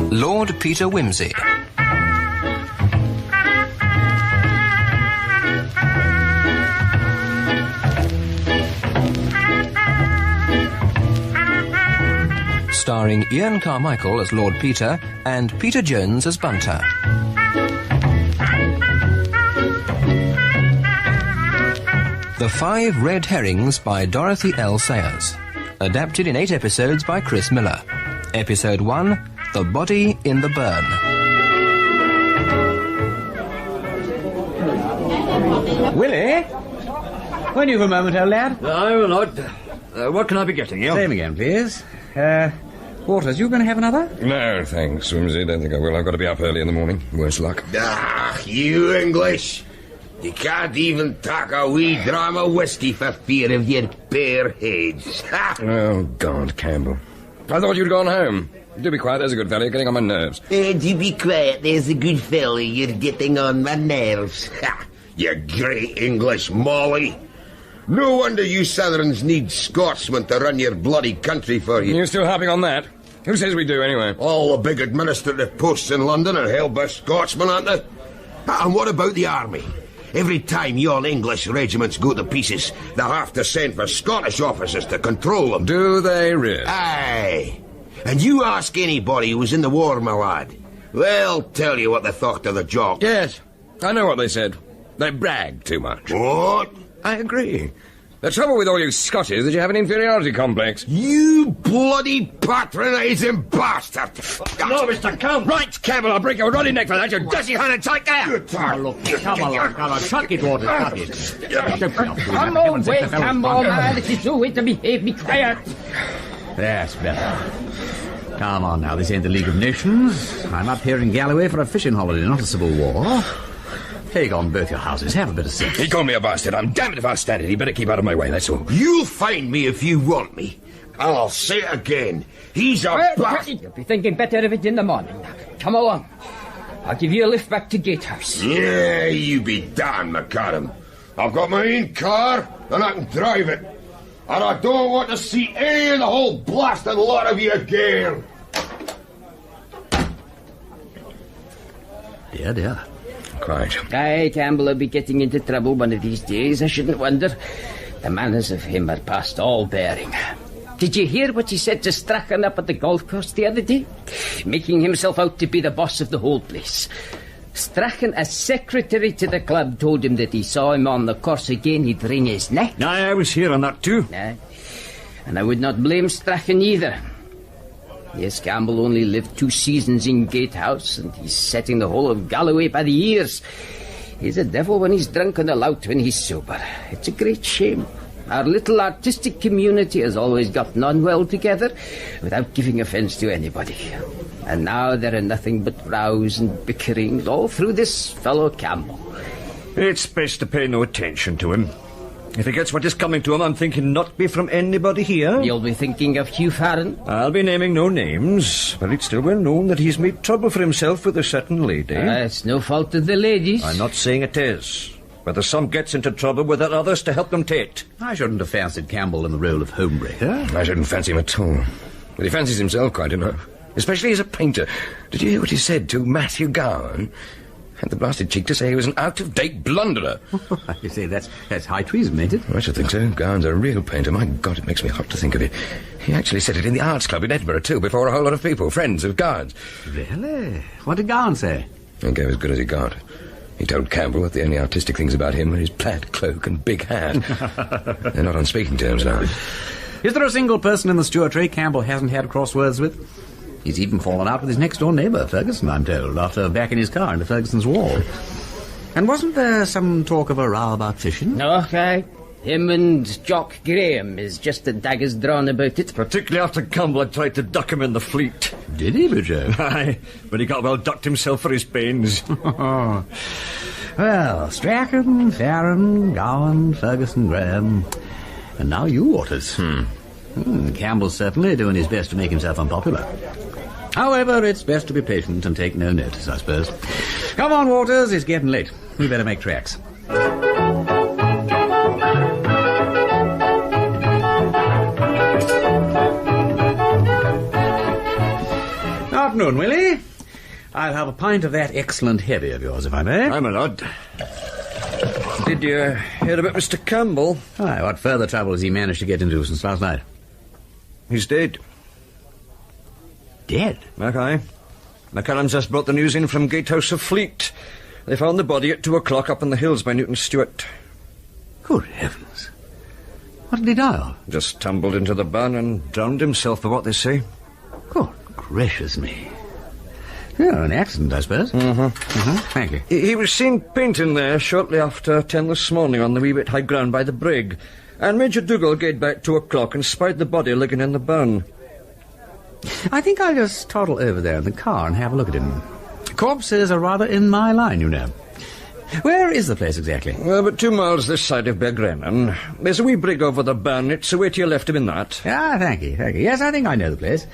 Lord Peter Wimsey. Starring Ian Carmichael as Lord Peter and Peter Jones as Bunter. The Five Red Herrings by Dorothy L Sayers. Adapted in 8 episodes by Chris Miller. Episode 1, The Body in the Burn. Willie? When you for a moment, old lad? I will not. What can I be getting you? Same again, please. Waters, you going to have another? No, thanks, Wimsey. Don't think I will. I've got to be up early in the morning. Worse luck. Ah, you English. You can't even talk a wee dram of whiskey for fear of your bare heads. Oh, God, Campbell. I thought you'd gone home. Do be quiet, there's a good fellow. You're getting on my nerves. Do be quiet, there's a good fellow. You're getting on my nerves. You great English Molly. No wonder you Southerns need Scotsmen to run your bloody country for you. You're still harping on that? Who says we do, anyway? All the big administrative posts in London are held by Scotsmen, aren't they? And what about the army? Every time yon English regiments go to pieces, they'll have to send for Scottish officers to control them. Do they really? Aye. And you ask anybody who was in the war, my lad. They'll tell you what they thought of the job. Yes, I know what they said. They brag too much. What? I agree. The trouble with all you Scotties is that you have an inferiority complex. You bloody patronising bastard! No, Mr. Campbell! Right, Campbell, I'll break your ruddy neck for that, you dirty-handed tight there! Look, come on, shut it, Waters, shut it. Come on, wait, Campbell, man, this is no way to behave, be quiet. That's better. Come on now, this ain't the League of Nations. I'm up here in Galloway for a fishing holiday, not a civil war. Take on both your houses, have a bit of sense. He called me a bastard. I'm damned if I'll stand it. He better keep out of my way, that's all. You'll find me if you want me. And I'll say it again. He's a bastard. You'll be thinking better of it in the morning. Come along. I'll give you a lift back to Gatehouse. Yeah, you be damned, McAdam. I've got my own car, and I can drive it. And I don't want to see any of the whole blasted lot of you again. Dear, dear. Quite. Aye, Campbell will be getting into trouble one of these days, I shouldn't wonder. The manners of him are past all bearing. Did you hear what he said to Strachan up at the golf course the other day? Making himself out to be the boss of the whole place. Strachan, as secretary to the club, told him that he saw him on the course again, he'd wring his neck. Aye, I was here on that too. Aye. And I would not blame Strachan either. Yes, Campbell only lived 2 seasons in Gatehouse, and he's setting the whole of Galloway by the ears. He's a devil when he's drunk and a lout when he's sober. It's a great shame. Our little artistic community has always gotten on well together, without giving offence to anybody. And now there are nothing but rows and bickerings all through this fellow Campbell. It's best to pay no attention to him. If he gets what is coming to him, I'm thinking not be from anybody here. You'll be thinking of Hugh Farron? I'll be naming no names, but it's still well known that he's made trouble for himself with a certain lady. It's no fault of the ladies. I'm not saying it is. Whether some gets into trouble without others to help them tate. I shouldn't have fancied Campbell in the role of homebreaker. I shouldn't fancy him at all. But he fancies himself quite enough. Especially as a painter. Did you hear what he said to Matthew Gowan? Had the blasted cheek to say he was an out-of-date blunderer. You say, that's high treason, ain't it? I should think so. Gowan's a real painter. My God, it makes me hot to think of it. He actually said it in the Arts Club in Edinburgh, too, before a whole lot of people, friends of Gowan's. Really? What did Gowan say? He gave as good as he got. He told Campbell that the only artistic things about him were his plaid cloak and big hat. They're not on speaking terms now. Is there a single person in the stewartry Campbell hasn't had crosswords with? He's even fallen out with his next-door neighbour, Ferguson, I'm told, after backing his car into Ferguson's wall. And wasn't there some talk of a row about fishing? No, aye. Him and Jock Graham is just the daggers drawn about it. Particularly after Campbell had tried to duck him in the fleet. Did he, Joe? Aye, but he got well ducked himself for his pains. Well, Strachan, Farron, Gowan, Ferguson, Graham, and now you, Waters. Campbell's certainly doing his best to make himself unpopular. However, it's best to be patient and take no notice, I suppose. Come on, Waters, it's getting late. We better make tracks. afternoon, Willie. I'll have a pint of that excellent heavy of yours, if I may. I'm a lad. Did you hear about Mr. Campbell? Aye, what further trouble has he managed to get into since last night? He's dead. Dead? Aye. McAdam's just brought the news in from Gatehouse of Fleet. They found the body at 2 o'clock up in the hills by Newton Stewart. Good heavens. What did he die of? Just tumbled into the burn and drowned himself, for what they say. Good gracious me. Yeah, an accident, I suppose. Thank you. He was seen painting there shortly after 10 this morning on the wee bit high ground by the brig. And Major Dougal gaed back 2 o'clock and spied the body ligging in the burn. I think I'll just toddle over there in the car and have a look at him. Corpses are rather in my line, you know. Where is the place exactly? Well, about 2 miles this side of Begrennan. There's a wee brig over the burn. It's away to your left of in that. Ah, thank you. Yes, I think I know the place.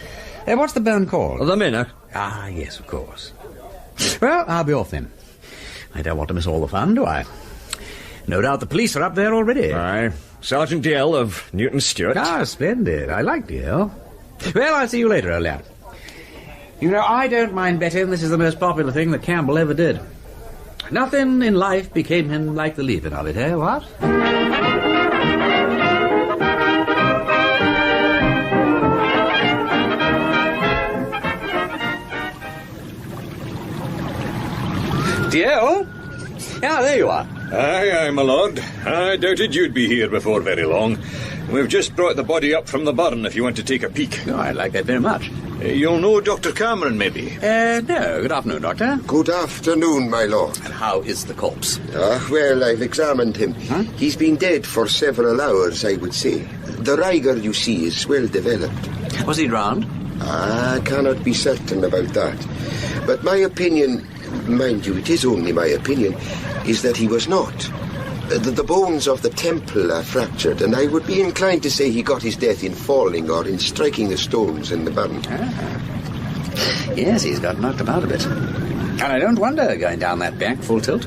What's the burn called? The Minnock. Ah, yes, of course. Well, I'll be off then. I don't want to miss all the fun, do I? No doubt the police are up there already. Aye. Sergeant DL of Newton Stewart. Ah, splendid. I like DL. Well, I'll see you later, old lad. You know, I don't mind betting this is the most popular thing that Campbell ever did. Nothing in life became him like the leaving of it, eh, what? DL? Ah, there you are. Aye, my lord. I doubted you'd be here before very long. We've just brought the body up from the burn if you want to take a peek. Oh, I'd like that very much. You'll know Dr. Cameron, maybe? No. Good afternoon, Doctor. Good afternoon, my lord. And how is the corpse? Well, I've examined him. Huh? He's been dead for several hours, I would say. The rigor, you see, is well developed. Was he drowned? I cannot be certain about that. But my opinion, mind you, it is only my opinion, is that he was not. The bones of the temple are fractured, and I would be inclined to say he got his death in falling or in striking the stones in the burn. Ah. Yes, he's got knocked about a bit. And I don't wonder, going down that bank full tilt.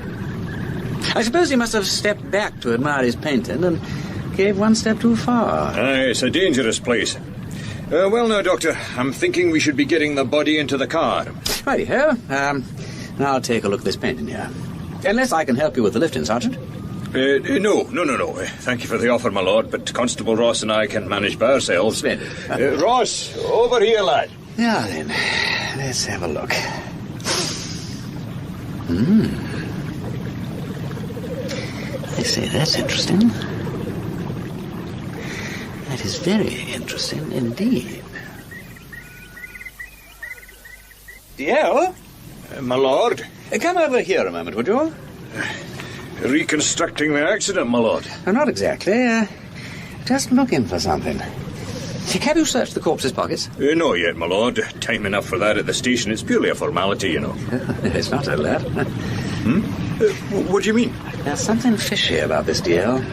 I suppose he must have stepped back to admire his painting and gave one step too far. Aye, it's a dangerous place. Well now, Doctor, I'm thinking we should be getting the body into the car. Righty-ho. Now I'll take a look at this painting here. Unless I can help you with the lifting, Sergeant. No. Thank you for the offer, my lord, but Constable Ross and I can manage by ourselves. Splendid. Ross, over here, lad. Now then, let's have a look. I say, that's interesting. That is very interesting indeed. DL? My lord? Come over here a moment, would you? Reconstructing the accident, my lord. Not exactly. Just looking for something. Have you searched the corpse's pockets? No yet, my lord. Time enough for that at the station. It's purely a formality, you know. It's not so lad. What do you mean? There's something fishy about this deal.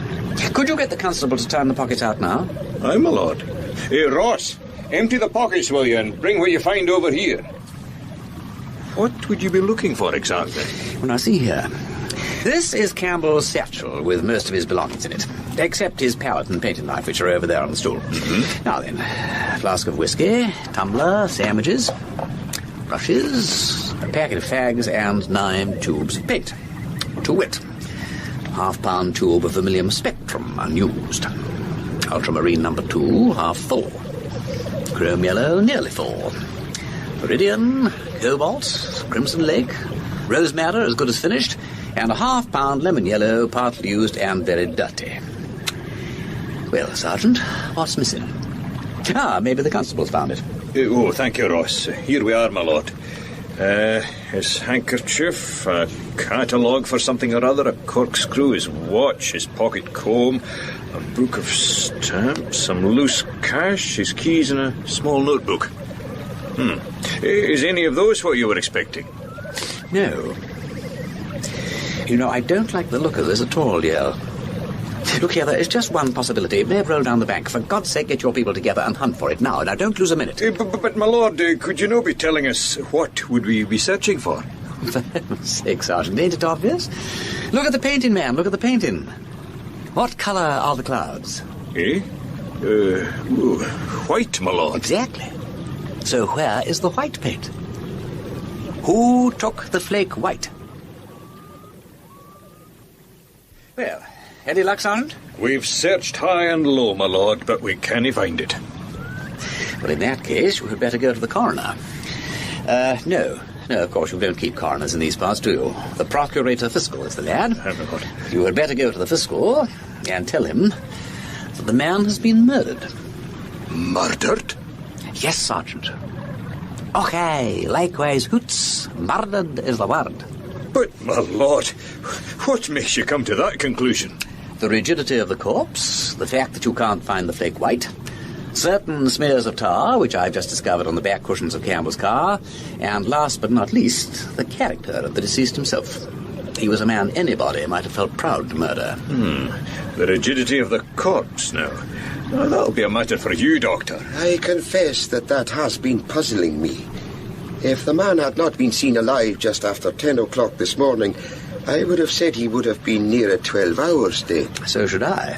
Could you get the constable to turn the pockets out now? Aye, my lord. Ross, empty the pockets, will you, and bring what you find over here. What would you be looking for exactly? Well, now, see here. This is Campbell's satchel with most of his belongings in it, except his palette and painting knife, which are over there on the stool. Now then, a flask of whiskey, tumbler, sandwiches, brushes, a packet of fags, and 9 tubes of paint. To wit, half-pound tube of vermilion spectrum, unused. Ultramarine number 2, half full. Chrome yellow, nearly full. Viridian, cobalt, crimson lake, rose madder, as good as finished, and a half-pound lemon yellow, partly used and very dirty. Well, Sergeant, what's missing? Maybe the constable's found it. Thank you, Ross. Here we are, my lord. His handkerchief, a catalogue for something or other, a corkscrew, his watch, his pocket comb, a book of stamps, some loose cash, his keys, and a small notebook. Is any of those what you were expecting? No. You know, I don't like the look of this at all, Yale. Look here, there is just one possibility. It may have rolled down the bank. For God's sake, get your people together and hunt for it now. Now, don't lose a minute. But my lord, could you not be telling us what would we be searching for? For heaven's sake, Sergeant, ain't it obvious? Look at the painting, man. Look at the painting. What colour are the clouds? White, my lord. Exactly. So where is the white paint? Who took the flake white? Well, any luck, Sergeant? We've searched high and low, my lord, but we can't find it. Well, in that case, you had better go to the coroner. No, of course, you don't keep coroners in these parts, do you? The procurator fiscal is the lad. You had better go to the fiscal and tell him that the man has been murdered. Murdered? Yes, Sergeant. Okay, likewise, hoots. Murdered is the word. But, my lord, what makes you come to that conclusion? The rigidity of the corpse, the fact that you can't find the flake white, certain smears of tar, which I've just discovered on the back cushions of Campbell's car, and last but not least, the character of the deceased himself. He was a man anybody might have felt proud to murder. The rigidity of the corpse, now. Well, that'll be a matter for you, Doctor. I confess that has been puzzling me. If the man had not been seen alive just after 10 o'clock this morning, I would have said he would have been near a 12-hour stay. So should I.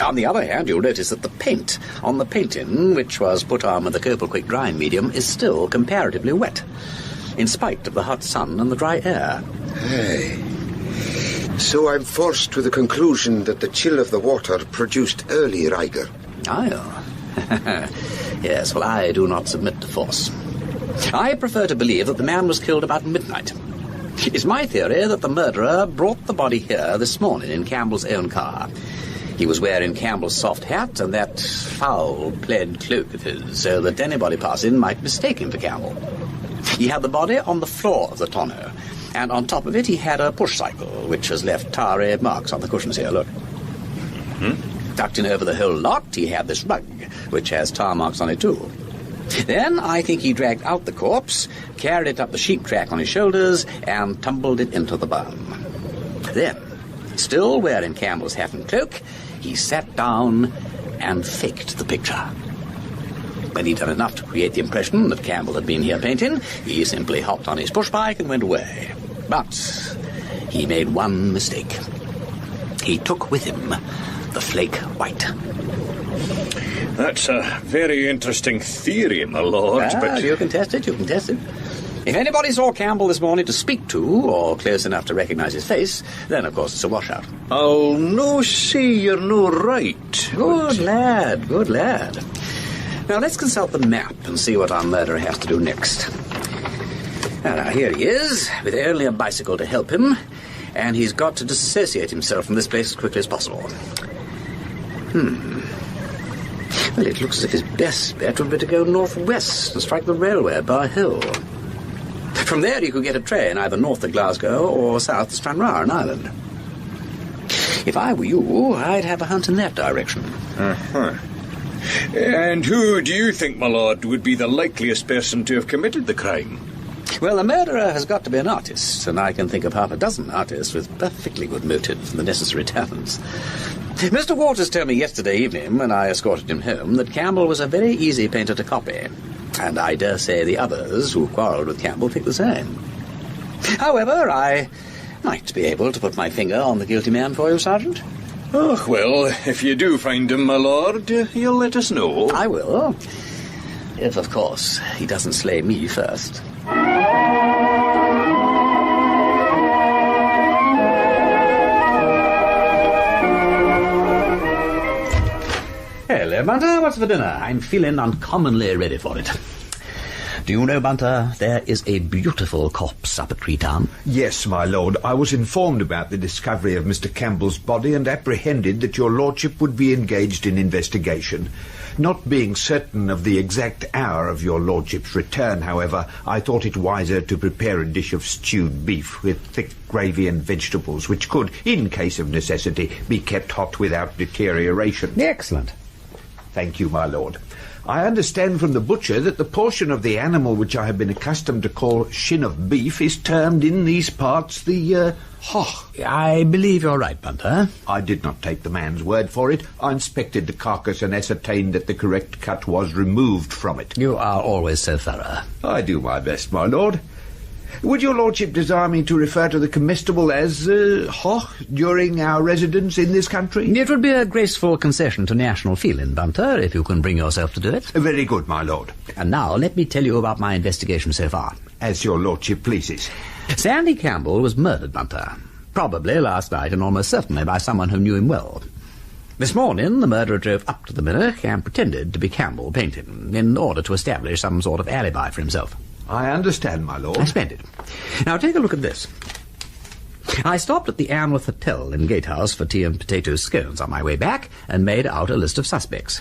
On the other hand, you'll notice that the paint on the painting, which was put on with the Copal Quick drying medium, is still comparatively wet, in spite of the hot sun and the dry air. Aye. So I'm forced to the conclusion that the chill of the water produced early rigor. Aye. Yes, well, I do not submit to force. I prefer to believe that the man was killed about midnight. It's my theory that the murderer brought the body here this morning in Campbell's own car. He was wearing Campbell's soft hat and that foul plaid cloak of his, so that anybody passing might mistake him for Campbell. He had the body on the floor of the tonneau, and on top of it he had a push cycle, which has left tarry marks on the cushions here, look. Tucked in over the whole lot, he had this rug, which has tar marks on it too. Then I think he dragged out the corpse, carried it up the sheep track on his shoulders, and tumbled it into the burn. Then, still wearing Campbell's hat and cloak, he sat down and faked the picture. When he'd done enough to create the impression that Campbell had been here painting, he simply hopped on his push bike and went away. But he made one mistake. He took with him the flake white. That's a very interesting theory, my lord, but... You can test it, If anybody saw Campbell this morning to speak to, or close enough to recognize his face, then, of course, it's a washout. I'll no say you're no right. Good lad. Now, let's consult the map and see what our murderer has to do next. Now, here he is, with only a bicycle to help him, and he's got to disassociate himself from this place as quickly as possible. Well, it looks as if his best bet would be to go northwest and strike the railway at Bar Hill. From there you could get a train either north to Glasgow or south to Stranraer in Ireland. If I were you, I'd have a hunt in that direction. And who do you think, my lord, would be the likeliest person to have committed the crime? Well, the murderer has got to be an artist, and I can think of half a dozen artists with perfectly good motives and the necessary talents. Mr. Waters told me yesterday evening, when I escorted him home, that Campbell was a very easy painter to copy, and I dare say the others who quarrelled with Campbell think the same. However, I might be able to put my finger on the guilty man for you, Sergeant. Oh, well, if you do find him, my lord, you'll let us know. I will. If, of course, he doesn't slay me first. Hello, Bunter. What's for dinner? I'm feeling uncommonly ready for it. Do you know, Bunter, there is a beautiful corpse up at Creetown? Yes, my lord. I was informed about the discovery of Mr. Campbell's body and apprehended that your lordship would be engaged in investigation. Not being certain of the exact hour of your lordship's return, however, I thought it wiser to prepare a dish of stewed beef with thick gravy and vegetables, which could, in case of necessity, be kept hot without deterioration. Excellent. Thank you, my lord. I understand from the butcher that the portion of the animal which I have been accustomed to call shin of beef is termed in these parts the, hoch. I believe you're right, Bunter. I did not take the man's word for it. I inspected the carcass and ascertained that the correct cut was removed from it. You are always so thorough. I do my best, my lord. Would your lordship desire me to refer to the comestible as hoch during our residence in this country? It would be a graceful concession to national feeling, Bunter, if you can bring yourself to do it. Very good, my lord. And now let me tell you about my investigation so far. As your lordship pleases. Sandy Campbell was murdered, Bunter. Probably last night, and almost certainly by someone who knew him well. This morning, the murderer drove up to the Murdoch and pretended to be Campbell painting, in order to establish some sort of alibi for himself. I understand, my lord. Splendid. Now take a look at this. I stopped at the Anworth Hotel in Gatehouse for tea and potato scones on my way back, and made out a list of suspects.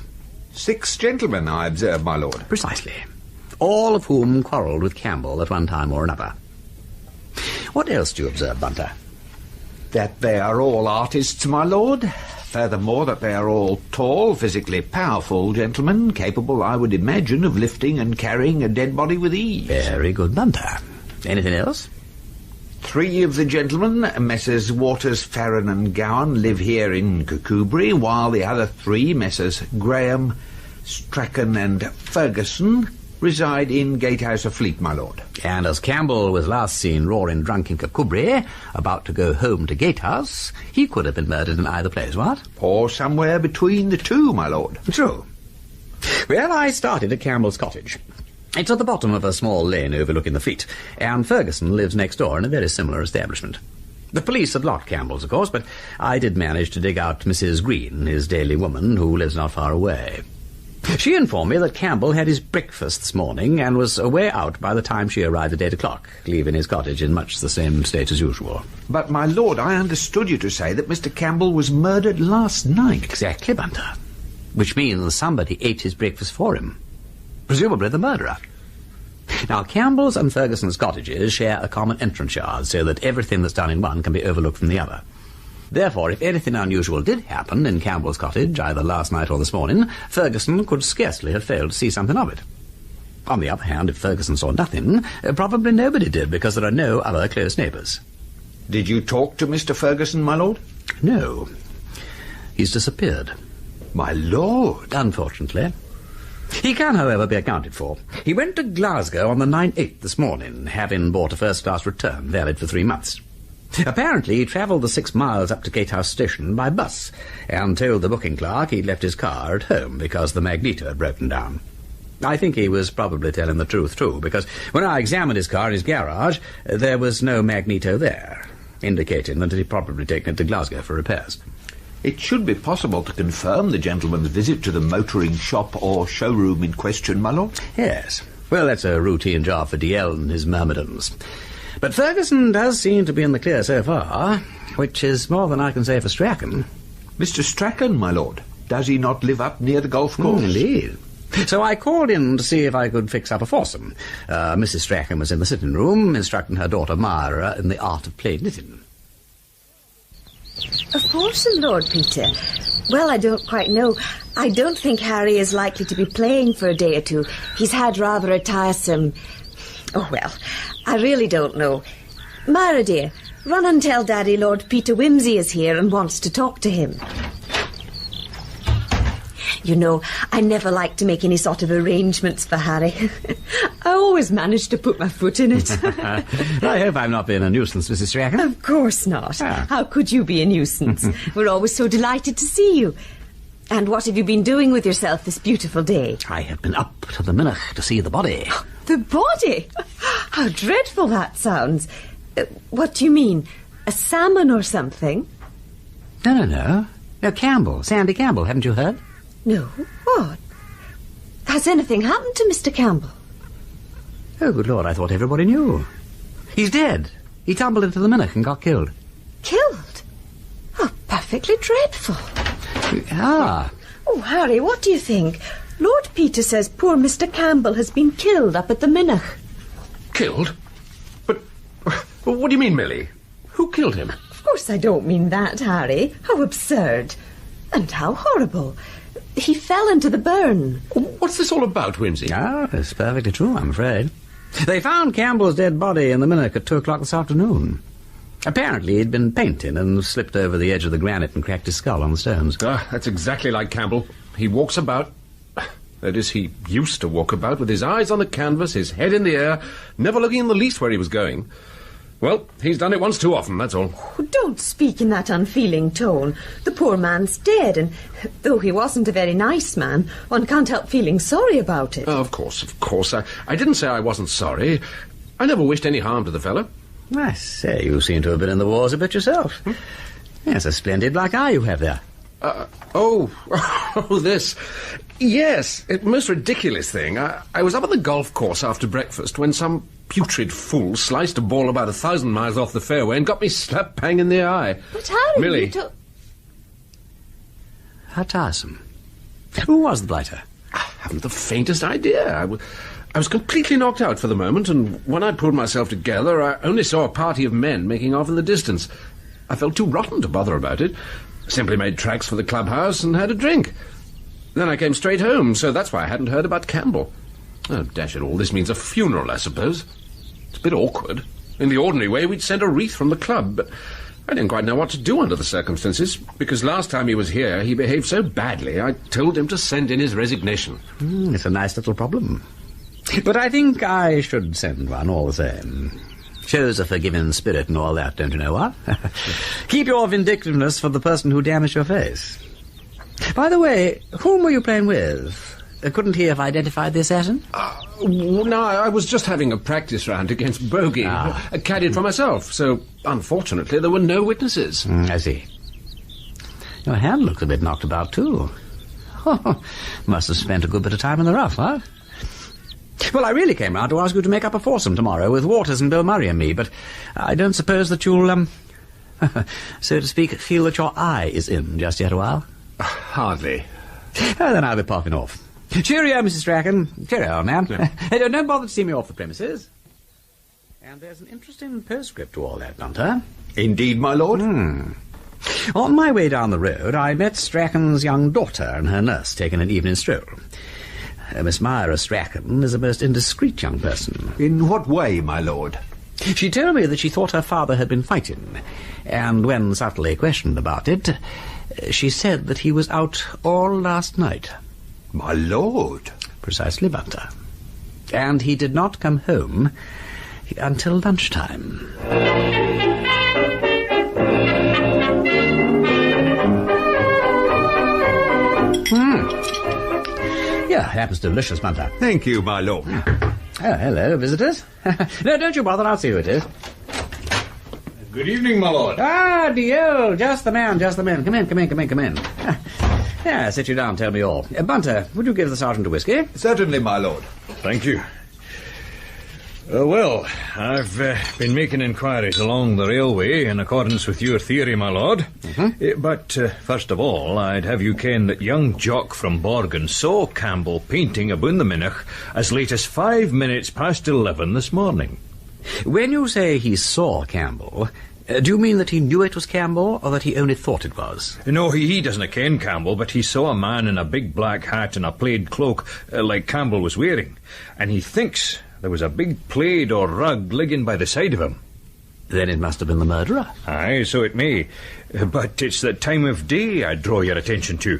6 gentlemen, I observe, my lord. Precisely. All of whom quarrelled with Campbell at one time or another. What else do you observe, Bunter? That they are all artists, my lord. Furthermore, that they are all tall, physically powerful gentlemen, capable, I would imagine, of lifting and carrying a dead body with ease. Very good, Bunter. Anything else? 3 of the gentlemen, Messrs. Waters, Farron and Gowan, live here in Kircudbright, while the other 3, Messrs. Graham, Strachan and Ferguson, reside in Gatehouse of Fleet, my lord. And as Campbell was last seen roaring drunk in Kircudbright, about to go home to Gatehouse, he could have been murdered in either place, what? Or somewhere between the two, my lord. True. Well, I started at Campbell's cottage. It's at the bottom of a small lane overlooking the Fleet, and Ferguson lives next door in a very similar establishment. The police had locked Campbell's, of course, but I did manage to dig out Mrs. Green, his daily woman, who lives not far away. She informed me that Campbell had his breakfast this morning and was away out by the time she arrived at 8 o'clock, leaving his cottage in much the same state as usual. But, my lord, I understood you to say that Mr. Campbell was murdered last night. Exactly, Bunter. Which means somebody ate his breakfast for him. Presumably the murderer. Now, Campbell's and Ferguson's cottages share a common entrance yard, so that everything that's done in one can be overlooked from the other. Therefore, if anything unusual did happen in Campbell's cottage, either last night or this morning, Ferguson could scarcely have failed to see something of it. On the other hand, if Ferguson saw nothing, probably nobody did, because there are no other close neighbours. Did you talk to Mr. Ferguson, my lord? No. He's disappeared. My lord! Unfortunately. He can, however, be accounted for. He went to Glasgow on the 9/8 this morning, having bought a first-class return, valid for 3 months. Apparently, he travelled the 6 miles up to Gatehouse Station by bus, and told the booking clerk he'd left his car at home because the magneto had broken down. I think he was probably telling the truth, too, because when I examined his car in his garage, there was no magneto there, indicating that he'd probably taken it to Glasgow for repairs. It should be possible to confirm the gentleman's visit to the motoring shop or showroom in question, my lord? Yes. Well, that's a routine job for DL and his myrmidons. But Ferguson does seem to be in the clear so far, which is more than I can say for Strachan. Mr. Strachan, my lord. Does he not live up near the golf course? Indeed. So I called in to see if I could fix up a foursome. Mrs. Strachan was in the sitting room, instructing her daughter Myra in the art of plain knitting. A foursome, Lord Peter? Well, I don't quite know. I don't think Harry is likely to be playing for a day or two. He's had rather a tiresome... Oh, well, I really don't know. Myra, dear, run and tell Daddy Lord Peter Wimsey is here and wants to talk to him. You know, I never like to make any sort of arrangements for Harry. I always manage to put my foot in it. I hope I'm not being a nuisance, Mrs. Strachan. Of course not. How could you be a nuisance? We're always so delighted to see you. And what have you been doing with yourself this beautiful day? I have been up to the Murdoch to see the body. The body? How dreadful that sounds. What do you mean? A salmon or something? No, Campbell, Sandy Campbell, haven't you heard? No. What? Has anything happened to Mr. Campbell? Oh, good Lord, I thought everybody knew. He's dead. He tumbled into the Murdoch and got killed. Killed? Oh, perfectly dreadful. Ah. Oh, Harry, what do you think? Lord Peter says poor Mr. Campbell has been killed up at the Murdoch. Killed? But what do you mean, Millie? Who killed him? Of course I don't mean that, Harry. How absurd. And how horrible. He fell into the burn. What's this all about, Wimsey? Ah, it's perfectly true, I'm afraid. They found Campbell's dead body in the Murdoch at 2 o'clock this afternoon. Apparently he'd been painting and slipped over the edge of the granite and cracked his skull on the stones. That's exactly like Campbell. He walks about... That is, he used to walk about with his eyes on the canvas, his head in the air, never looking in the least where he was going. Well, he's done it once too often, that's all. Oh, don't speak in that unfeeling tone. The poor man's dead, and though he wasn't a very nice man, one can't help feeling sorry about it. Oh, of course. I didn't say I wasn't sorry. I never wished any harm to the fellow. I say, you seem to have been in the wars a bit yourself. Yes, a splendid black eye you have there. This. Yes, most ridiculous thing. I was up at the golf course after breakfast when some putrid fool sliced a ball about 1,000 miles off the fairway and got me slap bang in the eye. But Harry, Millie. you took... How tiresome. Who was the blighter? I haven't the faintest idea. I was completely knocked out for the moment, and when I pulled myself together, I only saw a party of men making off in the distance. I felt too rotten to bother about it. Simply made tracks for the clubhouse and had a drink. Then I came straight home, so that's why I hadn't heard about Campbell. Oh, dash it all, this means a funeral, I suppose. It's a bit awkward. In the ordinary way, we'd send a wreath from the club, but I didn't quite know what to do under the circumstances, because last time he was here, he behaved so badly, I told him to send in his resignation. It's a nice little problem. But I think I should send one all the same. Shows a forgiving spirit and all that, don't you know what? Keep your vindictiveness for the person who damaged your face. By the way, whom were you playing with? Couldn't he have identified the assassin? No, I was just having a practice round against Bogey. Caddied for myself, so unfortunately there were no witnesses. I see. Your hand looks a bit knocked about, too. Must have spent a good bit of time in the rough, huh? Well, I really came round to ask you to make up a foursome tomorrow with Waters and Bill Murray and me, but I don't suppose that you'll, so to speak, feel that your eye is in just yet a while? Hardly. Then I'll be popping off. Cheerio, Mrs. Strachan. Cheerio, old man. Yeah. Hey, don't bother to see me off the premises. And there's an interesting postscript to all that, Bunter. Indeed, my lord. On my way down the road, I met Strachan's young daughter and her nurse taking an evening stroll. Miss Myra Strachan is a most indiscreet young person. In what way, my lord? She told me that she thought her father had been fighting, and when subtly questioned about it, she said that he was out all last night. My lord? Precisely, Bunter. And he did not come home until lunchtime. Yeah, happens delicious, Bunter. Thank you, my lord. Oh, hello, visitors. No, don't you bother, I'll see who it is. Good evening, my lord. Ah, Dio, just the man. Come in. Yeah, sit you down, tell me all. Bunter, would you give the sergeant a whiskey? Certainly, my lord. Thank you. Well, I've been making inquiries along the railway in accordance with your theory, my lord. But first of all, I'd have you ken that young Jock from Borgen saw Campbell painting aboon the Minnoch as late as 5 minutes past 11 this morning. When you say he saw Campbell, do you mean that he knew it was Campbell, or that he only thought it was? No, he doesn't ken Campbell, but he saw a man in a big black hat and a plaid cloak, like Campbell was wearing, and he thinks there was a big plaid or rug ligging by the side of him. Then it must have been the murderer. Aye, so it may. But it's the time of day I'd draw your attention to.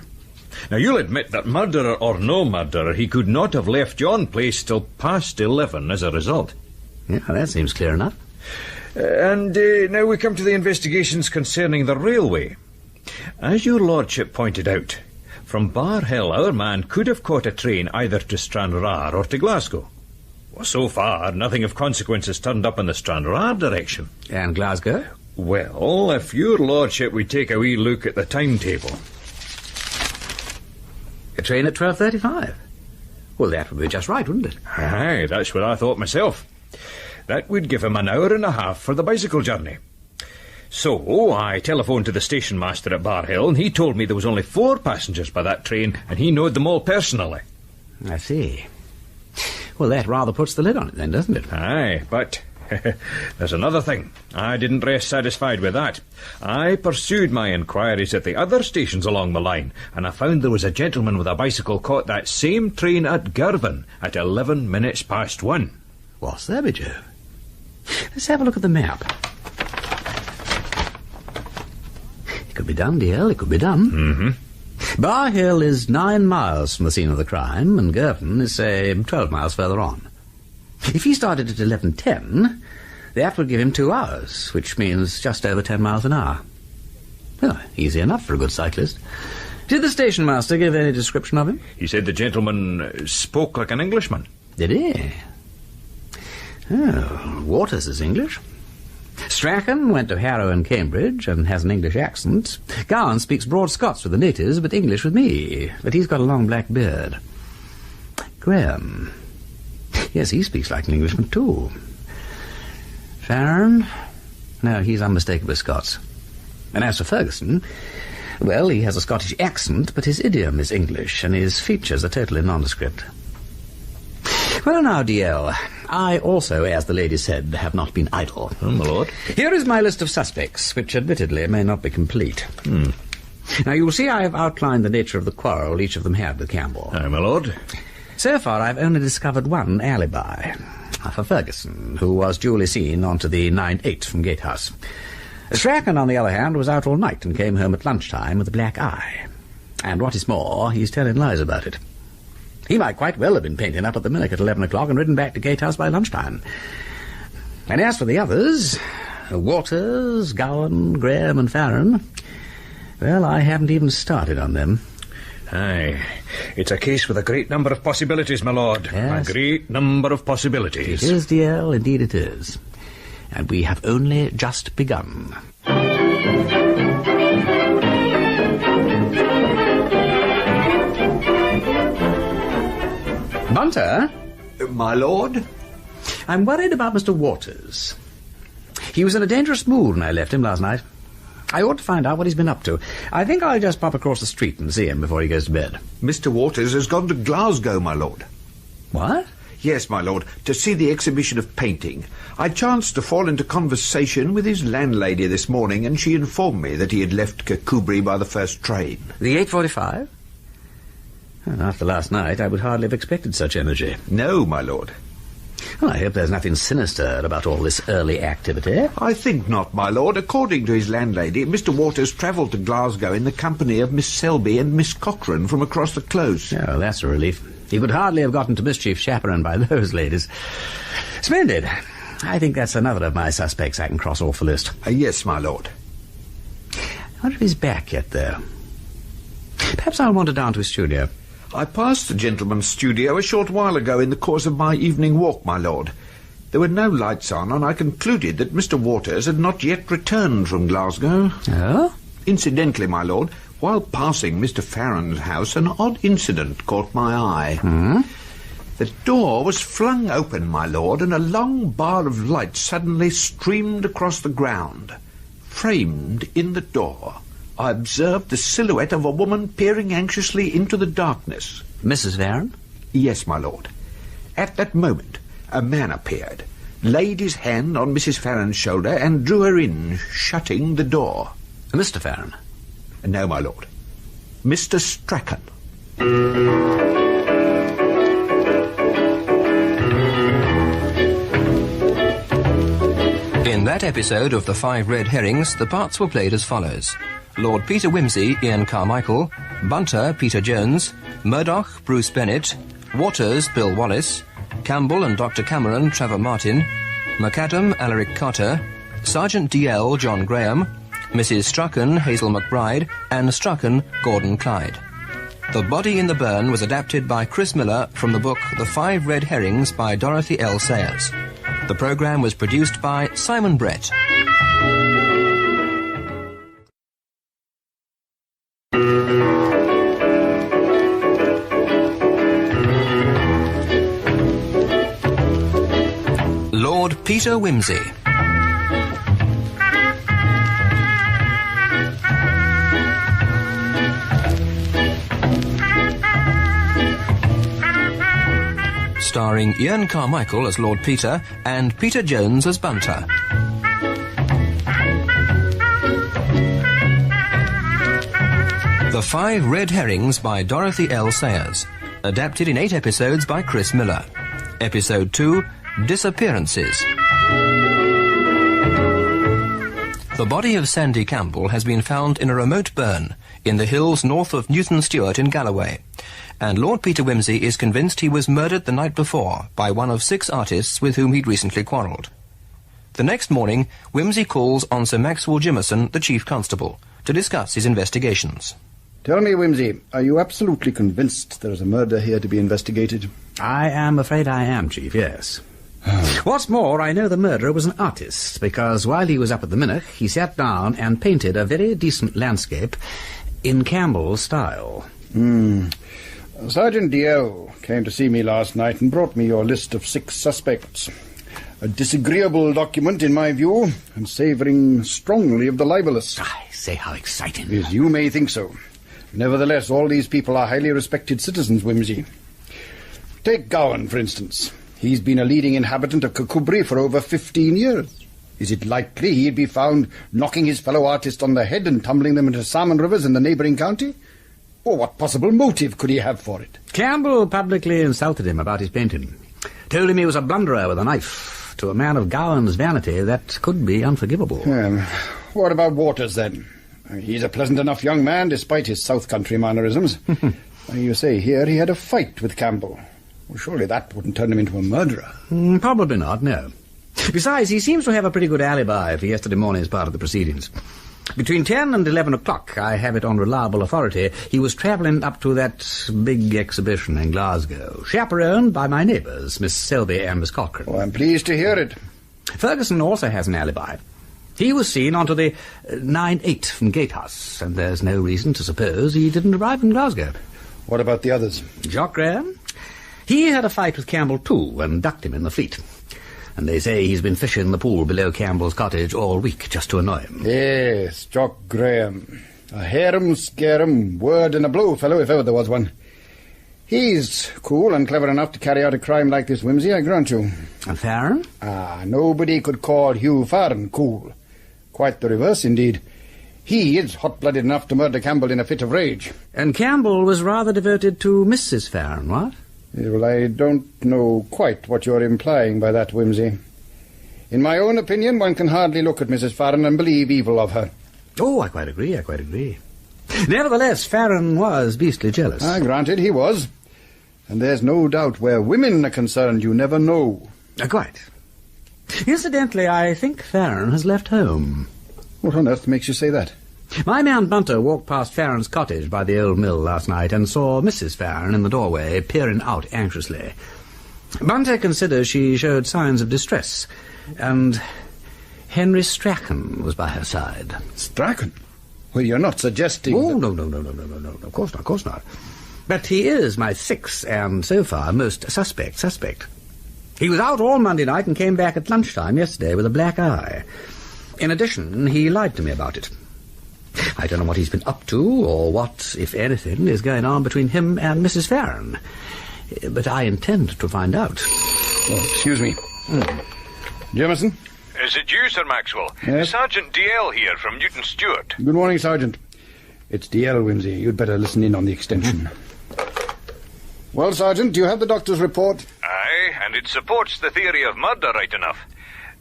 Now, you'll admit that murderer or no murderer, he could not have left yon place till past 11 as a result. Yeah, that seems clear enough. And now we come to the investigations concerning the railway. As your lordship pointed out, from Bar Hill our man could have caught a train either to Stranraer or to Glasgow. Well, so far, nothing of consequence has turned up in the Stranraer direction. And Glasgow? Well, if your lordship would take a wee look at the timetable. A train at 12:35. Well, that would be just right, wouldn't it? Aye, that's what I thought myself. That would give him an hour and a half for the bicycle journey. So I telephoned to the station master at Bar Hill, and he told me there was only 4 passengers by that train, and he knowed them all personally. I see. Well, that rather puts the lid on it then, doesn't it? Aye, but there's another thing. I didn't rest satisfied with that. I pursued my inquiries at the other stations along the line, and I found there was a gentleman with a bicycle caught that same train at Girvan at 11 minutes past 1. What's that, be Joe? Let's have a look at the map. It could be done, DL, it could be done. Bar Hill is 9 miles from the scene of the crime, and Girton is, say, 12 miles further on. If he started at 11:10, that would give him 2 hours, which means just over 10 miles an hour. Well, easy enough for a good cyclist. Did the station master give any description of him? He said the gentleman spoke like an Englishman. Did he? Oh, Waters is English. Strachan went to Harrow and Cambridge and has an English accent. Gowan speaks broad Scots with the natives, but English with me. But he's got a long black beard. Graham. Yes, he speaks like an Englishman, too. Farron? No, he's unmistakably Scots. And as for Ferguson, well, he has a Scottish accent, but his idiom is English, and his features are totally nondescript. Well, now, DL, I also, as the lady said, have not been idle. Oh, my lord. Here is my list of suspects, which admittedly may not be complete. Now, you'll see I have outlined the nature of the quarrel each of them had with Campbell. Aye, my lord. So far, I've only discovered one alibi, for Ferguson, who was duly seen onto the 9/8 from Gatehouse. Strachan, on the other hand, was out all night and came home at lunchtime with a black eye. And what is more, he's telling lies about it. He might quite well have been painting up at the Minock at 11 o'clock and ridden back to Gatehouse by lunchtime. And as for the others, Waters, Gowan, Graham and Farron, well, I haven't even started on them. Aye, it's a case with a great number of possibilities, my lord. Yes. A great number of possibilities. It is, DL, indeed it is. And we have only just begun. Bunter? My lord? I'm worried about Mr. Waters. He was in a dangerous mood when I left him last night. I ought to find out what he's been up to. I think I'll just pop across the street and see him before he goes to bed. Mr. Waters has gone to Glasgow, my lord. What? Yes, my lord, to see the exhibition of painting. I chanced to fall into conversation with his landlady this morning, and she informed me that he had left Kircudbright by the first train. The 8:45? Well, after last night, I would hardly have expected such energy. No, my lord. Well, I hope there's nothing sinister about all this early activity. I think not, my lord. According to his landlady, Mr. Waters travelled to Glasgow in the company of Miss Selby and Miss Cochrane from across the close. Oh, that's a relief. He would hardly have gotten to mischief chaperoned by those ladies. Splendid. I think that's another of my suspects I can cross off the list. Yes, my lord. I wonder if he's back yet, though. Perhaps I'll wander down to his studio. I passed the gentleman's studio a short while ago in the course of my evening walk, my lord. There were no lights on, and I concluded that Mr. Waters had not yet returned from Glasgow. Oh? Incidentally, my lord, while passing Mr. Farron's house, an odd incident caught my eye. The door was flung open, my lord, and a long bar of light suddenly streamed across the ground. Framed in the door, I observed the silhouette of a woman peering anxiously into the darkness. Mrs. Farron? Yes, my lord. At that moment, a man appeared, laid his hand on Mrs. Farron's shoulder, and drew her in, shutting the door. Mr. Farron? No, my lord. Mr. Strachan. In that episode of The Five Red Herrings, the parts were played as follows. Lord Peter Wimsey, Ian Carmichael, Bunter, Peter Jones, Murdoch, Bruce Bennett, Waters, Bill Wallace, Campbell and Dr. Cameron, Trevor Martin, McAdam, Alaric Cotter, Sergeant DL, John Graham, Mrs. Strachan, Hazel McBride, and Strachan, Gordon Clyde. The Body in the Burn was adapted by Chris Miller from the book The Five Red Herrings by Dorothy L Sayers. The programme was produced by Simon Brett. Lord Peter Wimsey. Starring Ian Carmichael as Lord Peter and Peter Jones as Bunter. The Five Red Herrings by Dorothy L Sayers. Adapted in 8 episodes by Chris Miller. Episode 2, Disappearances. The body of Sandy Campbell has been found in a remote burn in the hills north of Newton Stewart in Galloway, and Lord Peter Wimsey is convinced he was murdered the night before by one of 6 artists with whom he'd recently quarrelled. The next morning, Wimsey calls on Sir Maxwell Jimmerson, the Chief Constable, to discuss his investigations. Tell me, Wimsey, are you absolutely convinced there is a murder here to be investigated? I am afraid I am, Chief, yes. What's more, I know the murderer was an artist, because while he was up at the Murdoch, he sat down and painted a very decent landscape in Campbell's style. Sergeant DL came to see me last night and brought me your list of 6 suspects. A disagreeable document, in my view, and savouring strongly of the libellous. I say, how exciting. Yes, you may think so. Nevertheless, all these people are highly respected citizens, Wimsey. Take Gowan, for instance. He's been a leading inhabitant of Kircudbright for over 15 years. Is it likely he'd be found knocking his fellow artists on the head and tumbling them into salmon rivers in the neighbouring county? Or what possible motive could he have for it? Campbell publicly insulted him about his painting. Told him he was a blunderer with a knife. To a man of Gowan's vanity, that could be unforgivable. What about Waters, then? He's a pleasant enough young man, despite his South Country mannerisms. You say here he had a fight with Campbell. Well, surely that wouldn't turn him into a murderer. Probably not, no. Besides, he seems to have a pretty good alibi for yesterday morning's part of the proceedings. Between 10 and 11 o'clock, I have it on reliable authority, he was travelling up to that big exhibition in Glasgow, chaperoned by my neighbours, Miss Selby and Miss Cochrane. Oh, I'm pleased to hear it. Ferguson also has an alibi. He was seen onto the 9-8 from Gatehouse, and there's no reason to suppose he didn't arrive in Glasgow. What about the others? Jock Graham? He had a fight with Campbell too, and ducked him in the Fleet. And they say he's been fishing the pool below Campbell's cottage all week just to annoy him. Yes, Jock Graham. A harum-scarum, word and a blow fellow, if ever there was one. He's cool and clever enough to carry out a crime like this, Wimsey, I grant you. And Farron? Nobody could call Hugh Farron cool. Quite the reverse, indeed. He is hot-blooded enough to murder Campbell in a fit of rage. And Campbell was rather devoted to Mrs. Farron, what? Well, I don't know quite what you're implying by that, Wimsey. In my own opinion, one can hardly look at Mrs. Farron and believe evil of her. Oh, I quite agree. Nevertheless, Farron was beastly jealous. Granted, he was. And there's no doubt where women are concerned, you never know. Quite. Incidentally, I think Farron has left home. What on earth makes you say that? My man Bunter walked past Farron's cottage by the old mill last night and saw Mrs. Farron in the doorway, peering out anxiously. Bunter considers she showed signs of distress, and Henry Strachan was by her side. Strachan? Well, you're not suggesting... Oh, no, of course not. But he is my 6th, and so far, most suspect. He was out all Monday night and came back at lunchtime yesterday with a black eye. In addition, he lied to me about it. I don't know what he's been up to, or what, if anything, is going on between him and Mrs. Farron. But I intend to find out. Oh, excuse me. Jimmerson? Is it you, Sir Maxwell? Yes? Sergeant DL here from Newton Stewart. Good morning, Sergeant. It's DL, Wimsey. You'd better listen in on the extension. Well, Sergeant, do you have the doctor's report? Aye, and it supports the theory of murder right enough.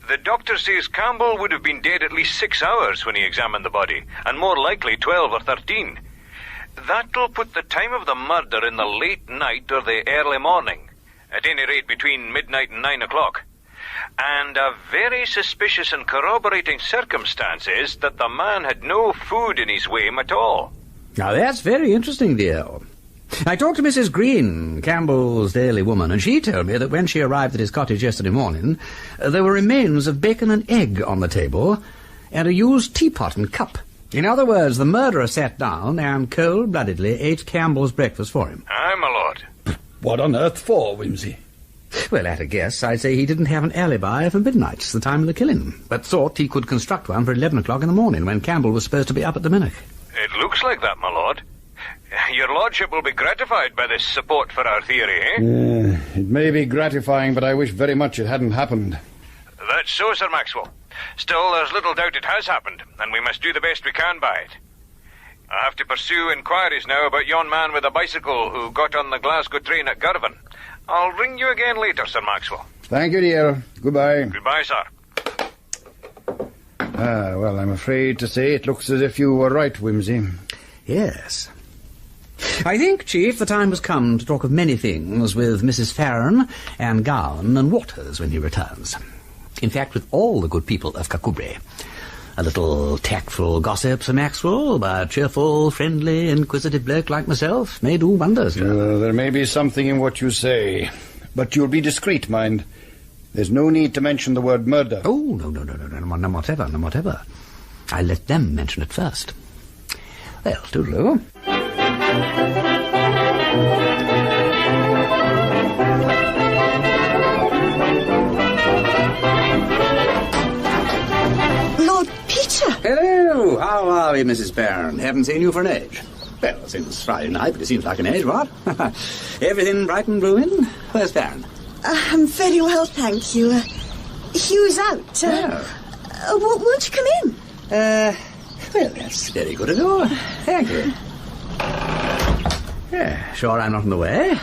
The doctor says Campbell would have been dead at least 6 hours when he examined the body, and more likely 12 or 13. That'll put the time of the murder in the late night or the early morning, at any rate between midnight and 9 o'clock. And a very suspicious and corroborating circumstance is that the man had no food in his wame at all. Now that's very interesting, dear. I talked to Mrs. Green, Campbell's daily woman, and she told me that when she arrived at his cottage yesterday morning, there were remains of bacon and egg on the table, and a used teapot and cup. In other words, the murderer sat down and cold-bloodedly ate Campbell's breakfast for him. Aye, my lord. What on earth for, Wimsey? Well, at a guess, I'd say he didn't have an alibi for midnight, the time of the killing, but thought he could construct one for 11 o'clock in the morning, when Campbell was supposed to be up at the Murdoch. It looks like that, my lord. Your lordship will be gratified by this support for our theory, eh? It may be gratifying, but I wish very much it hadn't happened. That's so, Sir Maxwell. Still, there's little doubt it has happened, and we must do the best we can by it. I have to pursue inquiries now about yon man with a bicycle who got on the Glasgow train at Girvan. I'll ring you again later, Sir Maxwell. Thank you, dear. Goodbye. Goodbye, sir. Well, I'm afraid to say it looks as if you were right, Wimsey. Yes. I think, Chief, the time has come to talk of many things with Mrs. Farron and Gowan and Waters when he returns. In fact, with all the good people of Kircudbright. A little tactful gossip, Sir Maxwell, but a cheerful, friendly, inquisitive bloke like myself may do wonders. There may be something in what you say, but you'll be discreet, mind. There's no need to mention the word murder. Oh, no, whatever. I'll let them mention it first. Well, toodaloo. Lord Peter! Hello, how are we, Mrs. Farron? Haven't seen you for an age. Well, since Friday night, but it seems like an age, what? Everything bright and brewing? Where's Farron? I'm very well, thank you. Hugh's out. Won't you come in? Well, that's very good of you. Thank you. Yeah, sure I'm not in the way.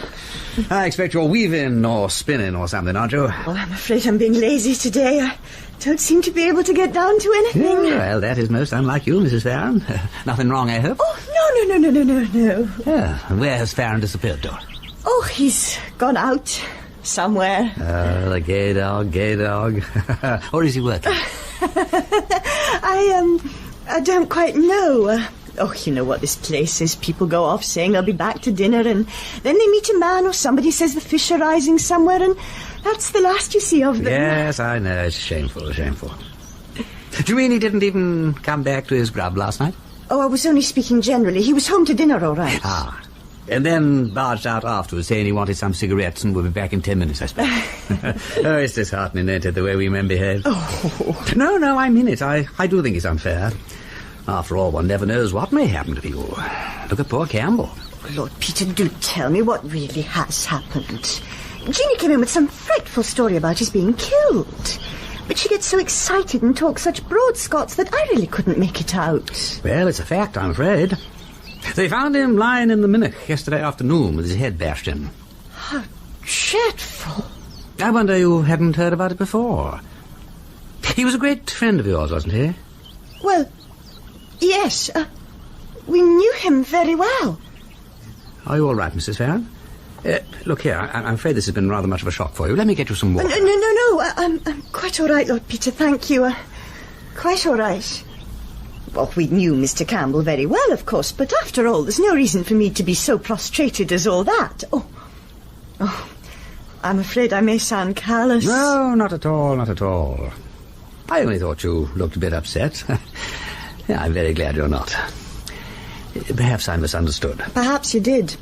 I expect you're weaving or spinning or something, aren't you? Oh, I'm afraid I'm being lazy today. I don't seem to be able to get down to anything. Yeah, well, that is most unlike you, Mrs. Farron. Nothing wrong, I hope? Oh, no. Yeah, and where has Farron disappeared to? Oh, he's gone out somewhere. The gay dog. Or is he working? I don't quite know. You know what this place is. People go off saying they'll be back to dinner, and then they meet a man or somebody says the fish are rising somewhere, and that's the last you see of them. Yes, I know. It's shameful. Do you mean he didn't even come back to his grub last night? Oh, I was only speaking generally. He was home to dinner, all right. Ah. And then barged out afterwards saying he wanted some cigarettes and would be back in 10 minutes, I suppose. Oh, it's disheartening, ain't it, the way we men behave? Oh. No, I mean it. I do think it's unfair. After all, one never knows what may happen to you. Look at poor Campbell. Lord Peter, do tell me what really has happened. Jeannie came in with some frightful story about his being killed. But she gets so excited and talks such broad Scots that I really couldn't make it out. Well, it's a fact, I'm afraid. They found him lying in the minnock yesterday afternoon with his head bashed in. How dreadful. I wonder you hadn't heard about it before. He was a great friend of yours, wasn't he? Well, yes. We knew him very well. Are you all right, Mrs. Farron? Look here, I'm afraid this has been rather much of a shock for you. Let me get you some water. No. I'm quite all right, Lord Peter, thank you. Quite all right. Well, we knew Mr. Campbell very well, of course, but after all, there's no reason for me to be so prostrated as all that. Oh, I'm afraid I may sound callous. No, not at all. I only thought you looked a bit upset. Yeah, I'm very glad you're not. Perhaps I misunderstood. Perhaps you did.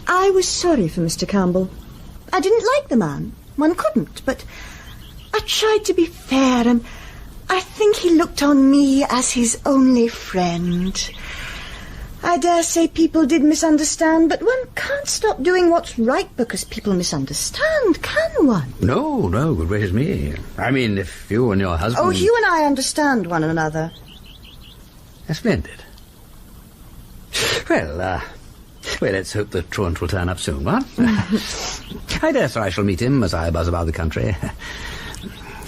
I was sorry for Mr. Campbell. I didn't like the man. One couldn't, but I tried to be fair, and I think he looked on me as his only friend. I dare say people did misunderstand, but one can't stop doing what's right because people misunderstand, can one? No, good gracious me. I mean, if you and your husband... Oh, Hugh and I understand one another. Splendid. Well, let's hope the truant will turn up soon, what? I dare say I shall meet him as I buzz about the country.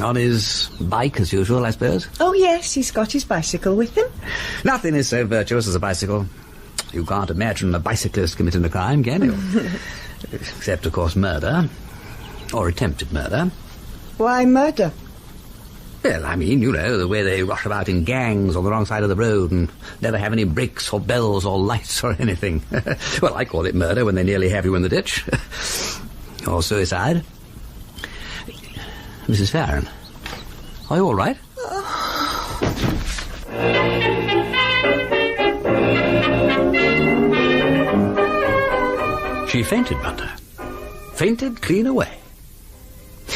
On his bike, as usual, I suppose? Oh, yes, he's got his bicycle with him. Nothing is so virtuous as a bicycle. You can't imagine a bicyclist committing a crime, can you? Except, of course, murder. Or attempted murder. Why murder? Well, I mean, you know, the way they rush about in gangs on the wrong side of the road and never have any brakes or bells or lights or anything. Well, I call it murder when they nearly have you in the ditch. Or suicide. Mrs. Farron, are you all right? She fainted, Bunter. Fainted clean away.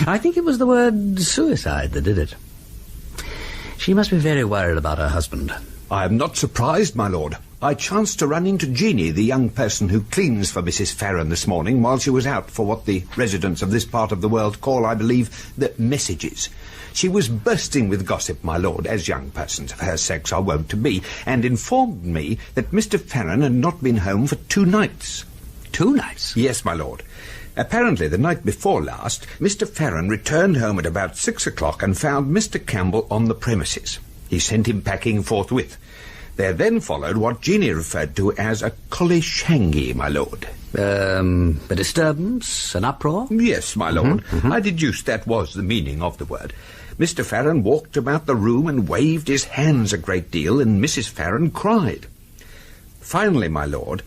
I think it was the word suicide that did it. She must be very worried about her husband. I am not surprised, my lord. I chanced to run into Jeannie, the young person who cleans for Mrs. Farron this morning, while she was out for what the residents of this part of the world call, I believe, the messages. She was bursting with gossip, my lord, as young persons of her sex are wont to be, and informed me that Mr. Farron had not been home for 2 nights. 2 nights? Yes, my lord. Apparently, the night before last, Mr. Farron returned home at about 6 o'clock and found Mr. Campbell on the premises. He sent him packing forthwith. There then followed what Jeannie referred to as a collie-shangy, my lord. A disturbance, an uproar? Yes, my lord. I deduced that was the meaning of the word. Mr. Farron walked about the room and waved his hands a great deal, and Mrs. Farron cried. Finally, my lord,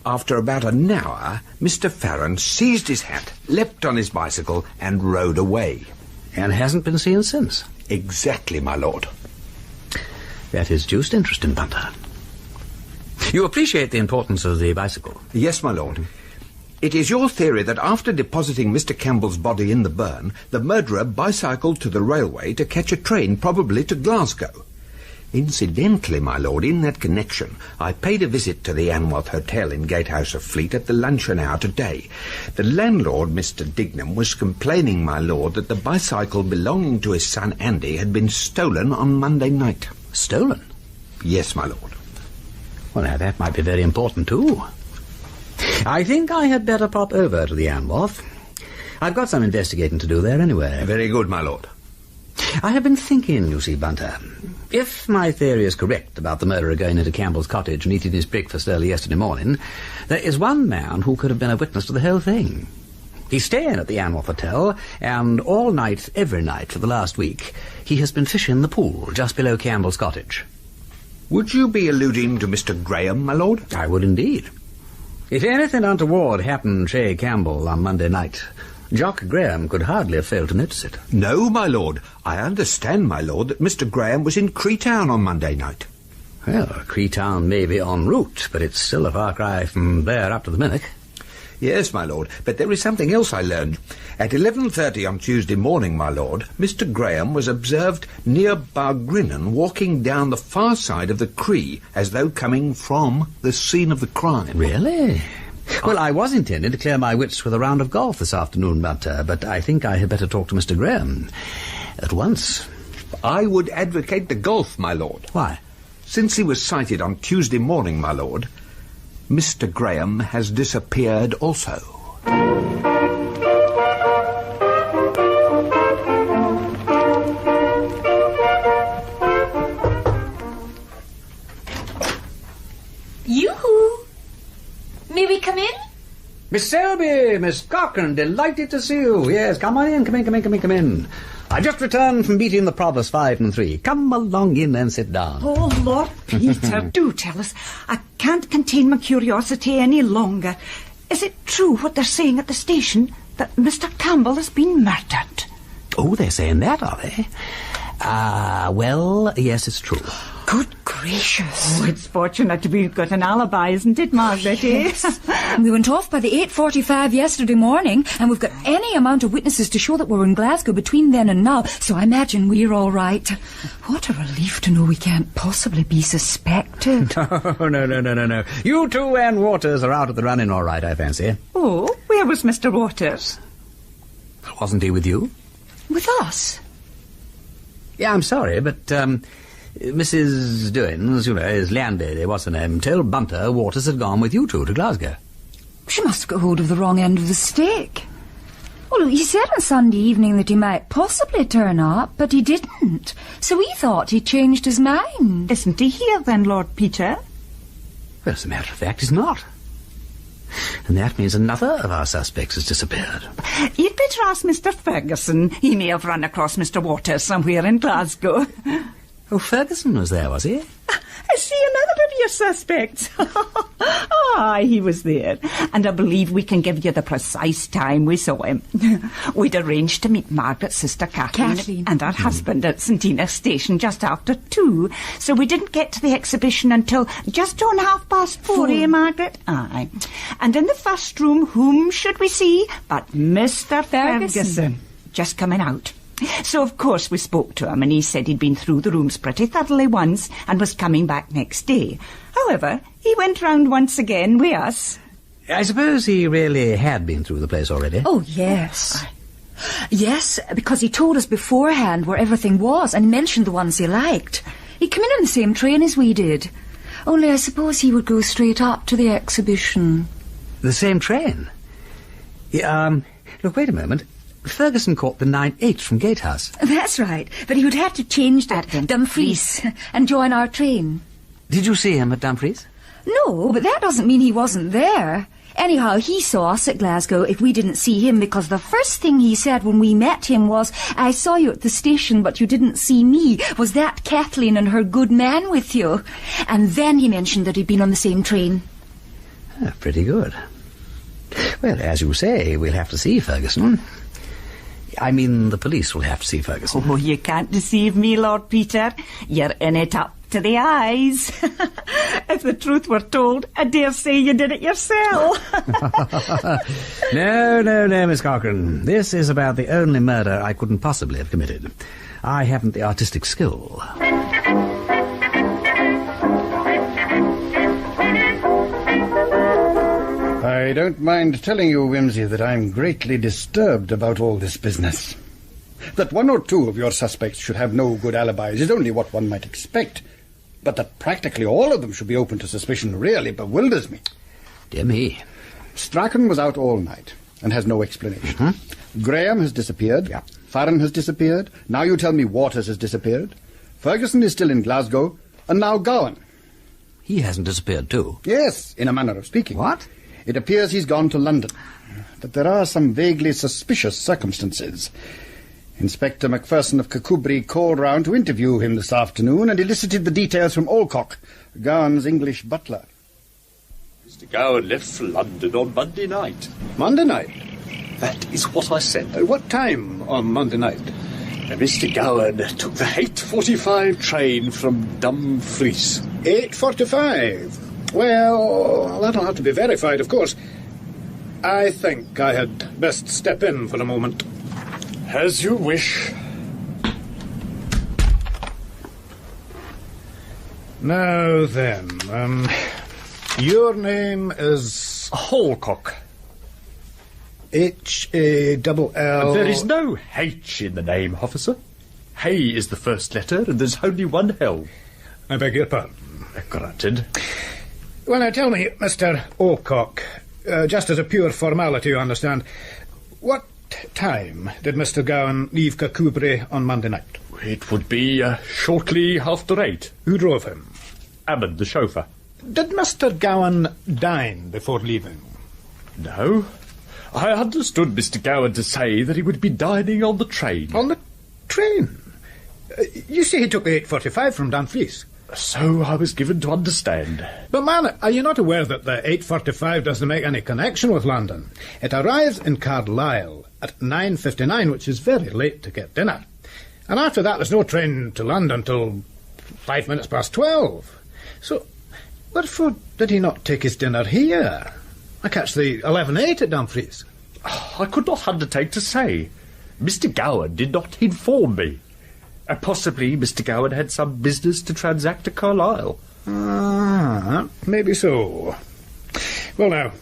after about an hour, Mr. Farron seized his hat, leapt on his bicycle, and rode away. And hasn't been seen since? Exactly, my lord. That is just interesting, Bunter. You appreciate the importance of the bicycle? Yes, my lord. It is your theory that after depositing Mr. Campbell's body in the burn, the murderer bicycled to the railway to catch a train, probably to Glasgow. Incidentally, my lord, in that connection, I paid a visit to the Anwath Hotel in Gatehouse of Fleet at the luncheon hour today. The landlord, Mr. Dignam, was complaining, my lord, that the bicycle belonging to his son Andy had been stolen on Monday night. Stolen? Yes, my lord. Well, now, that might be very important, too. I think I had better pop over to the Anwath. I've got some investigating to do there anyway. Very good, my lord. I have been thinking, you see, Bunter, if my theory is correct about the murderer going into Campbell's cottage and eating his breakfast early yesterday morning, there is one man who could have been a witness to the whole thing. He's staying at the Anwath Hotel, and all night, every night for the last week, he has been fishing the pool just below Campbell's cottage. Would you be alluding to Mr. Graham, my lord? I would indeed. If anything untoward happened to Campbell on Monday night, Jock Graham could hardly have failed to notice it. No, my lord. I understand, my lord, that Mr. Graham was in Creetown on Monday night. Well, Creetown may be en route, but it's still a far cry from there up to the Murdoch. Yes, my lord, but there is something else I learned. At 11:30 on Tuesday morning, my lord, Mr. Graham was observed near Bargrinnen walking down the far side of the Cree as though coming from the scene of the crime. Really? Well, I was intending to clear my wits with a round of golf this afternoon, but I think I had better talk to Mr. Graham at once. I would advocate the golf, my lord. Why? Since he was sighted on Tuesday morning, my lord, Mr. Graham has disappeared also. Yoo-hoo! May we come in? Miss Selby, Miss Cochran, delighted to see you. Yes, come on in, come in. I just returned from beating the Provost 5 and 3. Come along in and sit down. Oh, Lord Peter, do tell us. I can't contain my curiosity any longer. Is it true what they're saying at the station, that Mr. Campbell has been murdered? Oh, they're saying that, are they? Well, yes, it's true. Good gracious. Oh, it's fortunate we've got an alibi, isn't it, Margaret? Yes. We went off by the 8:45 yesterday morning, and we've got any amount of witnesses to show that we were in Glasgow between then and now, so I imagine we're all right. What a relief to know we can't possibly be suspected. No. You two and Waters are out of the running all right, I fancy. Oh, where was Mr. Waters? Wasn't he with you? With us? Yeah, I'm sorry, but, Mrs. Doings, you know, his landlady, what's her name, told Bunter Waters had gone with you two to Glasgow. She must have got hold of the wrong end of the stick. Well, he said on Sunday evening that he might possibly turn up, but he didn't. So we thought he'd changed his mind. Isn't he here then, Lord Peter? Well, as a matter of fact, he's not. And that means another of our suspects has disappeared. You'd better ask Mr. Ferguson. He may have run across Mr. Waters somewhere in Glasgow. Oh, Ferguson was there, was he? I see another of your suspects. Aye, he was there. And I believe we can give you the precise time we saw him. We'd arranged to meet Margaret's sister Kathleen and her husband at St. Enos Station just after 2, so we didn't get to the exhibition until just on 4:30, eh, Margaret? Aye. And in the first room, whom should we see but Mr. Ferguson, just coming out. So, of course, we spoke to him, and he said he'd been through the rooms pretty thoroughly once and was coming back next day. However, he went round once again with us. I suppose he really had been through the place already. Oh, yes. Yes, because he told us beforehand where everything was and mentioned the ones he liked. He came in on the same train as we did. Only I suppose he would go straight up to the exhibition. The same train? Look, wait a moment. Ferguson caught the 9/8 from Gatehouse. That's right, but he would have to change at Dumfries and join our train. Did you see him at Dumfries? No, but that doesn't mean he wasn't there. Anyhow, he saw us at Glasgow if we didn't see him, because the first thing he said when we met him was, "I saw you at the station, but you didn't see me. Was that Kathleen and her good man with you?" And then he mentioned that he'd been on the same train. Pretty good. Well, as you say, we'll have to see Ferguson. I mean, the police will have to see Ferguson. Oh, you can't deceive me, Lord Peter. You're in it up to the eyes. If the truth were told, I dare say you did it yourself. No, Miss Cochrane. This is about the only murder I couldn't possibly have committed. I haven't the artistic skill. I don't mind telling you, Wimsey, that I'm greatly disturbed about all this business. That one or two of your suspects should have no good alibis is only what one might expect. But that practically all of them should be open to suspicion really bewilders me. Dear me. Strachan was out all night and has no explanation. Graham has disappeared. Yeah. Farron has disappeared. Now you tell me Waters has disappeared. Ferguson is still in Glasgow. And now Gowan. He hasn't disappeared too? Yes, in a manner of speaking. What? It appears he's gone to London. But there are some vaguely suspicious circumstances. Inspector Macpherson of Kircudbright called round to interview him this afternoon and elicited the details from Alcock, Gowan's English butler. Mr. Gowan left for London on Monday night. Monday night? That is what I said. At what time on Monday night? Mr. Gowan took the 8:45 train from Dumfries. 8:45? Well, that'll have to be verified, of course. I think I had best step in for a moment. As you wish. Now then, your name is... Alcock. H-A-L-L... There is no H in the name, officer. Hay is the first letter, and there's only one L. I beg your pardon. Granted. Well, now tell me, Mr. Alcock, just as a pure formality, you understand, what time did Mr. Gowan leave Kircudbright on Monday night? It would be shortly after 8. Who drove him? Ammon, the chauffeur. Did Mr. Gowan dine before leaving? No. I understood Mr. Gowan to say that he would be dining on the train. On the train? You say he took the 8:45 from Dumfries? So I was given to understand. But, man, are you not aware that the 8:45 doesn't make any connection with London? It arrives in Carlisle at 9:59, which is very late to get dinner. And after that, there's no train to London till 5 minutes past 12. So, wherefore did he not take his dinner here? I catch the 11:8 at Dumfries. I could not undertake to say. Mr. Gowan did not inform me. Possibly Mr. Gowan had some business to transact at Carlisle. Ah, maybe so. Well, now,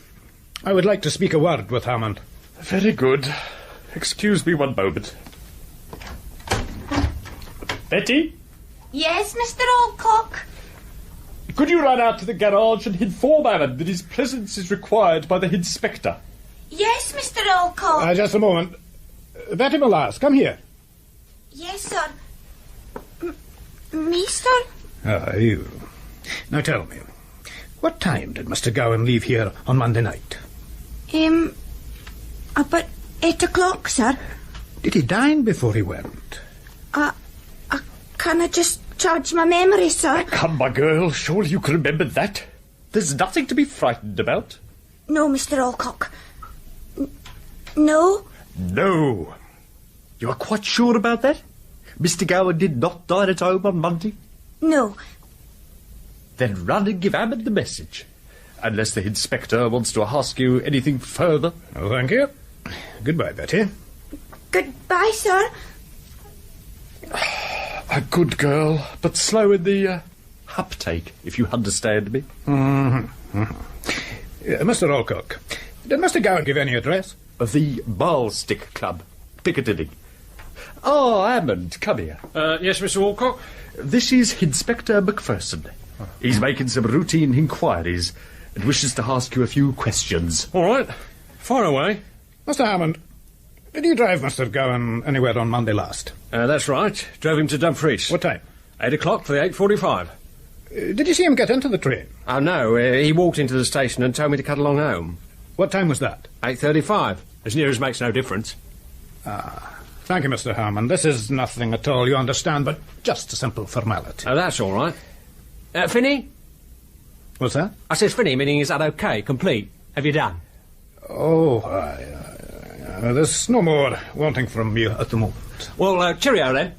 I would like to speak a word with Hammond. Very good. Excuse me one moment. Betty? Yes, Mr. Alcock? Could you run out to the garage and inform Hammond that his presence is required by the inspector? Yes, Mr. Alcock. Just a moment. Betty Molas, come here. Yes, sir. Me, sir? Ah, you. Now tell me, what time did Mr. Gowan leave here on Monday night? About 8 o'clock, sir. Did he dine before he went? Can I just charge my memory, sir? Come, my girl, surely you can remember that. There's nothing to be frightened about. No, Mr. Alcock. No? No. You are quite sure about that? Mr. Gowan did not dine at home on Monday? No. Then run and give Hammond the message. Unless the inspector wants to ask you anything further. Oh, thank you. Goodbye, Betty. Goodbye, sir. A good girl, but slow in the uptake, if you understand me. Mr. Alcock, did Mr. Gowan give any address? The Ballstick Club, Piccadilly. Oh, Hammond, come here. Yes, Mr. Alcock? This is Inspector Macpherson. He's making some routine inquiries and wishes to ask you a few questions. All right. Fire away. Mr. Hammond, did you drive Mr. Gowan anywhere on Monday last? That's right. Drove him to Dumfries. What time? 8 o'clock for the 8:45. Did you see him get into the train? Oh, no. He walked into the station and told me to cut along home. What time was that? 8:35. As near as makes no difference. Thank you, Mr. Hammond. This is nothing at all, you understand, but just a simple formality. Oh, that's all right. Finney? What's that? I said Finney, meaning is that okay, complete? Have you done? Oh, there's no more wanting from you at the moment. Well, cheerio then.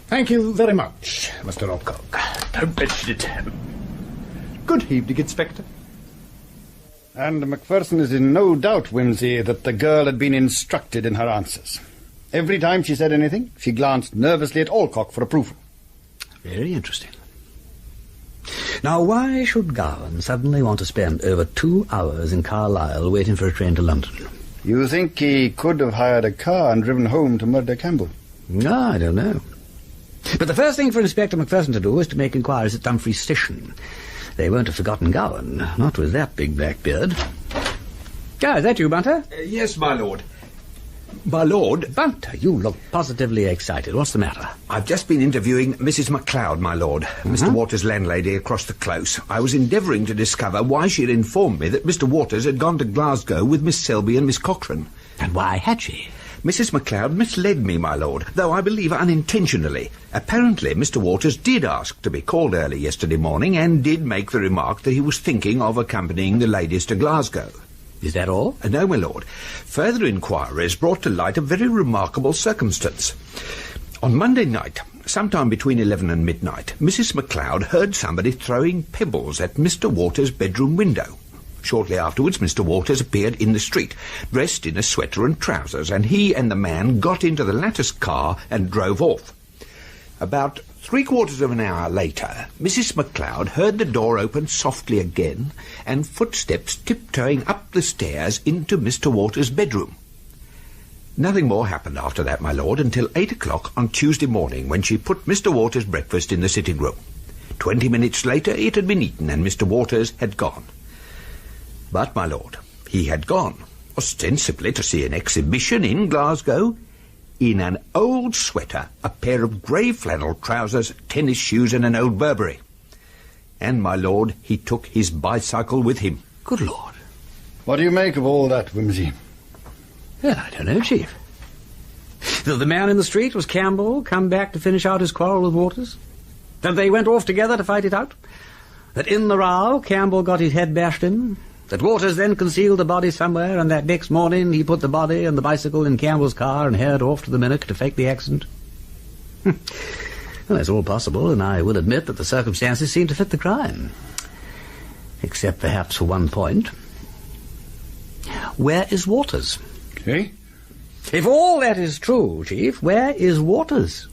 Thank you very much, Mr. Alcock. Don't mention it. Good evening, Inspector. And Macpherson is in no doubt, Wimsey, that the girl had been instructed in her answers. Every time she said anything, she glanced nervously at Alcock for approval. Very interesting. Now, why should Gowan suddenly want to spend over 2 hours in Carlisle waiting for a train to London? You think he could have hired a car and driven home to Murdoch Campbell? No, I don't know. But the first thing for Inspector Macpherson to do was to make inquiries at Dumfries Station. They won't have forgotten Gowan, not with that big black beard. Is that you, Bunter? Yes, my lord. My lord? Bunter, you look positively excited. What's the matter? I've just been interviewing Mrs. MacLeod, my lord, Mr. Waters' landlady across the close. I was endeavouring to discover why she had informed me that Mr. Waters had gone to Glasgow with Miss Selby and Miss Cochrane. And why had she? Mrs. MacLeod misled me, my lord, though I believe unintentionally. Apparently, Mr. Waters did ask to be called early yesterday morning and did make the remark that he was thinking of accompanying the ladies to Glasgow. Is that all? No, my lord. Further inquiries brought to light a very remarkable circumstance. On Monday night, sometime between 11 and midnight, Mrs. MacLeod heard somebody throwing pebbles at Mr. Waters' bedroom window. Shortly afterwards, Mr. Waters appeared in the street, dressed in a sweater and trousers, and he and the man got into the latter's car and drove off. About 3/4 of an hour later, Mrs. MacLeod heard the door open softly again and footsteps tiptoeing up the stairs into Mr. Waters' bedroom. Nothing more happened after that, my lord, until 8 o'clock on Tuesday morning, when she put Mr. Waters' breakfast in the sitting room. 20 minutes later it had been eaten and Mr. Waters had gone. But, my lord, he had gone, ostensibly to see an exhibition in Glasgow, in an old sweater, a pair of grey flannel trousers, tennis shoes and an old Burberry. And, my lord, he took his bicycle with him. Good Lord. What do you make of all that, Wimsey? Well, I don't know, Chief. That the man in the street was Campbell, come back to finish out his quarrel with Waters? That they went off together to fight it out? That in the row, Campbell got his head bashed in? That Waters then concealed the body somewhere, and that next morning he put the body and the bicycle in Campbell's car and hurried off to the Murdoch to fake the accident? Well, that's all possible, and I will admit that the circumstances seem to fit the crime. Except perhaps for one point. Where is Waters? Eh? If all that is true, Chief, where is Waters?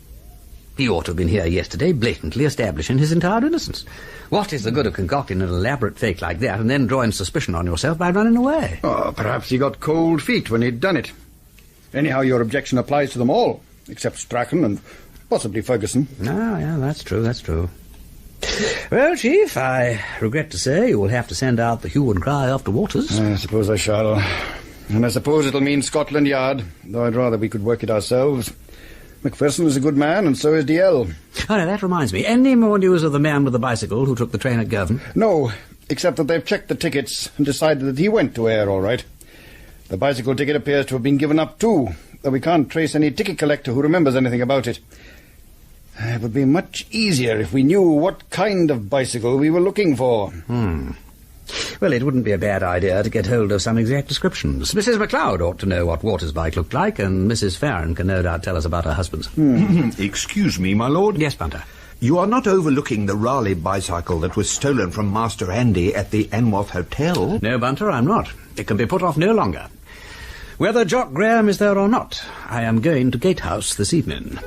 He ought to have been here yesterday, blatantly establishing his entire innocence. What is the good of concocting an elaborate fake like that and then drawing suspicion on yourself by running away? Oh, perhaps he got cold feet when he'd done it. Anyhow, your objection applies to them all, except Strachan and possibly Ferguson. Ah, yeah, that's true, that's true. Well, Chief, I regret to say you will have to send out the hue and cry after Waters. I suppose I shall. And I suppose it'll mean Scotland Yard, though I'd rather we could work it ourselves. Macpherson is a good man, and so is DL. Oh, no, that reminds me. Any more news of the man with the bicycle who took the train at Girvan? No, except that they've checked the tickets and decided that he went to Ayr all right. The bicycle ticket appears to have been given up too, though we can't trace any ticket collector who remembers anything about it. It would be much easier if we knew what kind of bicycle we were looking for. Well, it wouldn't be a bad idea to get hold of some exact descriptions. Mrs. MacLeod ought to know what Waters' bike looked like, and Mrs. Farron can no doubt tell us about her husband's. Excuse me, my lord? Yes, Bunter. You are not overlooking the Raleigh bicycle that was stolen from Master Andy at the Anworth Hotel? No, Bunter, I'm not. It can be put off no longer. Whether Jock Graham is there or not, I am going to Gatehouse this evening.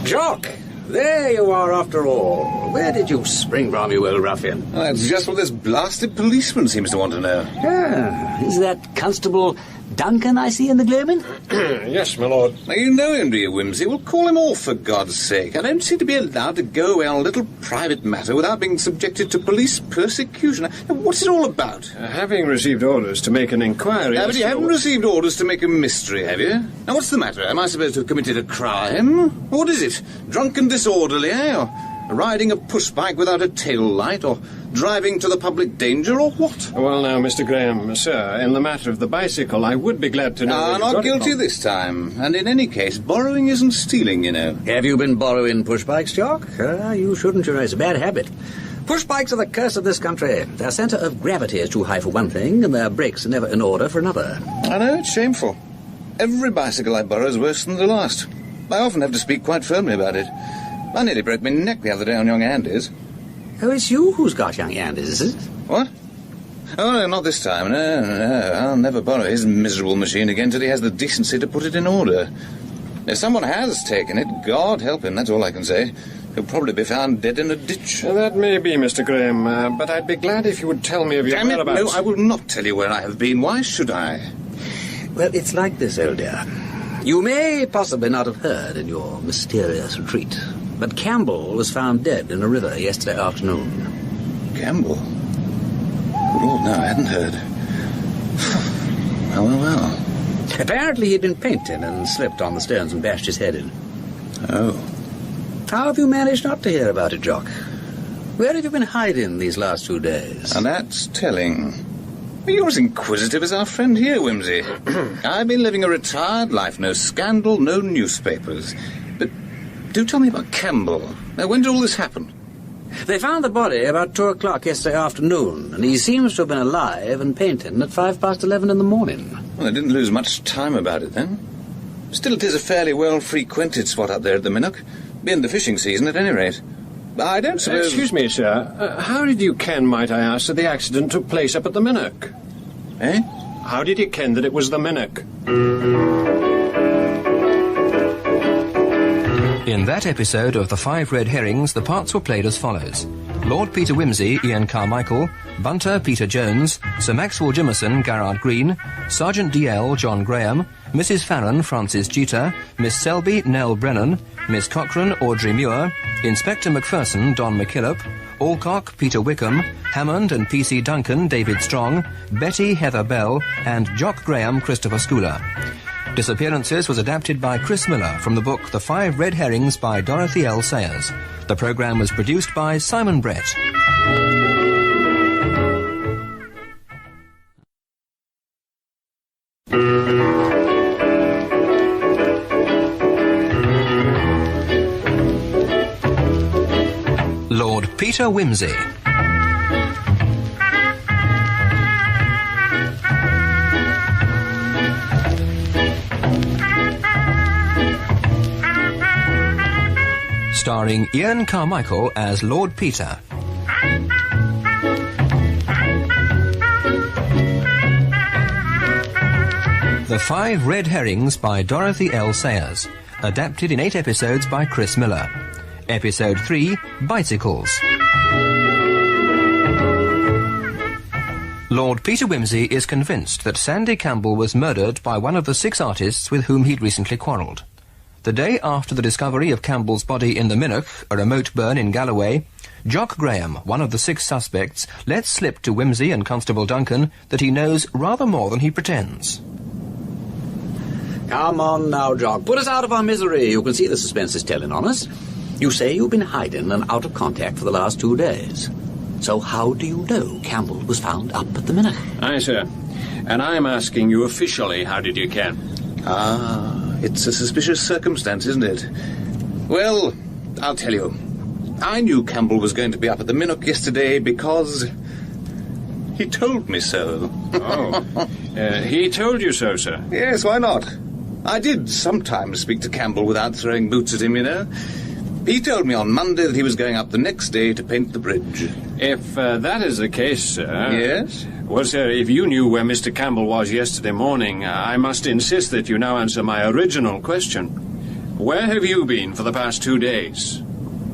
Jock! There you are after all. Where Where did you spring from, you old ruffian? Oh, that's just what this blasted policeman seems to want to know. Yeah. Is that Constable Duncan I see in the gloaming? Yes, my lord. Now, you know him, do you, Wimsey? Well, call him off, for God's sake. I don't seem to be allowed to go away on a little private matter without being subjected to police persecution. Now, what's it all about? Having received orders to make an inquiry... But you haven't received orders to make a mystery, have you? Now, what's the matter? Am I supposed to have committed a crime? What is it? Drunk and disorderly, eh? Or riding a push-bike without a tail light? Or driving to the public danger, or what? Well, now, Mr. Graham, sir, in the matter of the bicycle, I would be glad to know... Ah, not guilty this time. And in any case, borrowing isn't stealing, you know. Have you been borrowing push-bikes, Jock? You shouldn't, you know. It's a bad habit. Push-bikes are the curse of this country. Their centre of gravity is too high for one thing, and their brakes are never in order for another. I know, it's shameful. Every bicycle I borrow is worse than the last. I often have to speak quite firmly about it. I nearly broke my neck the other day on young Andy's. Oh, it's you who's got young Andy's, is it? What? Oh, no, not this time. No. I'll never borrow his miserable machine again till he has the decency to put it in order. If someone has taken it, God help him, that's all I can say. He'll probably be found dead in a ditch. That may be, Mr. Graham, but I'd be glad if you would tell me of your whereabouts. No, I will not tell you where I have been. Why should I? Well, it's like this, old dear. You may possibly not have heard in your mysterious retreat, but Campbell was found dead in a river yesterday afternoon. Campbell? Good Lord, no, I hadn't heard. Well. Apparently he'd been painting and slipped on the stones and bashed his head in. Oh. How have you managed not to hear about it, Jock? Where have you been hiding these last 2 days? And that's telling. You're as inquisitive as our friend here, Wimsey. I've been living a retired life, no scandal, no newspapers. But do tell me about Campbell. Now, when did all this happen? They found the body about 2 o'clock yesterday afternoon, and he seems to have been alive and painting at 11:05 in the morning. Well, they didn't lose much time about it, then. Still, it is a fairly well-frequented spot up there at the Murdoch. Being the fishing season, at any rate. I don't suppose... Excuse me, sir. How did you ken, might I ask, that the accident took place up at the Murdoch? Eh? How did you ken that it was the Murdoch? In that episode of the Five Red Herrings, the parts were played as follows. Lord Peter Wimsey, Ian Carmichael, Bunter, Peter Jones, Sir Maxwell Jimmerson, Garrard Green, Sergeant DL, John Graham, Mrs. Farron, Frances Jeater, Miss Selby, Nell Brennan, Miss Cochrane, Audrey Muir, Inspector Macpherson, Don McKillop, Alcock, Peter Wickham, Hammond and P.C. Duncan, David Strong, Betty, Heather Bell, and Jock Graham, Christopher Schooler. Disappearances was adapted by Chris Miller from the book The Five Red Herrings by Dorothy L Sayers. The programme was produced by Simon Brett. Lord Peter Wimsey. Starring Ian Carmichael as Lord Peter. The Five Red Herrings by Dorothy L Sayers. Adapted in 8 episodes by Chris Miller. Episode 3, Bicycles. Lord Peter Wimsey is convinced that Sandy Campbell was murdered by one of the 6 artists with whom he'd recently quarrelled. The day after the discovery of Campbell's body in the Murdoch, a remote burn in Galloway, Jock Graham, one of the 6 suspects, lets slip to Wimsey and Constable Duncan that he knows rather more than he pretends. Come on now, Jock. Put us out of our misery. You can see the suspense is telling on us. You say you've been hiding and out of contact for the last 2 days. So how do you know Campbell was found up at the Murdoch? Aye, sir. And I'm asking you officially, how did you ken? It's a suspicious circumstance, isn't it? Well, I'll tell you. I knew Campbell was going to be up at the Murdoch yesterday because he told me so. Oh. He told you so, sir? Yes, why not? I did sometimes speak to Campbell without throwing boots at him, you know. He told me on Monday that he was going up the next day to paint the bridge. If that is the case, sir... Yes? Well, sir, if you knew where Mr. Campbell was yesterday morning, I must insist that you now answer my original question. Where have you been for the past 2 days?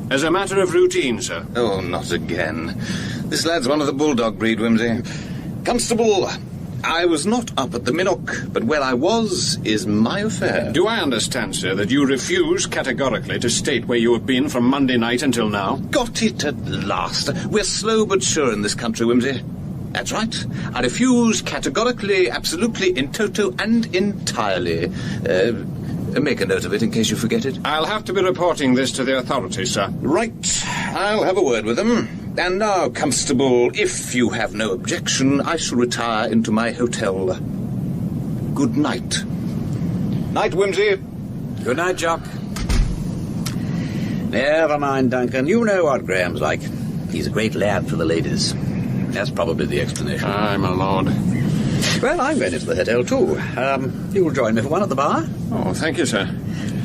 As a matter of routine, sir. Oh, not again. This lad's one of the bulldog breed, Wimsey. Constable, I was not up at the Murdoch, but where I was is my affair. Do I understand, sir, that you refuse categorically to state where you have been from Monday night until now? Got it at last. We're slow but sure in this country, Wimsey. That's right. I refuse categorically, absolutely, in toto and entirely. Make a note of it in case you forget it. I'll have to be reporting this to the authorities, sir. Right. I'll have a word with them. And now, Constable, if you have no objection, I shall retire into my hotel. Good night. Night, Wimsey. Good night, Jock. Never mind, Duncan. You know what Graham's like. He's a great lad for the ladies. That's probably the explanation. Aye, my lord. Well, I'm going into the hotel, too. You'll join me for one at the bar? Oh, thank you, sir.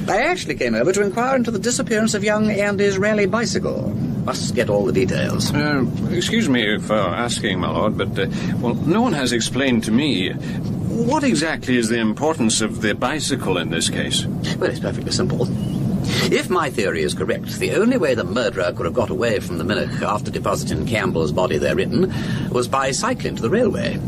I actually came over to inquire into the disappearance of young Andy's rally bicycle. Must get all the details. Excuse me for asking, my lord, but, no one has explained to me. What exactly is the importance of the bicycle in this case? Well, it's perfectly simple. If my theory is correct, the only way the murderer could have got away from the Murdoch after depositing Campbell's body therein was by cycling to the railway.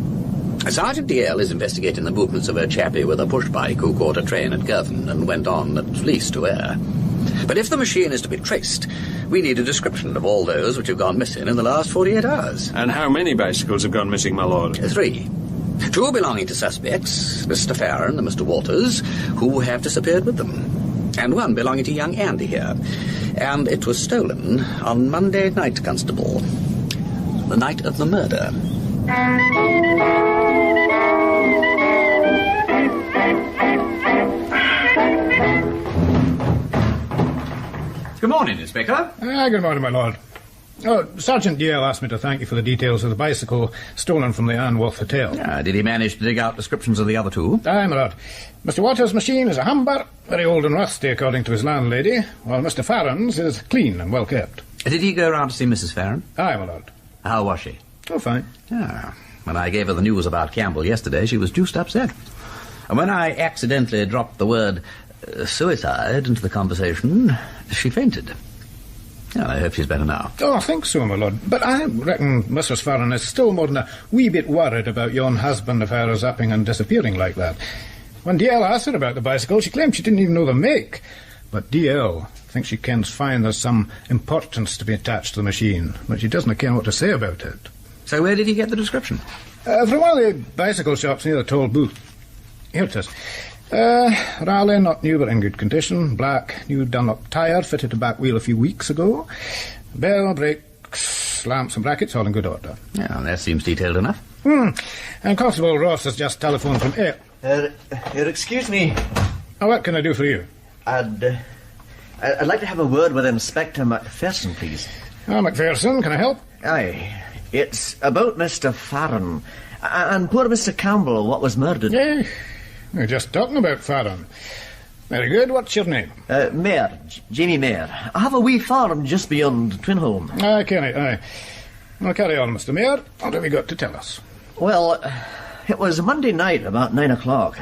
Sergeant DL is investigating the movements of a chappie with a push-bike who caught a train at Girvan and went on at least to Ayr. But if the machine is to be traced, we need a description of all those which have gone missing in the last 48 hours. And how many bicycles have gone missing, my lord? 3. 2 belonging to suspects, Mr. Farron and Mr. Waters, who have disappeared with them. And 1 belonging to young Andy here. And it was stolen on Monday night, Constable. The night of the murder. Good morning, Inspector. Good morning, my lord. Oh, Sergeant DL asked me to thank you for the details of the bicycle stolen from the Anworth Hotel. Did he manage to dig out descriptions of the other 2? Aye, my lord. Mr. Waters' machine is a Humber, very old and rusty, according to his landlady, while Mr. Farron's is clean and well kept. Did he go round to see Mrs. Farron? Aye, my lord. How was she? Oh, fine. When I gave her the news about Campbell yesterday, she was deuced upset. And when I accidentally dropped the word suicide into the conversation, she fainted. I hope she's better now. Oh, I think so, my lord. But I reckon Mrs. Farron is still more than a wee bit worried about yon husband of hers upping and disappearing like that. When DL asked her about the bicycle, she claimed she didn't even know the make. But DL thinks she kens fine there's some importance to be attached to the machine, but she doesn't care what to say about it. So where did he get the description? From one of the bicycle shops near the toll booth. Here it is. Raleigh, not new but in good condition. Black, new Dunlop tyre, fitted a back wheel a few weeks ago. Bell, brakes, lamps and brackets, all in good order. Yeah, that seems detailed enough. And Constable Ross has just telephoned from Ayr. Excuse me. Oh, what can I do for you? I'd like to have a word with Inspector McPherson, please. Oh, McPherson, can I help? Aye. It's about Mr. Farron and poor Mr. Campbell, what was murdered. Yeah, we're just talking about Farron. Very good. What's your name? Mayor. Jamie Mayor. I have a wee farm just beyond Twinholme. Aye, Kenny, aye. Well, carry on, Mr. Mayor. What have you got to tell us? Well, it was Monday night, about 9 o'clock.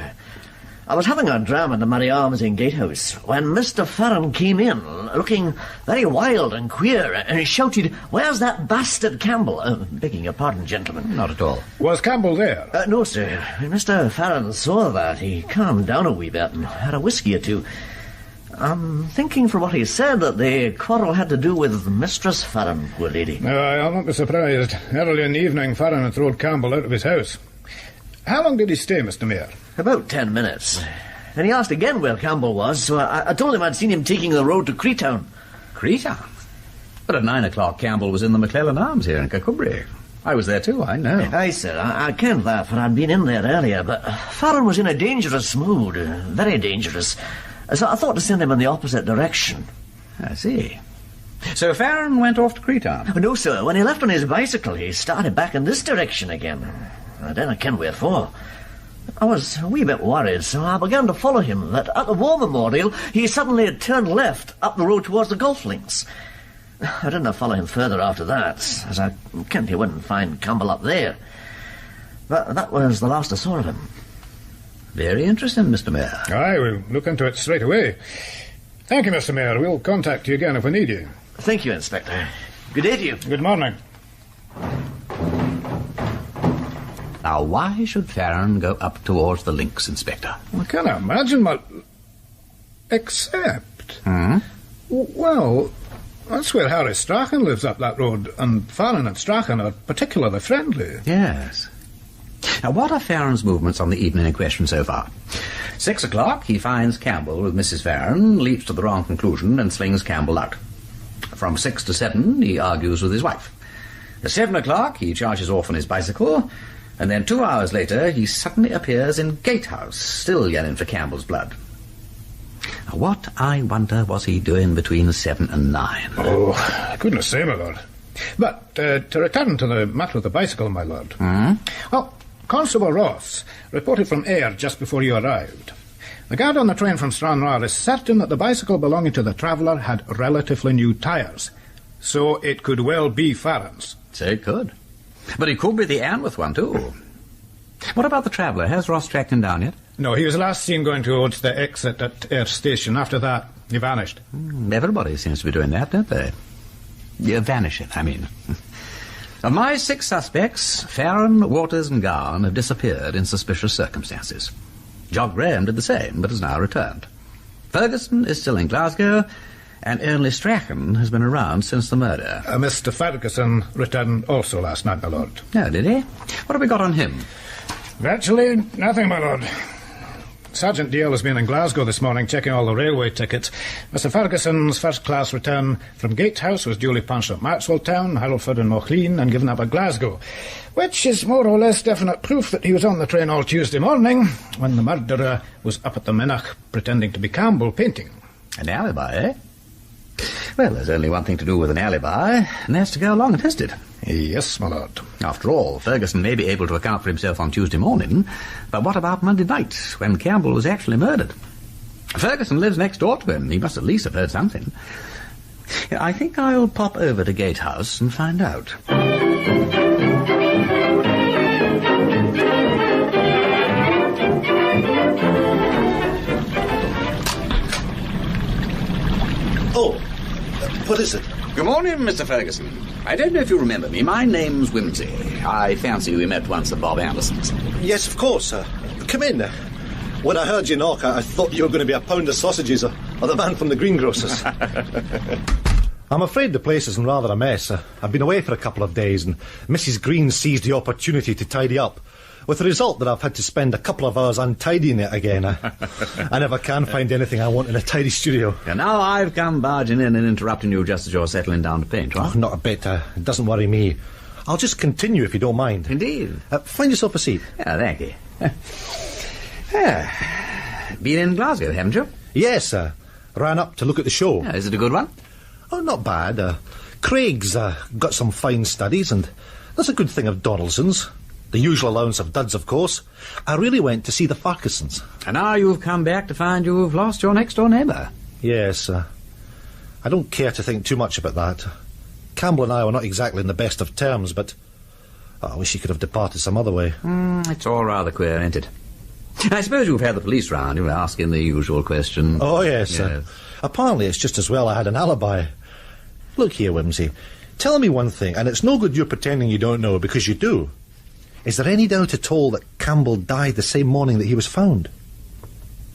I was having a dram at the Murray Arms in Gatehouse when Mr. Farron came in, looking very wild and queer, and he shouted, "Where's that bastard Campbell?" Begging your pardon, gentlemen. Not at all. Was Campbell there? No, sir. When Mr. Farron saw that, he calmed down a wee bit and had a whisky or 2. I'm thinking from what he said that the quarrel had to do with Mistress Farron, poor lady. I'll not be surprised. Early in the evening, Farron had thrown Campbell out of his house. How long did he stay, Mr. Mayor? About 10 minutes. Then he asked again where Campbell was, so I told him I'd seen him taking the road to Creetown. Creetown? But at 9 o'clock, Campbell was in the McClellan Arms here in Kircudbright. I was there too, I know. Aye, sir, I kenned that, for I'd been in there earlier, but Farron was in a dangerous mood, very dangerous. So I thought to send him in the opposite direction. I see. So Farron went off to Creetown? No, sir. When he left on his bicycle, he started back in this direction again. I didn't ken wherefore. I was a wee bit worried, so I began to follow him, that at the War Memorial he suddenly had turned left up the road towards the golf links. I didn't follow him further after that, as I kent he wouldn't find Campbell up there. But that was the last I saw of him. Very interesting, Mr. Mayor. Aye, we'll look into it straight away. Thank you, Mr. Mayor. We'll contact you again if we need you. Thank you, Inspector. Good day to you. Good morning. Now, why should Farron go up towards the links, Inspector? I can't imagine what... Except... Well, that's where Harry Strachan lives up that road, and Farron and Strachan are particularly friendly. Yes. Now, what are Farron's movements on the evening in question so far? 6 o'clock, he finds Campbell with Mrs. Farron, leaps to the wrong conclusion, and slings Campbell out. From 6 to 7, he argues with his wife. At 7 o'clock, he charges off on his bicycle, and then 2 hours later, he suddenly appears in Gatehouse, still yelling for Campbell's blood. Now, what, I wonder, was he doing between 7 and 9? Oh, goodness say, my lord. But, to return to the matter of the bicycle, my lord. Well, Constable Ross reported from Ayr just before you arrived. The guard on the train from Stranraer is certain that the bicycle belonging to the traveller had relatively new tyres. So it could well be Farron's. Say it could. But it could be the Anworth one, too. What about the traveller? Has Ross tracked him down yet? No, he was last seen going towards the exit at Ayr Station. After that, he vanished. Everybody seems to be doing that, don't they? Vanishing, I mean. Of my 6 suspects, Farron, Waters and Garn have disappeared in suspicious circumstances. Jock Graham did the same, but has now returned. Ferguson is still in Glasgow, and only Strachan has been around since the murder. Mr. Ferguson returned also last night, my lord. Oh, did he? What have we got on him? Virtually nothing, my lord. Sergeant DL has been in Glasgow this morning checking all the railway tickets. Mr. Ferguson's first-class return from Gatehouse was duly punched at Maxwell Town, Hurlford and Mauchline, and given up at Glasgow, which is more or less definite proof that he was on the train all Tuesday morning when the murderer was up at the Murdoch pretending to be Campbell painting. An alibi, eh? Well, there's only one thing to do with an alibi, and that's to go along and test it. Yes, my lord. After all, Ferguson may be able to account for himself on Tuesday morning, but what about Monday night, when Campbell was actually murdered? Ferguson lives next door to him. He must at least have heard something. I think I'll pop over to Gatehouse and find out. Oh, what is it? Good morning, Mr. Ferguson. I don't know if you remember me. My name's Wimsey. I fancy we met once at Bob Anderson's. Yes, of course, sir. Come in. When I heard you knock, I thought you were going to be a pound of sausages or the man from the greengrocer's. I'm afraid the place is in rather a mess. I've been away for a couple of days, and Mrs. Green seized the opportunity to tidy up, with the result that I've had to spend a couple of hours untidying it again. I never can find anything I want in a tidy studio. And now I've come barging in and interrupting you just as you're settling down to paint, right? Oh, not a bit. It doesn't worry me. I'll just continue if you don't mind. Indeed. Find yourself a seat. Yeah, thank you. Been in Glasgow, haven't you? Yes, sir. Ran up to look at the show. Is it a good one? Oh, not bad. Craig's got some fine studies, and there's a good thing of Donaldson's. The usual allowance of duds, of course. I really went to see the Farquharsons. And now you've come back to find you've lost your next-door neighbour. Yes, I don't care to think too much about that. Campbell and I were not exactly in the best of terms, but I wish he could have departed some other way. It's all rather queer, ain't it? I suppose you've had the police round, you were asking the usual question. Oh, yes. Apparently it's just as well I had an alibi. Look here, Wimsey. Tell me one thing, and it's no good you pretending you don't know, because you do. Is there any doubt at all that Campbell died the same morning that he was found?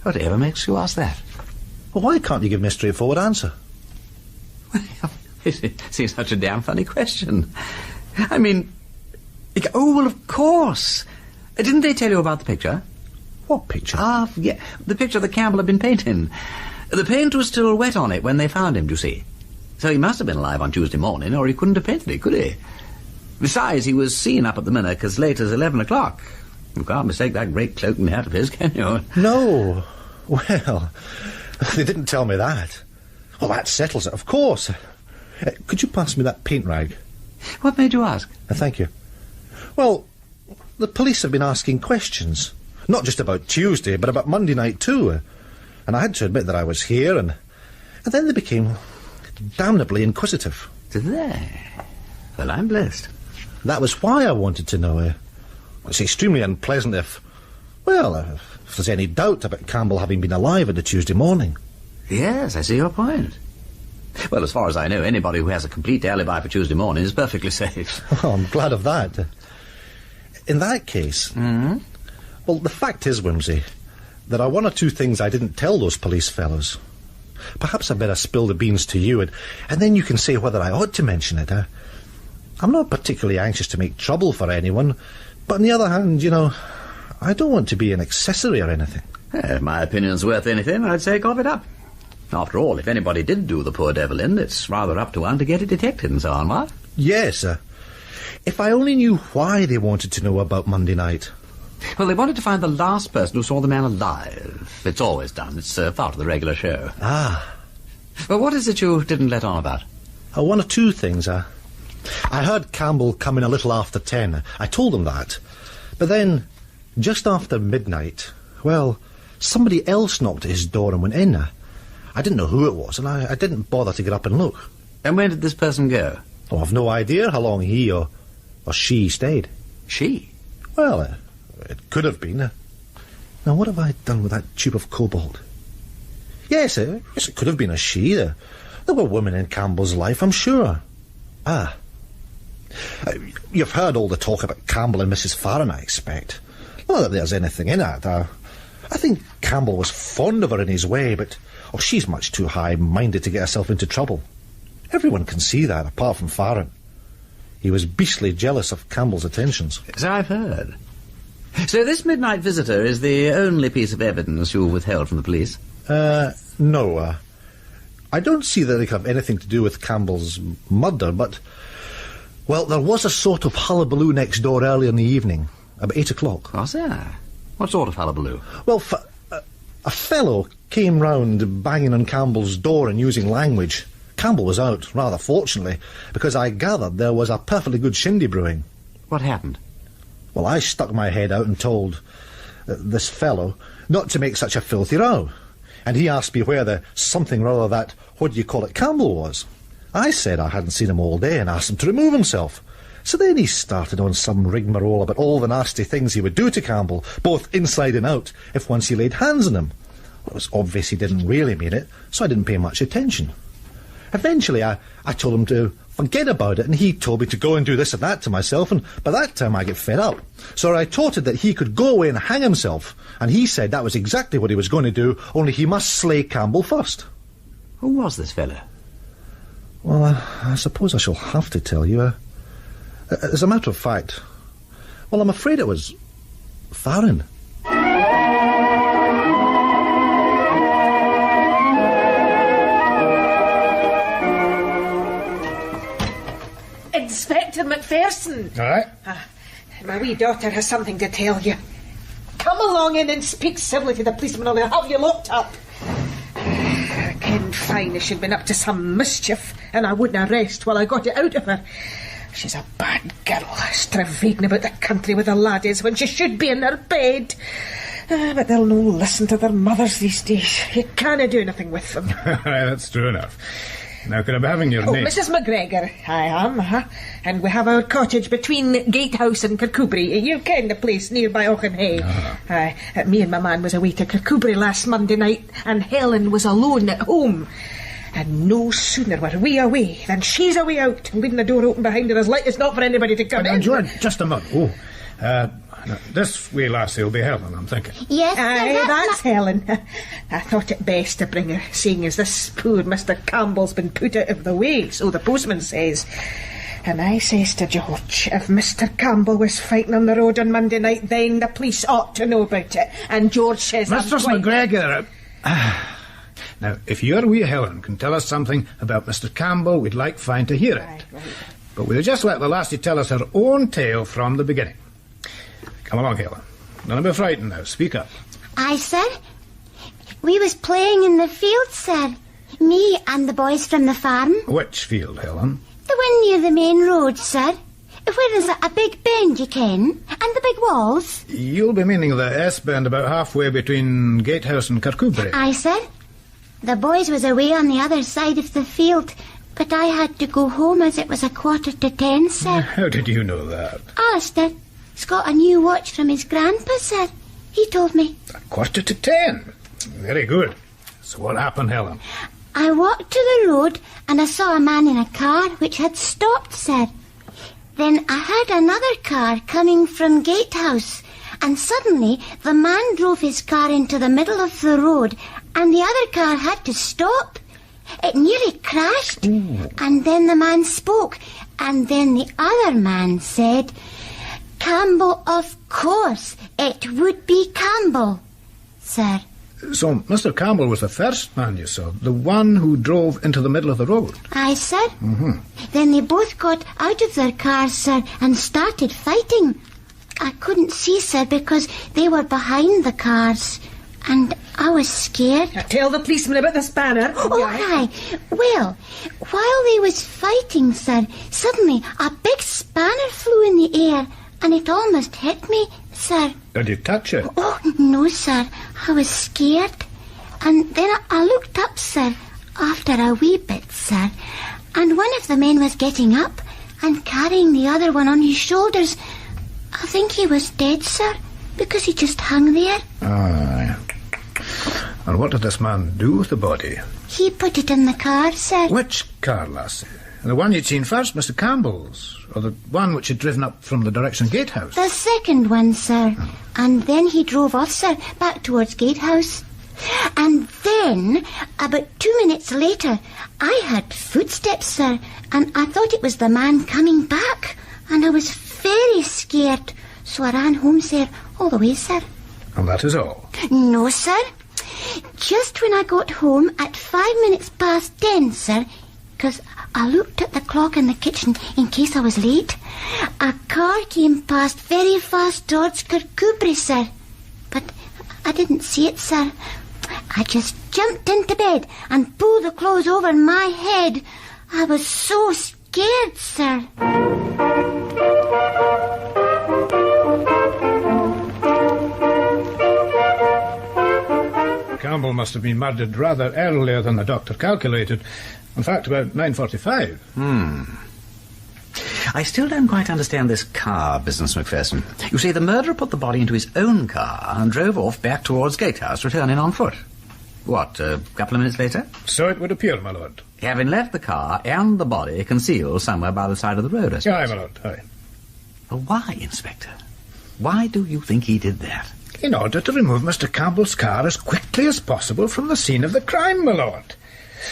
Whatever makes you ask that? Well, why can't you give me a straightforward answer? It seems such a damn funny question. I mean... Oh, well, of course. Didn't they tell you about the picture? What picture? Yeah, the picture that Campbell had been painting. The paint was still wet on it when they found him, you see. So he must have been alive on Tuesday morning, or he couldn't have painted it, could he? Besides, he was seen up at the Murdoch as late as 11 o'clock. You can't mistake that great cloak and hat of his, can you? No. Well, they didn't tell me that. Well, that settles it, of course. Could you pass me that paint rag? What made you ask? Thank you. Well, the police have been asking questions. Not just about Tuesday, but about Monday night too. And I had to admit that I was here, and then they became damnably inquisitive. Did they? Well, I'm blessed. That was why I wanted to know. It's extremely unpleasant if there's any doubt about Campbell having been alive on the Tuesday morning. Yes, I see your point. Well, as far as I know, anybody who has a complete alibi for Tuesday morning is perfectly safe. Oh, I'm glad of that. In that case... Mm-hmm. Well, the fact is, Wimsey, there are one or two things I didn't tell those police fellows. Perhaps I'd better spill the beans to you, and then you can say whether I ought to mention it. I'm not particularly anxious to make trouble for anyone, but on the other hand, you know, I don't want to be an accessory or anything. If my opinion's worth anything, I'd say cough it up. After all, if anybody did do the poor devil in, it's rather up to one to get it detected and so on, what? Yes, if I only knew why they wanted to know about Monday night. Well, they wanted to find the last person who saw the man alive. It's always done. It's part of the regular show. Ah. Well, what is it you didn't let on about? One or two things. I heard Campbell come in a little after 10. I told him that. But then, just after midnight, well, somebody else knocked at his door and went in. I didn't know who it was, and I didn't bother to get up and look. And when did this person go? Oh, I've no idea how long he or she stayed. She? Well, it could have been. Now, what have I done with that tube of cobalt? Yes, it could have been a she. There were women in Campbell's life, I'm sure. You've heard all the talk about Campbell and Mrs. Farron, I expect. Not that there's anything in it. I think Campbell was fond of her in his way, but she's much too high-minded to get herself into trouble. Everyone can see that, apart from Farron. He was beastly jealous of Campbell's attentions. So I've heard. So this midnight visitor is the only piece of evidence you've withheld from the police? No. I don't see that they have anything to do with Campbell's murder, but... Well, there was a sort of hullabaloo next door early in the evening, about 8 o'clock. Was there? What sort of hullabaloo? Well, a fellow came round banging on Campbell's door and using language. Campbell was out, rather fortunately, because I gathered there was a perfectly good shindy brewing. What happened? Well, I stuck my head out and told this fellow not to make such a filthy row. And he asked me where the something or other that, what do you call it, Campbell was. I said I hadn't seen him all day and asked him to remove himself. So then he started on some rigmarole about all the nasty things he would do to Campbell, both inside and out, if once he laid hands on him. Well, it was obvious he didn't really mean it, so I didn't pay much attention. Eventually, I told him to forget about it, and he told me to go and do this and that to myself, and by that time I get fed up. So I retorted that he could go away and hang himself, and he said that was exactly what he was going to do, only he must slay Campbell first. Who was this fellow? Well, I suppose I shall have to tell you. As a matter of fact, well, I'm afraid it was Farron. Inspector McPherson. Aye? My wee daughter has something to tell you. Come along in and speak civilly to the policeman or they'll have you locked up. I ken fine she'd been up to some mischief and I wouldn't arrest while I got it out of her. She's a bad girl, stravaiging about the country with the laddies when she should be in her bed. But they'll no listen to their mothers these days. You can't do anything with them. That's true enough. Now, could I be having your name? Mrs. McGregor, I am, and we have our cottage between Gatehouse and Kircudbright. You ken the place nearby Auchenhay. Me and my man was away to Kircudbright last Monday night, and Helen was alone at home. And no sooner were we away than she's away out, leaving the door open behind her as light as not for anybody to come in. George, just a moment. This wee lassie will be Helen, I'm thinking. Yes, that's Helen. I thought it best to bring her, seeing as this poor Mr. Campbell's been put out of the way, so the postman says. And I says to George, if Mr. Campbell was fighting on the road on Monday night, then the police ought to know about it. And George says... Mistress McGregor... Now, if your wee Helen can tell us something about Mr. Campbell, we'd like fine to hear it. Right. But we'll just let the lassie tell us her own tale from the beginning. Come along, Helen. Don't be frightened now. Speak up. Aye, sir. We was playing in the field, sir. Me and the boys from the farm. Which field, Helen? The one near the main road, sir. Where there's a big bend, you ken, and the big walls. You'll be meaning the S-bend about halfway between Gatehouse and Kircudbright. Aye, sir. The boys was away on the other side of the field, but I had to go home as it was 10:15, sir. How did you know that? Alistair, he's got a new watch from his grandpa, sir. He told me. 10:15. Very good. So what happened, Helen? I walked to the road and I saw a man in a car which had stopped, sir. Then I heard another car coming from Gatehouse, and suddenly the man drove his car into the middle of the road and the other car had to stop. It nearly crashed. And then the man spoke, and then the other man said, "Campbell, of course, it would be Campbell, sir." So Mr. Campbell was the first man you saw, the one who drove into the middle of the road? Aye, sir. Mm-hmm. Then they both got out of their cars, sir, and started fighting. I couldn't see, sir, because they were behind the cars, and I was scared. Now tell the policeman about the spanner. Oh, aye. Well, while they was fighting, sir, suddenly a big spanner flew in the air, and it almost hit me, sir. Did you touch it? Oh, no, sir. I was scared. And then I looked up, sir, after a wee bit, sir, and one of the men was getting up and carrying the other one on his shoulders. I think he was dead, sir, because he just hung there. Aye. And what did this man do with the body? He put it in the car, sir. Which car, lassie? The one you'd seen first, Mr. Campbell's, or the one which had driven up from the direction of Gatehouse? The second one, sir. And then he drove off, sir, back towards Gatehouse. And then, about 2 minutes later, I heard footsteps, sir, and I thought it was the man coming back, and I was very scared, so I ran home, sir, all the way, sir. And that is all? No, sir. Just when I got home at 5 minutes past 10, sir, because I looked at the clock in the kitchen in case I was late, a car came past very fast towards Kircudbright, sir. But I didn't see it, sir. I just jumped into bed and pulled the clothes over my head. I was so scared, sir. Campbell must have been murdered rather earlier than the doctor calculated. In fact, about 9:45. I still don't quite understand this car business, Macpherson. You say the murderer put the body into his own car and drove off back towards Gatehouse, returning on foot. What, a couple of minutes later? So it would appear, my lord. Having left the car and the body concealed somewhere by the side of the road, I suppose. Aye, my lord, aye. Well, why, Inspector? Why do you think he did that? In order to remove Mr. Campbell's car as quickly as possible from the scene of the crime, my lord.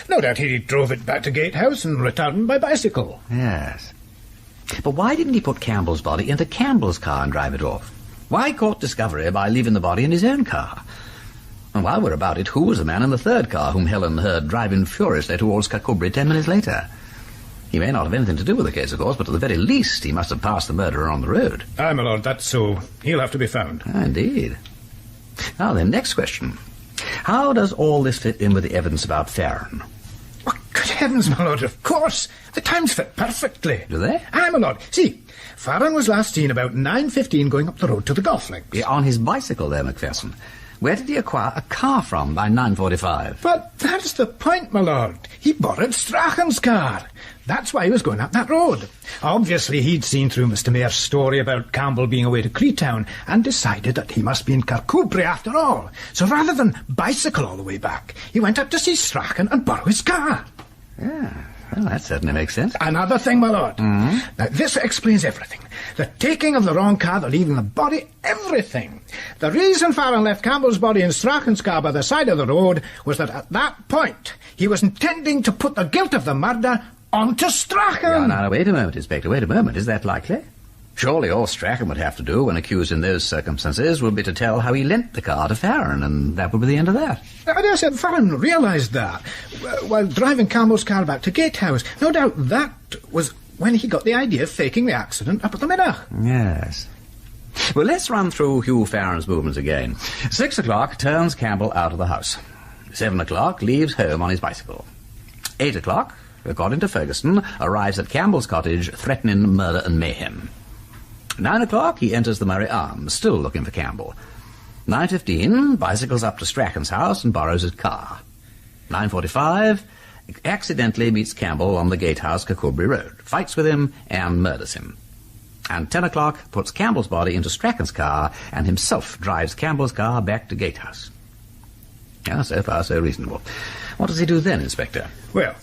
No doubt he drove it back to Gatehouse and returned by bicycle. Yes. But why didn't he put Campbell's body into Campbell's car and drive it off? Why court discovery by leaving the body in his own car? And while we're about it, who was the man in the third car whom Helen heard driving furiously towards Kircudbright 10 minutes later? He may not have anything to do with the case, of course, but at the very least he must have passed the murderer on the road. Aye, my lord, that's so. He'll have to be found. Ah, indeed. Now then, next question. How does all this fit in with the evidence about Farron? Oh, good heavens, my lord, of course. The times fit perfectly. Do they? Aye, my lord. See, Farron was last seen about 9:15 going up the road to the golf links. Yeah, on his bicycle there, Macpherson. Where did he acquire a car from by 9:45? But that's the point, my lord. He borrowed Strachan's car. That's why he was going up that road. Obviously, he'd seen through Mr. Mayor's story about Campbell being away to Creetown and decided that he must be in Kircudbright after all. So rather than bicycle all the way back, he went up to see Strachan and borrow his car. Yeah, well, that certainly makes sense. Another thing, my lord. Mm-hmm. Now, this explains everything. The taking of the wrong car, the leaving the body, everything. The reason Farron left Campbell's body in Strachan's car by the side of the road was that at that point he was intending to put the guilt of the murder onto Strachan. Now, wait a moment, Inspector, wait a moment. Is that likely? Surely all Strachan would have to do when accused in those circumstances would be to tell how he lent the car to Farron, and that would be the end of that. I dare say Farron realised that while driving Campbell's car back to Gatehouse. No doubt that was when he got the idea of faking the accident up at the Murdoch. Yes. Well, let's run through Hugh Farron's movements again. 6 o'clock turns Campbell out of the house. 7 o'clock leaves home on his bicycle. 8 o'clock, according to Ferguson, arrives at Campbell's cottage threatening murder and mayhem. 9 o'clock, he enters the Murray Arms, still looking for Campbell. 9:15, bicycles up to Strachan's house and borrows his car. 9:45, accidentally meets Campbell on the Gatehouse Kircudbright Road, fights with him and murders him. And 10 o'clock, puts Campbell's body into Strachan's car and himself drives Campbell's car back to Gatehouse. Yeah, so far so reasonable. What does he do then, Inspector? Well,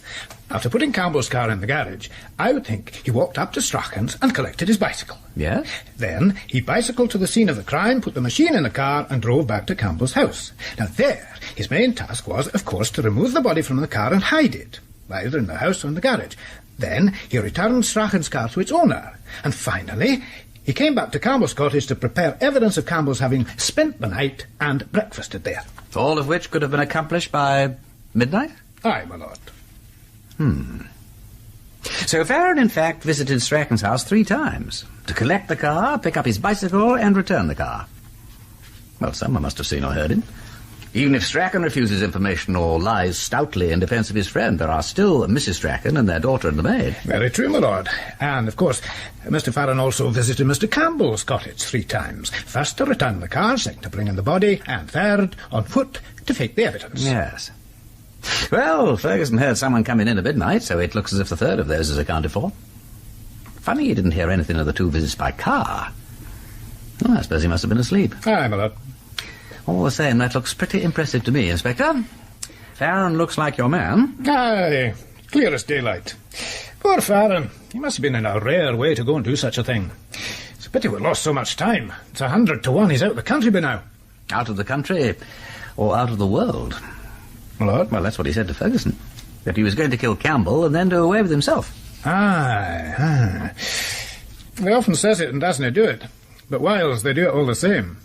after putting Campbell's car in the garage, I would think he walked up to Strachan's and collected his bicycle. Yes? Then he bicycled to the scene of the crime, put the machine in the car, and drove back to Campbell's house. Now there, his main task was, of course, to remove the body from the car and hide it, either in the house or in the garage. Then he returned Strachan's car to its owner. And finally, he came back to Campbell's cottage to prepare evidence of Campbell's having spent the night and breakfasted there. All of which could have been accomplished by midnight? Aye, my lord. So Farron, in fact, visited Strachan's house 3 times, to collect the car, pick up his bicycle, and return the car. Well, someone must have seen or heard him. Even if Strachan refuses information or lies stoutly in defence of his friend, there are still Mrs. Strachan and their daughter and the maid. Very true, my lord. And, of course, Mr. Farron also visited Mr. Campbell's cottage 3 times. First to return the car, second to bring in the body, and third, on foot, to fake the evidence. Yes. Well, Ferguson heard someone coming in at midnight, so it looks as if the third of those is accounted for. Funny he didn't hear anything of the 2 visits by car. Well, I suppose he must have been asleep. Aye, my lord. All the same, that looks pretty impressive to me, Inspector. Farron looks like your man. Aye, clear as daylight. Poor Farron. He must have been in a rare way to go and do such a thing. It's a pity we lost so much time. It's 100 to 1 he's out of the country by now. Out of the country or out of the world? My lord? Well, that's what he said to Ferguson. That he was going to kill Campbell and then do away with himself. Aye. He often says it and doesn't do it. But whiles they do it all the same.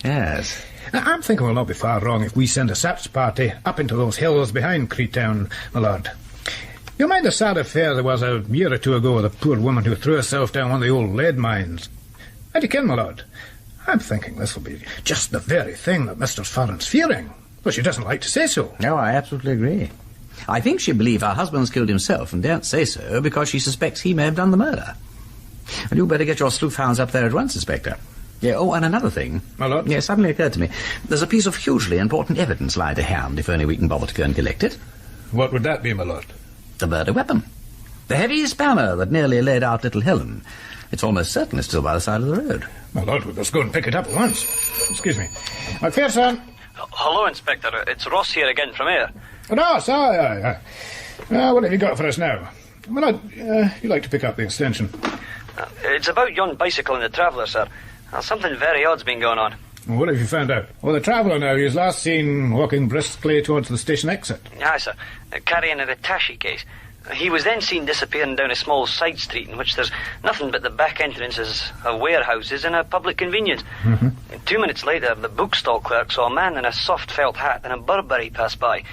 Yes. Now, I'm thinking we'll not be far wrong if we send a search party up into those hills behind Creetown, my lord. You mind the sad affair there was a year or 2 ago with a poor woman who threw herself down one of the old lead mines? How do you ken, my lord? I'm thinking this will be just the very thing that Mr. Farron's fearing. But she doesn't like to say so. No, I absolutely agree. I think she believes her husband's killed himself and daren't say so because she suspects he may have done the murder. And you better get your sleuth hounds up there at once, Inspector. Yeah, oh, and another thing. My lord? Yeah, suddenly occurred to me. There's a piece of hugely important evidence lying to hand, if only we can bother to go and collect it. What would that be, my lord? The murder weapon. The heavy spanner that nearly laid out little Helen. It's almost certainly still by the side of the road. My lord, we must go and pick it up at once. Excuse me. Macpherson! Hello, Inspector. It's Ross here again from Ayr. Ross, aye. What have you got for us now? My lord, you like to pick up the extension. It's about yon bicycle and the traveller, sir. Something very odd's been going on. What have you found out? Well, the traveller now, he was last seen walking briskly towards the station exit. Aye, sir. Carrying an attache case. He was then seen disappearing down a small side street in which there's nothing but the back entrances of warehouses and a public convenience. 2 minutes later, the bookstall clerk saw a man in a soft felt hat and a Burberry pass by,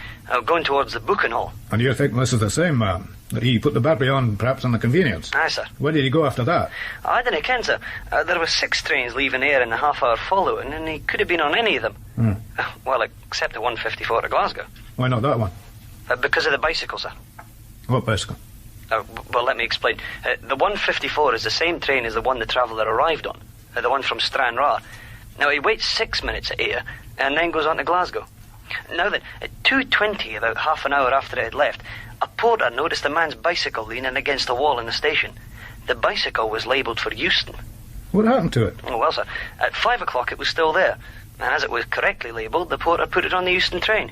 going towards the booking hall. And you think this is the same man? That he put the Burberry on, perhaps on the convenience? Aye, sir. Where did he go after that? I don't ken, sir. There were 6 trains leaving Ayr in the half-hour following, and he could have been on any of them. Well, except the 154 to Glasgow. Why not that one? Because of the bicycle, sir. What bicycle? Well, let me explain. The 154 is the same train as the one the traveller arrived on, the one from Stranraer. Now, he waits 6 minutes at Ayr, and then goes on to Glasgow. Now then, at 2:20, about half an hour after it had left, a porter noticed a man's bicycle leaning against the wall in the station. The bicycle was labelled for Euston. What happened to it? Oh, well, sir, at 5 o'clock it was still there. And as it was correctly labelled, the porter put it on the Euston train.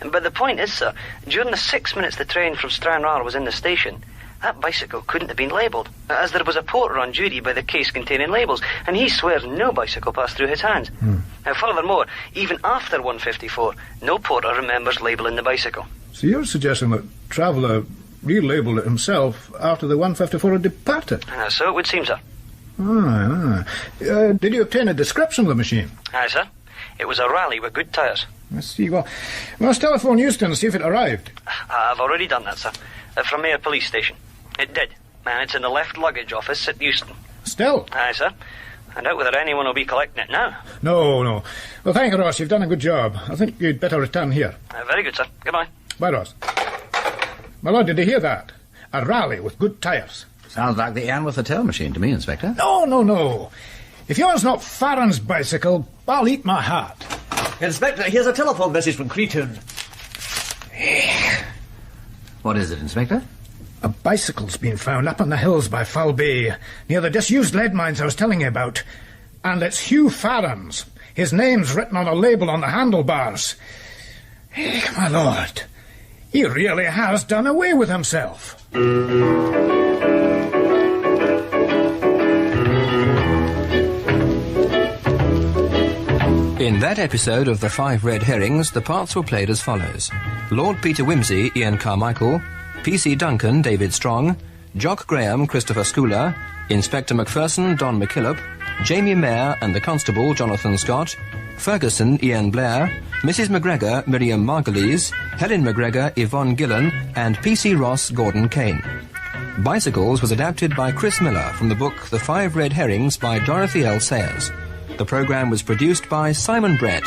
But the point is, sir, during the 6 minutes the train from Stranraer was in the station, that bicycle couldn't have been labelled, as there was a porter on duty by the case containing labels, and he swears no bicycle passed through his hands. Now, furthermore, even after 154, no porter remembers labelling the bicycle. So you're suggesting that Traveller relabelled it himself after the 154 had departed? So it would seem, sir. Did you obtain a description of the machine? Aye, sir. It was a rally with good tyres. I see. Well, we must telephone Euston and see if it arrived. I've already done that, sir. From Ayr Police Station. It did. And it's in the left luggage office at Euston. Still? Aye, sir. I doubt whether anyone will be collecting it now. No. Well, thank you, Ross. You've done a good job. I think you'd better return here. Very good, sir. Goodbye. Bye, Ross. My lord, did you hear that? A rally with good tyres. Sounds like the Anne with the tail machine to me, Inspector. No. If yours not Farron's bicycle, I'll eat my heart. Inspector, here's a telephone message from Creetown. What is it, Inspector? A bicycle's been found up on the hills by Foul Bay, near the disused lead mines I was telling you about. And it's Hugh Farron's. His name's written on a label on the handlebars. My lord, He really has done away with himself. In that episode of The Five Red Herrings, the parts were played as follows. Lord Peter Wimsey, Ian Carmichael, P.C. Duncan, David Strong, Jock Graham, Christopher Schooler, Inspector Macpherson, Don McKillop, Jamie Mayer and the Constable, Jonathan Scott, Ferguson, Ian Blair, Mrs. McGregor, Miriam Margulies, Helen McGregor, Yvonne Gillan, and P.C. Ross, Gordon Kane. Bicycles was adapted by Chris Miller from the book The Five Red Herrings by Dorothy L Sayers. The programme was produced by Simon Brett.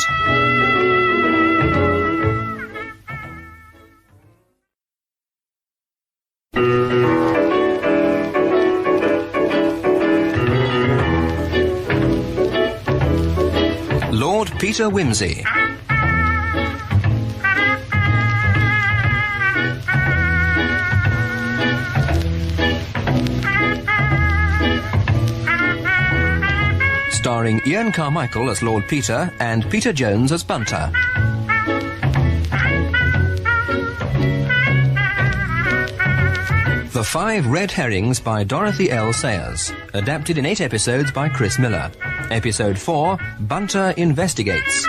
Lord Peter Wimsey. Starring Ian Carmichael as Lord Peter and Peter Jones as Bunter. The Five Red Herrings by Dorothy L Sayers, adapted in 8 episodes by Chris Miller. Episode 4, Bunter Investigates.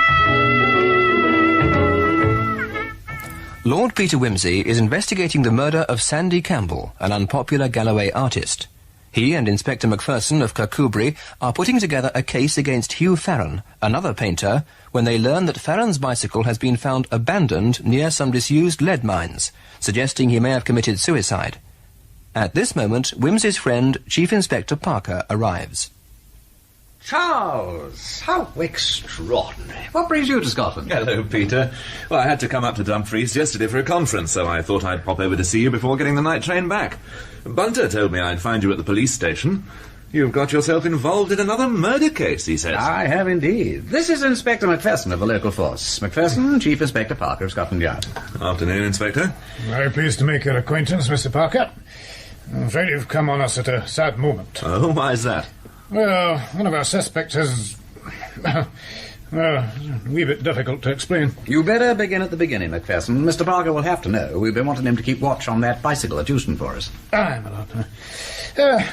Lord Peter Wimsey is investigating the murder of Sandy Campbell, an unpopular Galloway artist. He and Inspector Macpherson of Kircudbright are putting together a case against Hugh Farron, another painter, when they learn that Farron's bicycle has been found abandoned near some disused lead mines, suggesting he may have committed suicide. At this moment, Wimsey's friend, Chief Inspector Parker, arrives. Charles, how extraordinary. What brings you to Scotland? Hello, Peter. Well, I had to come up to Dumfries yesterday for a conference, so I thought I'd pop over to see you before getting the night train back. Bunter told me I'd find you at the police station. You've got yourself involved in another murder case, he says. I have indeed. This is Inspector Macpherson of the local force. Macpherson, Chief Inspector Parker of Scotland Yard. Afternoon, Inspector. Very pleased to make your acquaintance, Mr. Parker. I'm afraid you've come on us at a sad moment. Oh, why is that? Well, one of our suspects has... well, a wee bit difficult to explain. You better begin at the beginning, Macpherson. Mr. Parker will have to know. We've been wanting him to keep watch on that bicycle at Euston for us. Aye, my lord.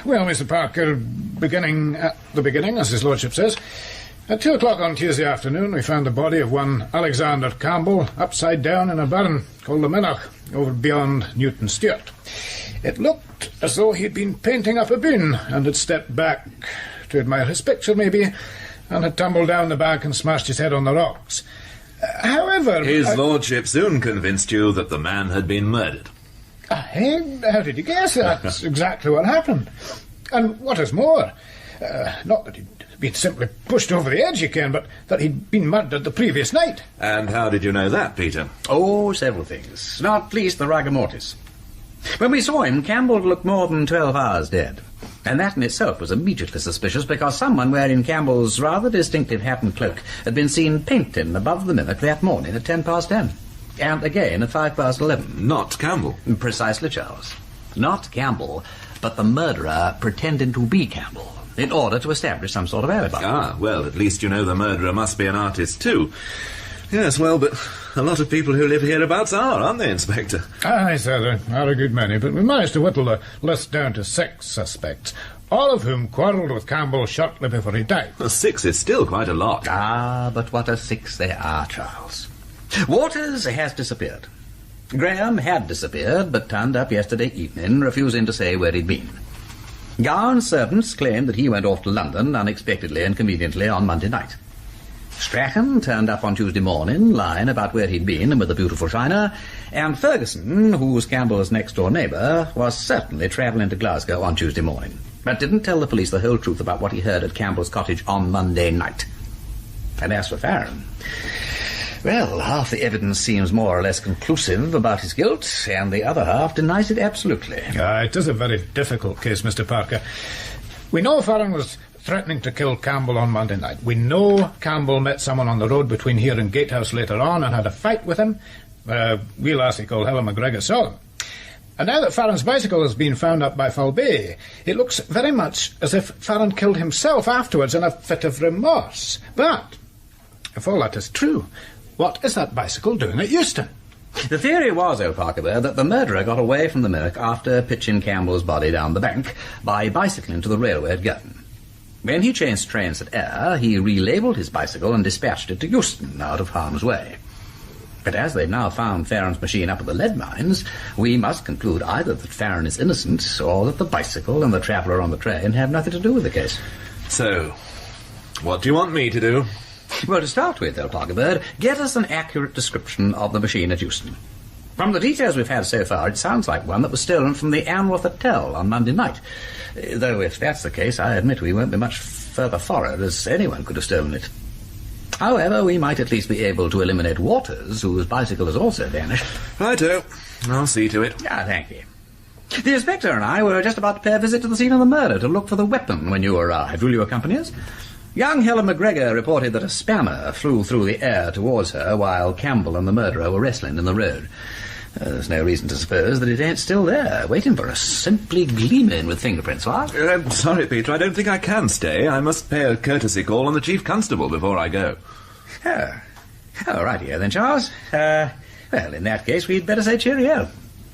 Well, Mr. Parker, beginning at the beginning, as his lordship says, at 2 o'clock on Tuesday afternoon, we found the body of one Alexander Campbell upside down in a barn called the Murdoch, over beyond Newton Stewart. It looked as though he'd been painting up a bin and had stepped back to admire his picture, maybe, and had tumbled down the bank and smashed his head on the rocks. However... His lordship soon convinced you that the man had been murdered. How did you guess? That's exactly what happened. And what is more, not that he'd been simply pushed over the edge, you can, but that he'd been murdered the previous night. And how did you know that, Peter? Oh, several things. Not least the rigor mortis. When we saw him, Campbell looked more than 12 hours dead. And that in itself was immediately suspicious, because someone wearing Campbell's rather distinctive hat and cloak had been seen painting above the Mimic that morning at 10:10. And again at 11:05. Not Campbell. Precisely, Charles. Not Campbell, but the murderer pretending to be Campbell, in order to establish some sort of alibi. Ah, well, at least you know the murderer must be an artist too. Yes, well, but a lot of people who live hereabouts are, aren't they, Inspector? Aye, sir, there are a good many, but we managed to whittle the list down to 6 suspects, all of whom quarrelled with Campbell shortly before he died. Well, 6 is still quite a lot. Ah, but what a 6 they are, Charles. Waters has disappeared. Graham had disappeared, but turned up yesterday evening, refusing to say where he'd been. Gowan's servants claimed that he went off to London unexpectedly and conveniently on Monday night. Strachan turned up on Tuesday morning, lying about where he'd been and with a beautiful shiner, and Ferguson, who's Campbell's next-door neighbour, was certainly travelling to Glasgow on Tuesday morning, but didn't tell the police the whole truth about what he heard at Campbell's cottage on Monday night. And as for Farron, well, half the evidence seems more or less conclusive about his guilt, and the other half denies it absolutely. It is a very difficult case, Mr. Parker. We know Farron was threatening to kill Campbell on Monday night. We know Campbell met someone on the road between here and Gatehouse later on and had a fight with him. A wee lassie called Helen McGregor saw him. And now that Farron's bicycle has been found up by Foul Bay, it looks very much as if Farron killed himself afterwards in a fit of remorse. But, if all that is true, what is that bicycle doing at Euston? The theory was, Parker, that the murderer got away from the milk after pitching Campbell's body down the bank by bicycling to the railway at Gun. When he changed trains at Ayr, he relabelled his bicycle and dispatched it to Euston, out of harm's way. But as they've now found Farron's machine up at the lead mines, we must conclude either that Farron is innocent or that the bicycle and the traveller on the train have nothing to do with the case. So, what do you want me to do? Well, to start with, Parker, get us an accurate description of the machine at Euston. From the details we've had so far, it sounds like one that was stolen from the Anworth Hotel on Monday night. Though if that's the case, I admit we won't be much further forward, as anyone could have stolen it. However, we might at least be able to eliminate Waters, whose bicycle has also vanished. Righto. I'll see to it. Ah, thank you. The Inspector and I were just about to pay a visit to the scene of the murder to look for the weapon when you arrived. Will you accompany us? Young Helen McGregor reported that a spanner flew through the air towards her while Campbell and the murderer were wrestling in the road. There's no reason to suppose that it ain't still there, waiting for us, simply gleaming with fingerprints, what? Sorry, Peter, I don't think I can stay. I must pay a courtesy call on the Chief Constable before I go. Oh, righty-o then, Charles. Well, in that case, we'd better say cheerio.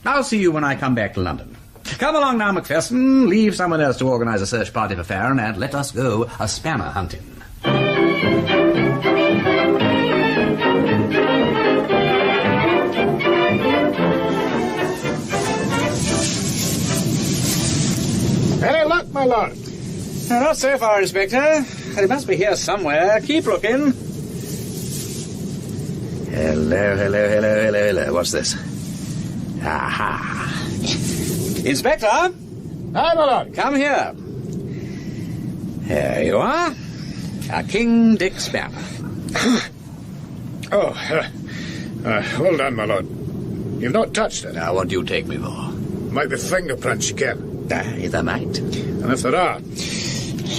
I'll see you when I come back to London. Come along now, Macpherson. Leave someone else to organise a search party for Farron, and let us go a spanner hunting. Any luck, my lord? Not so far, Inspector. He must be here somewhere. Keep looking. Hello. What's this? Aha. Inspector? Aye, my lord. Come here. There you are. A King Dick spanner. Hold on, my lord. You've not touched it. Now, what do you take me for? Might be fingerprints, you can. There might. And if there are,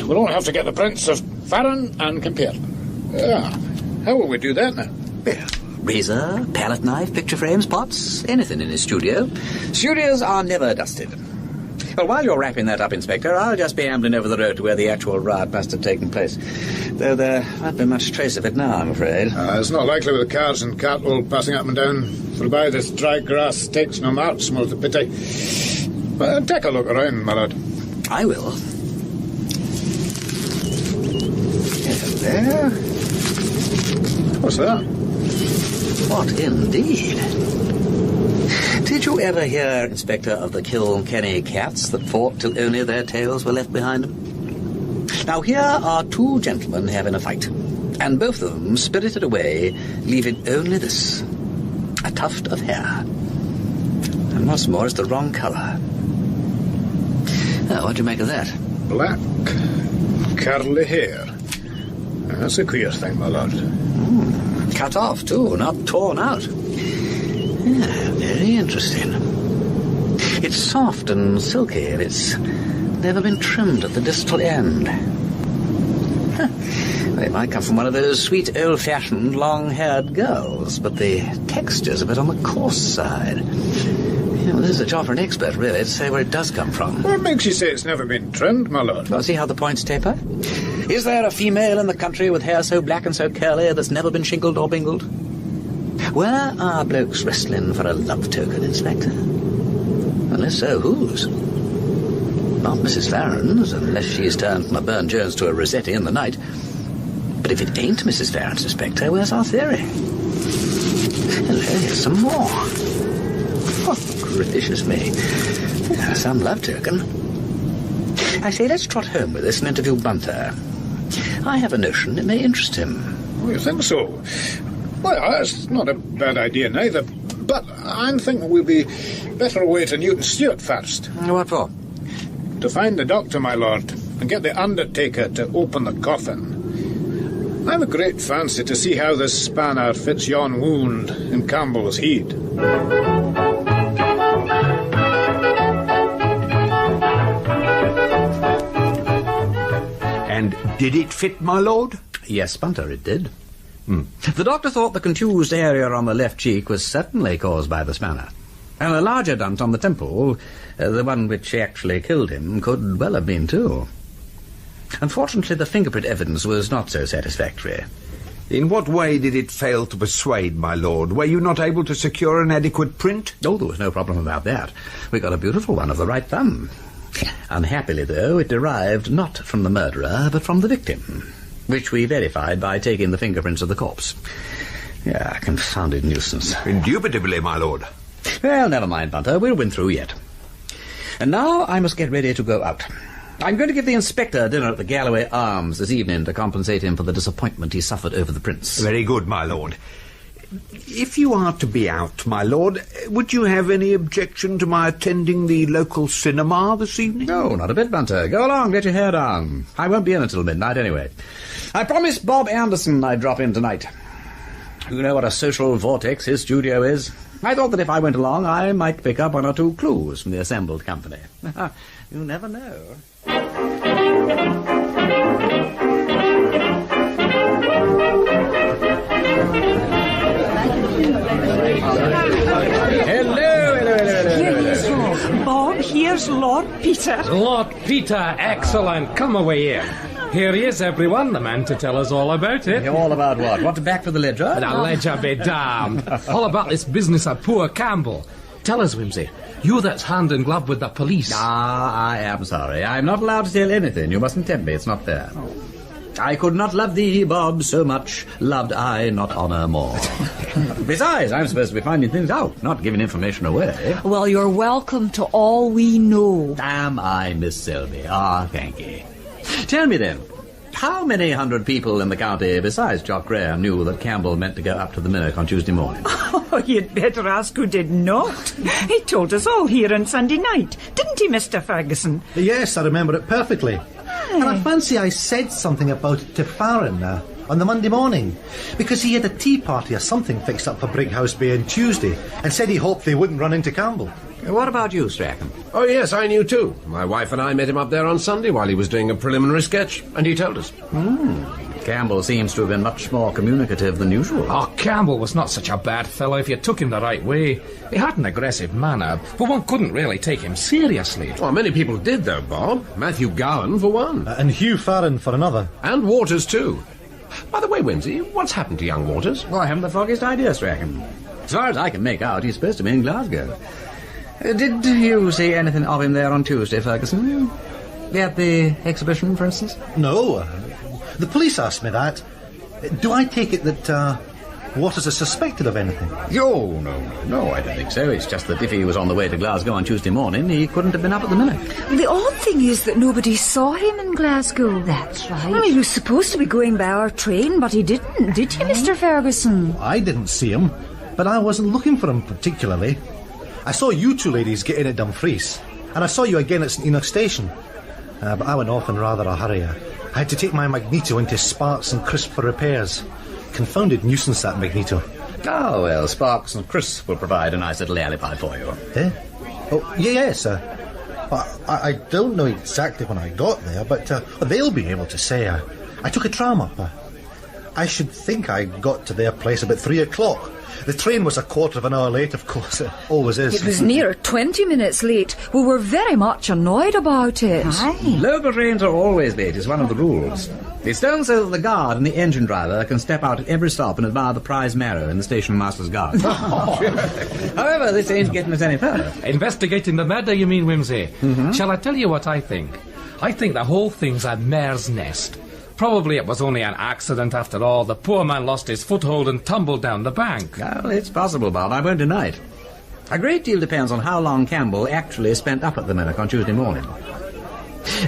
we'll only have to get the prints of Farron and compare them. How will we do that now? Well, razor, palette knife, picture frames, pots, anything in his studio. Studios are never dusted. Well, while you're wrapping that up, Inspector, I'll just be ambling over the road to where the actual riot must have taken place. Though there won't be much trace of it now, I'm afraid. It's not likely with the cars and cart all passing up and down. For by this dry grass takes no marks, more the pity. But take a look around, my lord. I will. There. What's that? What indeed? Did you ever hear, Inspector, of the Kilkenny cats that fought till only their tails were left behind them? Now, here are two gentlemen having a fight, and both of them spirited away, leaving only this, a tuft of hair. And what's more, it's the wrong colour. Now, what do you make of that? Black, curly hair. That's a queer thing, my lord. Cut off, too, not torn out. Yeah, very interesting. It's soft and silky, and it's never been trimmed at the distal end. Well, it might come from one of those sweet, old-fashioned, long-haired girls, but the texture's a bit on the coarse side. Well, this is a job for an expert, really, to say where it does come from. What makes you say it's never been trimmed, my lord? Well, see how the points taper? Is there a female in the country with hair so black and so curly that's never been shingled or bingled? Where are blokes wrestling for a love token, Inspector? Unless so, whose? Not Mrs. Farron's, unless she's turned from a Burne Jones to a Rossetti in the night. But if it ain't Mrs. Farron's, Inspector, where's our theory? Hello, here's some more. Oh, gracious me. Some love token. I say, let's trot home with this and interview Bunter. I have a notion it may interest him. Oh, you think so? Well, that's not a bad idea neither, but I'm thinking we'll be better away to Newton Stewart first. What for? To find the doctor, my lord, and get the undertaker to open the coffin. I've a great fancy to see how this spanner fits yon wound in Campbell's head. And did it fit, my lord? Yes, Bunter, it did. The doctor thought the contused area on the left cheek was certainly caused by the spanner. And the larger dent on the temple, the one which actually killed him, could well have been too. Unfortunately, the fingerprint evidence was not so satisfactory. In what way did it fail to persuade, my lord? Were you not able to secure an adequate print? Oh, there was no problem about that. We got a beautiful one of the right thumb. Unhappily, though, it derived not from the murderer, but from the victim, which we verified by taking the fingerprints of the corpse. Yeah, confounded nuisance. Indubitably, my lord. Well, never mind, Bunter. We'll win through yet. And now I must get ready to go out. I'm going to give the inspector a dinner at the Galloway Arms this evening to compensate him for the disappointment he suffered over the prince. Very good, my lord. If you are to be out, my lord, would you have any objection to my attending the local cinema this evening? No, not a bit, Bunter. Go along, get your hair down. I won't be in until midnight anyway. I promised Bob Anderson I'd drop in tonight. You know what a social vortex his studio is. I thought that if I went along, I might pick up one or two clues from the assembled company. You never know. Hello. Bob, here's Lord Peter. Lord Peter, excellent. Come away in. Here he is, everyone, the man to tell us all about it. All about what? Want to back for the ledger? The ledger be damned. All about this business of poor Campbell. Tell us, Wimsey, you that's hand in glove with the police. I am sorry. I'm not allowed to tell anything. You mustn't tempt me. It's not fair. I could not love thee, Bob, so much loved I not honour more. Besides, I'm supposed to be finding things out, not giving information away. Well, you're welcome to all we know. Am I, Miss Selby? Thank you. Tell me then, how many hundred people in the county besides Jock Graham knew that Campbell meant to go up to the Murdoch on Tuesday morning? Oh, you'd better ask who did not. He told us all here on Sunday night, didn't he, Mr. Ferguson? Yes, I remember it perfectly. And I fancy I said something about it to Farron on the Monday morning, because he had a tea party or something fixed up for Brighouse Bay on Tuesday, and said he hoped they wouldn't run into Campbell. What about you, Strachan? Oh, yes, I knew too. My wife and I met him up there on Sunday while he was doing a preliminary sketch, and he told us. Campbell seems to have been much more communicative than usual. Oh, Campbell was not such a bad fellow if you took him the right way. He had an aggressive manner, but one couldn't really take him seriously. Well, many people did, though, Bob. Matthew Gowan, for one. And Hugh Farron for another. And Waters, too. By the way, Wimsey, what's happened to young Waters? Well, I haven't the foggiest idea, Strachan. As far as I can make out, he's supposed to be in Glasgow. Did you see anything of him there on Tuesday, Ferguson? At the exhibition, for instance? No. The police asked me that. Do I take it that Waters is suspected of anything? Oh, no, I don't think so. It's just that if he was on the way to Glasgow on Tuesday morning, he couldn't have been up at the minute. The odd thing is that nobody saw him in Glasgow. That's right. Well, he was supposed to be going by our train, but he didn't, did he, Mr. Ferguson? I didn't see him, but I wasn't looking for him particularly. I saw you two ladies get in at Dumfries, and I saw you again at St Enoch Station. But I went off in rather a hurry. I had to take my magneto into Sparks and Crisp for repairs. Confounded nuisance, that magneto. Oh, well, Sparks and Crisp will provide a nice little alibi for you. Eh? Oh, yes, I don't know exactly when I got there, but they'll be able to say. I took a tram up. I should think I got to their place about 3 o'clock. The train was a quarter of an hour late, of course. It always is. It was near 20 minutes late. We were very much annoyed about it. Local trains are always late, is one of the rules. It's done so that the guard and the engine driver can step out at every stop and admire the prize marrow in the station master's garden. However, this ain't getting us any further. Investigating the murder, you mean, Wimsey? Shall I tell you what I think? I think the whole thing's a mare's nest. Probably it was only an accident after all. The poor man lost his foothold and tumbled down the bank. Well, it's possible, Bob. I won't deny it. A great deal depends on how long Campbell actually spent up at the Murdoch on Tuesday morning.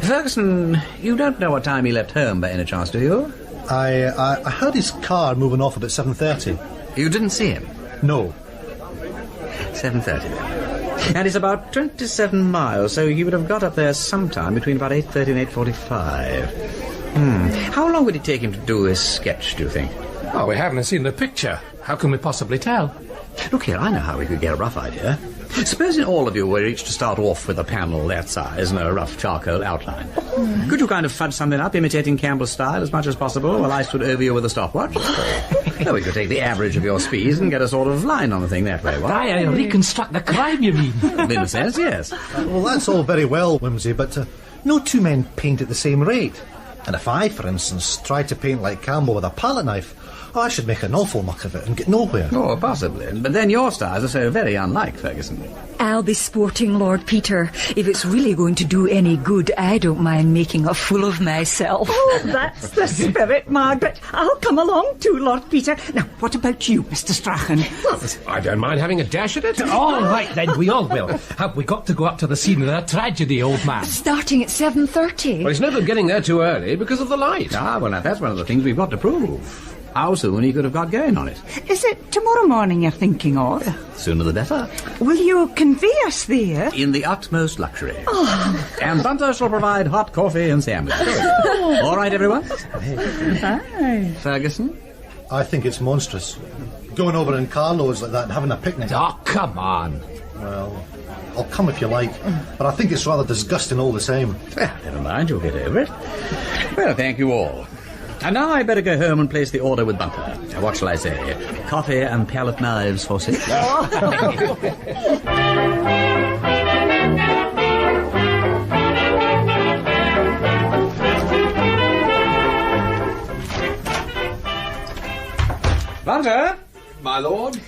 Ferguson, you don't know what time he left home by any chance, do you? I heard his car moving off about 7:30. You didn't see him? No. 7:30 then. And it's about 27 miles, so he would have got up there sometime between about 8:30 and 8:45. How long would it take him to do this sketch, do you think? Oh, we haven't seen the picture. How can we possibly tell? Look here, I know how we could get a rough idea. Supposing all of you were each to start off with a panel that size and a rough charcoal outline. Could you kind of fudge something up, imitating Campbell's style as much as possible, while I stood over you with a stopwatch? Well, we could take the average of your speeds and get a sort of line on the thing that way. I reconstruct the crime, you mean? In a sense, yes. Well, that's all very well, Wimsey, but no two men paint at the same rate. And if I, for instance, tried to paint like Campbell with a palette knife, I should make an awful muck of it and get nowhere. Oh, possibly. But then your styles are so very unlike Ferguson. I'll be sporting, Lord Peter. If it's really going to do any good, I don't mind making a fool of myself. Oh, that's the spirit, Margaret. I'll come along too, Lord Peter. Now, what about you, Mr. Strachan? I don't mind having a dash at it. All right, then, we all will. Have we got to go up to the scene of the tragedy, old man? Starting at 7:30. Well, it's no good getting there too early because of the light. Ah, well, now, that's one of the things we've got to prove. How soon he could have got going on it. Is it tomorrow morning you're thinking of? Sooner the better. Will you convey us there? In the utmost luxury. And Bunter shall provide hot coffee and sandwiches. All right, everyone? Hi. Ferguson? I think it's monstrous. Going over in carloads like that and having a picnic. Oh, come on. Well, I'll come if you like, but I think it's rather disgusting all the same. Well, never mind, you'll get over it. Well, thank you all. And now I'd better go home and place the order with Bunter. What shall I say? Coffee and palette knives for 6. Bunter? My lord?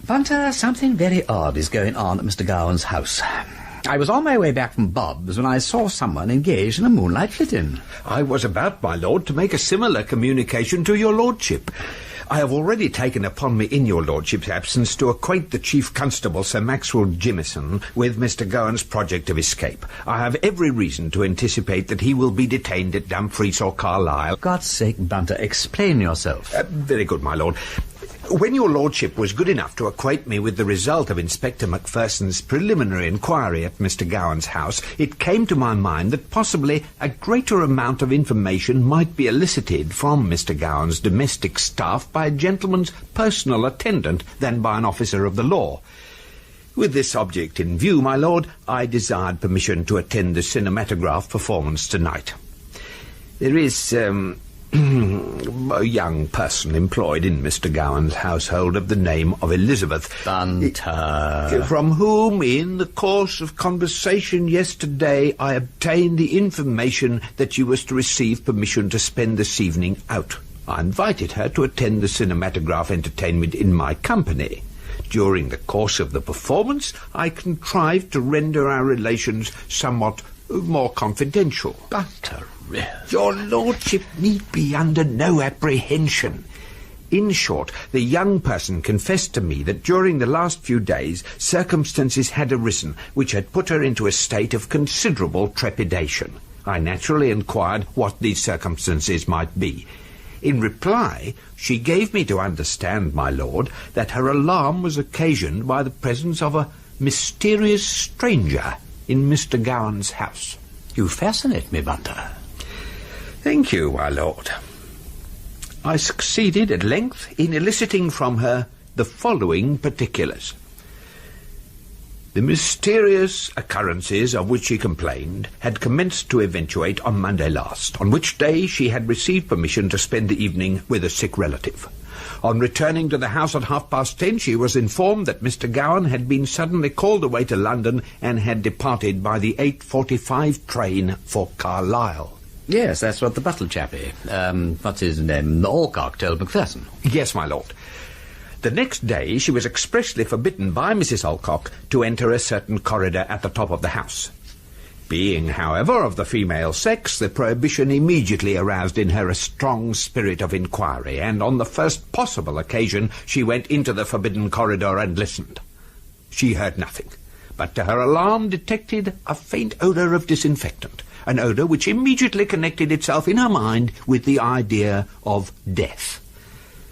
Bunter, something very odd is going on at Mr. Gowan's house. I was on my way back from Bob's when I saw someone engaged in a moonlight flitting. I was about, my lord, to make a similar communication to your lordship. I have already taken upon me in your lordship's absence to acquaint the Chief Constable, Sir Maxwell Jimison, with Mr. Gowan's project of escape. I have every reason to anticipate that he will be detained at Dumfries or Carlisle. God's sake, Bunter, explain yourself. Very good, my lord. When your lordship was good enough to acquaint me with the result of Inspector Macpherson's preliminary inquiry at Mr. Gowan's house, it came to my mind that possibly a greater amount of information might be elicited from Mr. Gowan's domestic staff by a gentleman's personal attendant than by an officer of the law. With this object in view, my lord, I desired permission to attend the cinematograph performance tonight. There is, a young person employed in Mr. Gowan's household of the name of Elizabeth. Bunter. From whom, in the course of conversation yesterday, I obtained the information that she was to receive permission to spend this evening out. I invited her to attend the cinematograph entertainment in my company. During the course of the performance, I contrived to render our relations somewhat more confidential. Bunter. Your lordship need be under no apprehension. In short, the young person confessed to me that during the last few days circumstances had arisen which had put her into a state of considerable trepidation. I naturally inquired what these circumstances might be. In reply, she gave me to understand, my lord, that her alarm was occasioned by the presence of a mysterious stranger in Mr. Gowan's house. You fascinate me, Bunter. Thank you, my lord. I succeeded at length in eliciting from her the following particulars. The mysterious occurrences of which she complained had commenced to eventuate on Monday last, on which day she had received permission to spend the evening with a sick relative. On returning to the house at 10:30, she was informed that Mr. Gowan had been suddenly called away to London and had departed by the 8:45 train for Carlisle. Yes, that's what the butler chappie, what's his name, Alcock, told Macpherson. Yes, my lord. The next day she was expressly forbidden by Mrs. Alcock to enter a certain corridor at the top of the house. Being, however, of the female sex, the prohibition immediately aroused in her a strong spirit of inquiry, and on the first possible occasion she went into the forbidden corridor and listened. She heard nothing, but to her alarm detected a faint odour of disinfectant, an odour which immediately connected itself in her mind with the idea of death.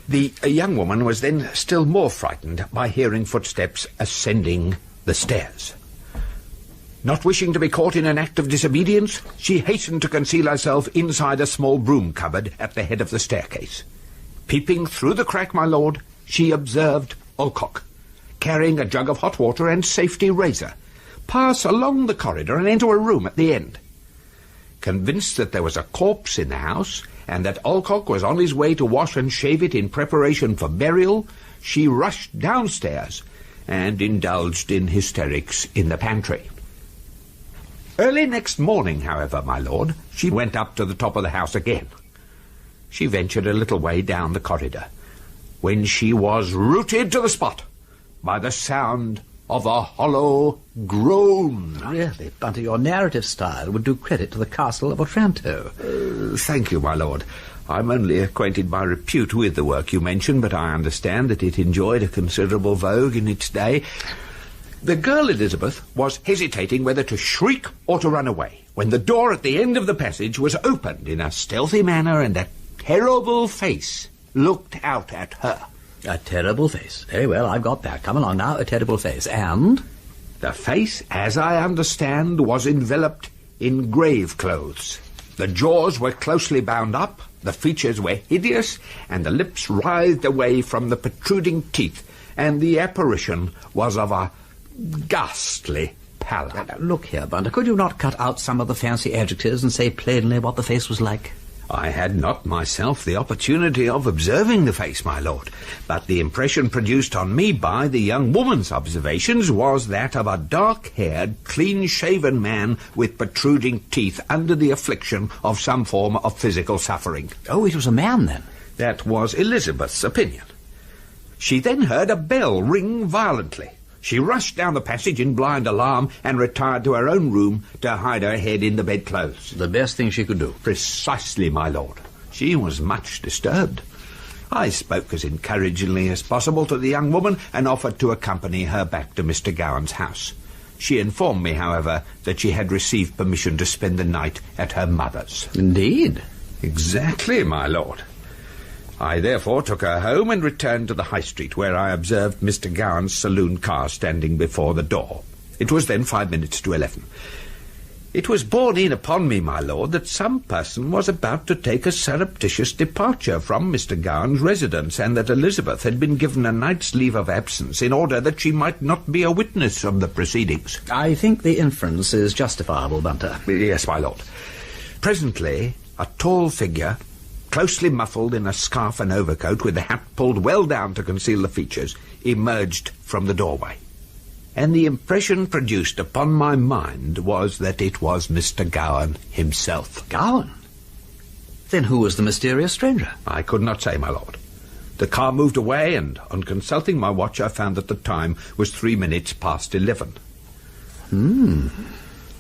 The young woman was then still more frightened by hearing footsteps ascending the stairs. Not wishing to be caught in an act of disobedience, she hastened to conceal herself inside a small broom cupboard at the head of the staircase. Peeping through the crack, my lord, she observed Alcock, carrying a jug of hot water and safety razor, pass along the corridor and enter a room at the end. Convinced that there was a corpse in the house, and that Alcock was on his way to wash and shave it in preparation for burial, she rushed downstairs and indulged in hysterics in the pantry. Early next morning, however, my lord, she went up to the top of the house again. She ventured a little way down the corridor, when she was rooted to the spot by the sound of a hollow groan. Really, Bunter, your narrative style would do credit to the castle of Otranto. Thank you, my lord. I'm only acquainted by repute with the work you mention, but I understand that it enjoyed a considerable vogue in its day. The girl Elizabeth was hesitating whether to shriek or to run away, when the door at the end of the passage was opened in a stealthy manner, and a terrible face looked out at her. A terrible face. Very well, I've got that. Come along now, a terrible face. And? The face, as I understand, was enveloped in grave clothes. The jaws were closely bound up, the features were hideous, and the lips writhed away from the protruding teeth, and the apparition was of a ghastly pallor. Look here, Bunter, could you not cut out some of the fancy adjectives and say plainly what the face was like? I had not myself the opportunity of observing the face, my lord, but the impression produced on me by the young woman's observations was that of a dark-haired, clean-shaven man with protruding teeth under the affliction of some form of physical suffering. Oh, it was a man, then? That was Elizabeth's opinion. She then heard a bell ring violently. She rushed down the passage in blind alarm and retired to her own room to hide her head in the bedclothes. The best thing she could do. Precisely, my lord. She was much disturbed. I spoke as encouragingly as possible to the young woman and offered to accompany her back to Mr. Gowan's house. She informed me, however, that she had received permission to spend the night at her mother's. Indeed? Exactly, my lord. I therefore took her home and returned to the High Street, where I observed Mr. Gowan's saloon car standing before the door. It was then 5 minutes to 11. It was borne in upon me, my lord, that some person was about to take a surreptitious departure from Mr. Gowan's residence, and that Elizabeth had been given a night's leave of absence in order that she might not be a witness of the proceedings. I think the inference is justifiable, Bunter. Yes, my lord. Presently, a tall figure, closely muffled in a scarf and overcoat, with the hat pulled well down to conceal the features, emerged from the doorway. And the impression produced upon my mind was that it was Mr. Gowan himself. Gowan? Then who was the mysterious stranger? I could not say, my lord. The car moved away, and on consulting my watch I found that the time was 3 minutes past 11.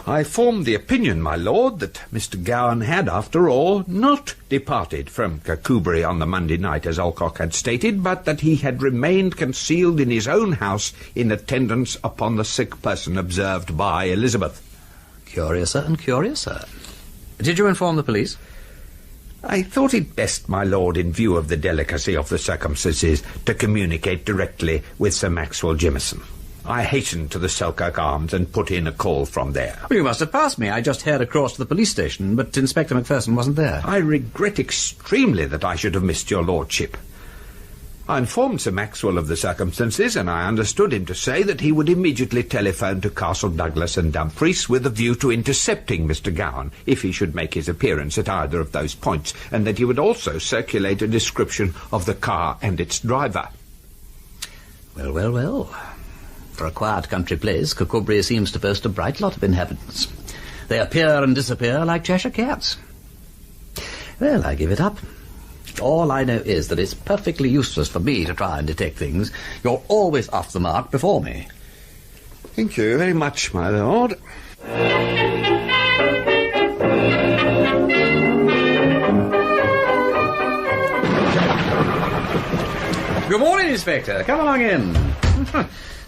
I formed the opinion, my lord, that Mr. Gowan had, after all, not departed from Kircudbright on the Monday night, as Alcock had stated, but that he had remained concealed in his own house in attendance upon the sick person observed by Elizabeth. Curiouser and curiouser. Did you inform the police? I thought it best, my lord, in view of the delicacy of the circumstances, to communicate directly with Sir Maxwell Jimison. I hastened to the Selkirk Arms and put in a call from there. Well, you must have passed me. I just heard across to the police station, but Inspector Macpherson wasn't there. I regret extremely that I should have missed your lordship. I informed Sir Maxwell of the circumstances, and I understood him to say that he would immediately telephone to Castle Douglas and Dumfries with a view to intercepting Mr. Gowan, if he should make his appearance at either of those points, and that he would also circulate a description of the car and its driver. Well, well, well. For a quiet country place, Kircudbright seems to boast a bright lot of inhabitants. They appear and disappear like Cheshire cats. Well, I give it up. All I know is that it's perfectly useless for me to try and detect things. You're always off the mark before me. Thank you very much, my lord. Good morning, Inspector. Come along in.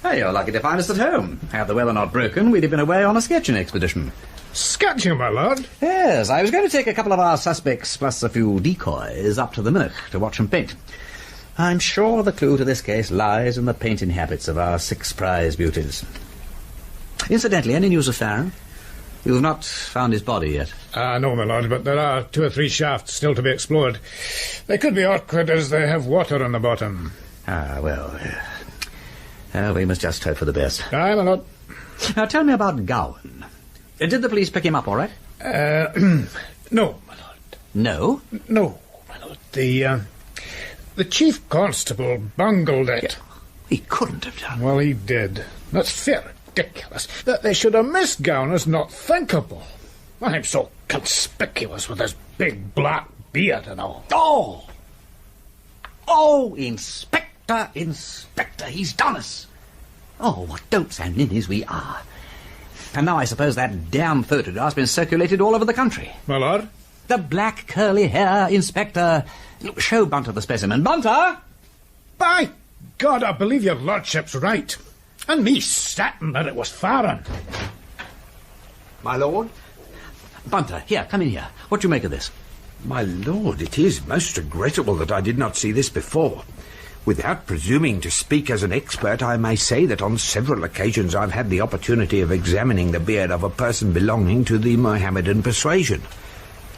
Hey, you're lucky to find us at home. Had the weather not broken, we'd have been away on a sketching expedition. Sketching, my lord? Yes, I was going to take a couple of our suspects plus a few decoys up to the Murdoch to watch them paint. I'm sure the clue to this case lies in the painting habits of our 6 prize beauties. Incidentally, any news of Farron? You've not found his body yet? No, my lord, but there are 2 or 3 shafts still to be explored. They could be awkward as they have water on the bottom. Well, we must just hope for the best. Aye, my lord. Now, tell me about Gowan. Did the police pick him up all right? No, my lord. No? No, my lord. The chief constable bungled it. Yeah, he couldn't have done. Well, he did. That's fair. ridiculous. That they should have missed Gowan is not thinkable. I'm so conspicuous with this big black beard and all. Oh, Inspector, he's done us. Oh, what don'ts and ninnies we are. And now I suppose that damn photograph's been circulated all over the country. My lord? The black curly hair, Inspector. Show Bunter the specimen. Bunter! By God, I believe your lordship's right. And me certain that it was foreign. My lord? Bunter, here, come in here. What do you make of this? My lord, it is most regrettable that I did not see this before. Without presuming to speak as an expert, I may say that on several occasions I've had the opportunity of examining the beard of a person belonging to the Mohammedan persuasion.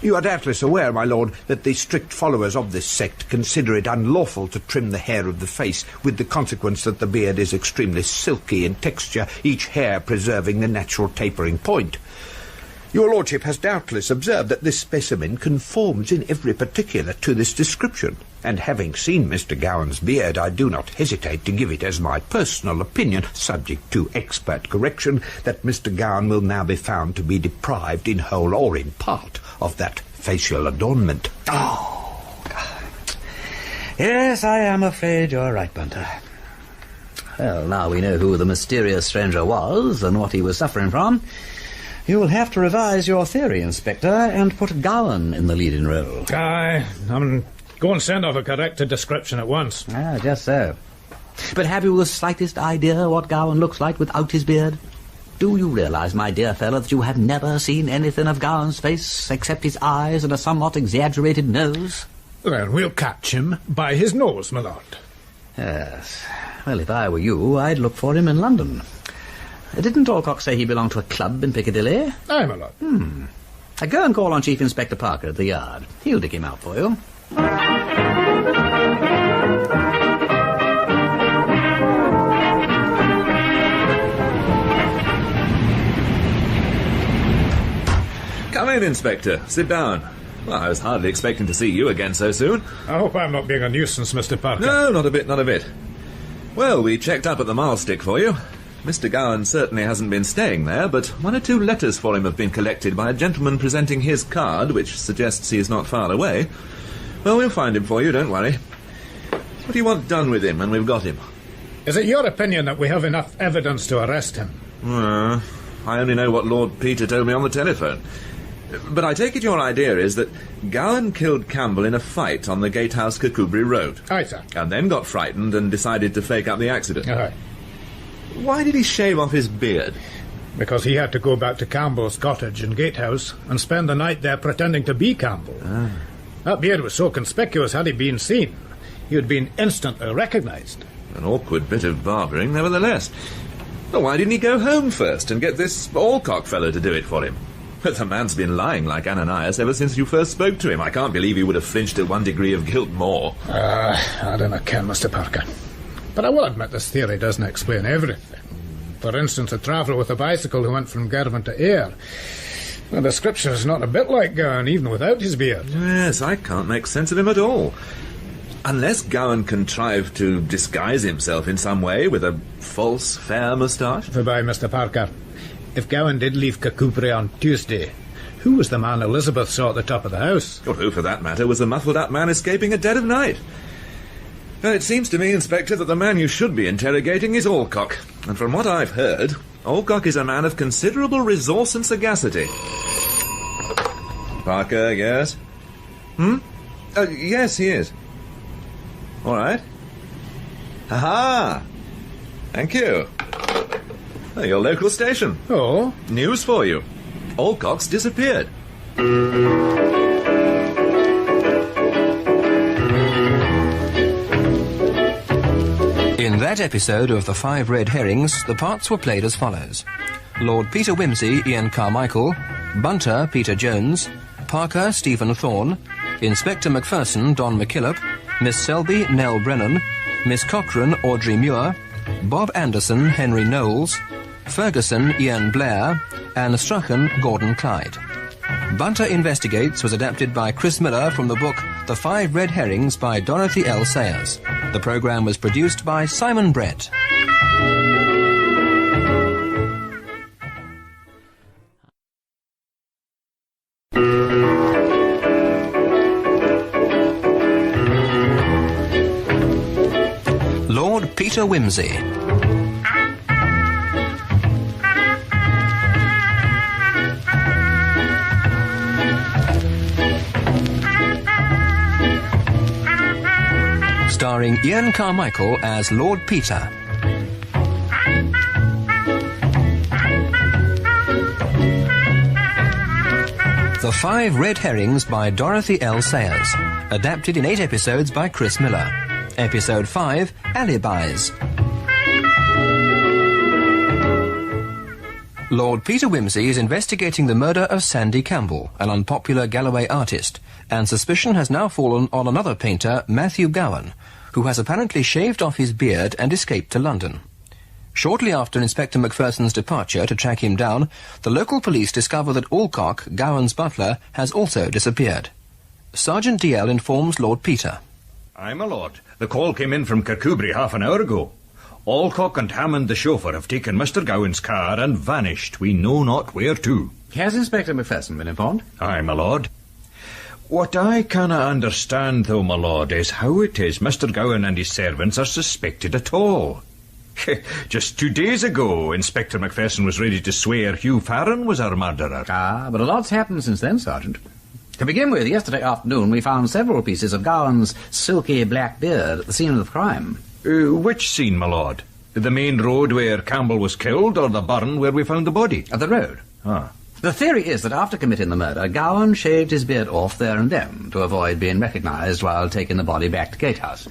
You are doubtless aware, my lord, that the strict followers of this sect consider it unlawful to trim the hair of the face, with the consequence that the beard is extremely silky in texture, each hair preserving the natural tapering point. Your lordship has doubtless observed that this specimen conforms in every particular to this description, and having seen Mr. Gowan's beard, I do not hesitate to give it as my personal opinion, subject to expert correction, that Mr. Gowan will now be found to be deprived in whole or in part of that facial adornment. Oh, yes, I am afraid you're right, Bunter. Well, now we know who the mysterious stranger was and what he was suffering from. You will have to revise your theory, Inspector, and put Gowan in the leading role. Aye, I'm going to send off a corrected description at once. Ah, just so. But have you the slightest idea what Gowan looks like without his beard? Do you realise, my dear fellow, that you have never seen anything of Gowan's face except his eyes and a somewhat exaggerated nose? Well, we'll catch him by his nose, my lord. Yes. Well, if I were you, I'd look for him in London. Didn't Alcock say he belonged to a club in Piccadilly? Aye, my lord. Go and call on Chief Inspector Parker at the yard. He'll dig him out for you. Come in, Inspector. Sit down. Well, I was hardly expecting to see you again so soon. I hope I'm not being a nuisance, Mr. Parker. No, not a bit, not a bit. Well, we checked up at the Marlstick for you. Mr. Gowan certainly hasn't been staying there, but 1 or 2 letters for him have been collected by a gentleman presenting his card, which suggests he is not far away. Well, we'll find him for you, don't worry. What do you want done with him when we've got him? Is it your opinion that we have enough evidence to arrest him? I only know what Lord Peter told me on the telephone. But I take it your idea is that Gowan killed Campbell in a fight on the Gatehouse Kircudbright Road. Aye, sir. And then got frightened and decided to fake up the accident. Aye. Why did he shave off his beard? Because he had to go back to Campbell's cottage in Gatehouse and spend the night there pretending to be Campbell. That beard was so conspicuous had he been seen. He had been instantly recognised. An awkward bit of barbering, nevertheless. Well, why didn't he go home first and get this Alcock fellow to do it for him? But the man's been lying like Ananias ever since you first spoke to him. I can't believe he would have flinched at 1 degree of guilt more. I don't care, Mr. Parker. But I will admit this theory doesn't explain everything. For instance, a traveller with a bicycle who went from Girvan to Ayr. The description is not a bit like Gowan, even without his beard. Yes, I can't make sense of him at all. Unless Gowan contrived to disguise himself in some way with a false, fair moustache. Goodbye, Mr. Parker. If Gowan did leave Kirkcudbright on Tuesday, who was the man Elizabeth saw at the top of the house? Or who, for that matter, was the muffled-up man escaping at dead of night? Well, it seems to me, Inspector, that the man you should be interrogating is Alcock. And from what I've heard, Alcock is a man of considerable resource and sagacity. Parker, yes? Yes, he is. All right. Ha-ha! Thank you. Your local station. Oh? News for you. Alcock's disappeared. In that episode of The Five Red Herrings, the parts were played as follows. Lord Peter Wimsey, Ian Carmichael, Bunter, Peter Jones, Parker, Stephen Thorne, Inspector Macpherson, Don McKillop, Miss Selby, Nell Brennan, Miss Cochrane, Audrey Muir, Bob Anderson, Henry Knowles, Ferguson, Ian Blair, and Strachan, Gordon Clyde. Bunter Investigates was adapted by Chris Miller from the book The Five Red Herrings by Dorothy L Sayers. The programme was produced by Simon Brett. Peter Wimsey. Starring Ian Carmichael as Lord Peter. The Five Red Herrings by Dorothy L Sayers. Adapted in 8 episodes by Chris Miller. Episode 5, Alibis. Lord Peter Wimsey is investigating the murder of Sandy Campbell, an unpopular Galloway artist, and suspicion has now fallen on another painter, Matthew Gowan, who has apparently shaved off his beard and escaped to London. Shortly after Inspector Macpherson's departure to track him down, the local police discover that Alcock, Gowan's butler, has also disappeared. Sergeant DL informs Lord Peter. Aye, my lord. The call came in from Kircudbright half an hour ago. Alcock and Hammond the chauffeur have taken Mr. Gowan's car and vanished, we know not where to. Has Inspector Macpherson been informed? Aye, my lord. What I cannot understand, though, my lord, is how it is Mr. Gowan and his servants are suspected at all. Just 2 days ago, Inspector Macpherson was ready to swear Hugh Farron was our murderer. Ah, but a lot's happened since then, Sergeant. To begin with, yesterday afternoon we found several pieces of Gowan's silky black beard at the scene of the crime. Which scene, my lord? The main road where Campbell was killed, or the barn where we found the body? The road. Ah. The theory is that after committing the murder, Gowan shaved his beard off there and then to avoid being recognised while taking the body back to Gatehouse.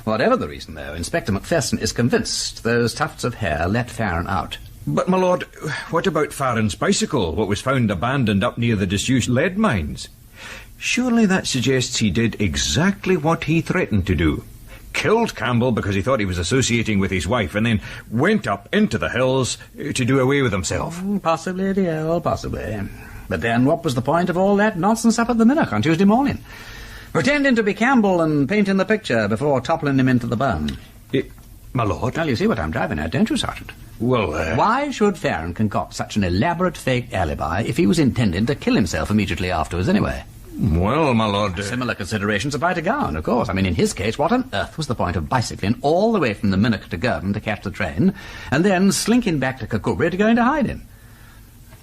Whatever the reason, though, Inspector Macpherson is convinced those tufts of hair let Farron out. But, my lord, what about Farron's bicycle, what was found abandoned up near the disused lead mines? Surely that suggests he did exactly what he threatened to do. Killed Campbell because he thought he was associating with his wife, and then went up into the hills to do away with himself. Possibly, dear, possibly. But then what was the point of all that nonsense up at the Murdoch on Tuesday morning? Pretending to be Campbell and painting the picture before toppling him into the bun. My lord? Well, you see what I'm driving at, don't you, Sergeant? Well, Why should Farron concoct such an elaborate fake alibi if he was intending to kill himself immediately afterwards anyway? Well, my lord... Similar considerations apply to Gowan, of course. I mean, in his case, what on earth was the point of bicycling all the way from the Murdoch to Girton to catch the train, and then slinking back to Kircudbright to go into hiding?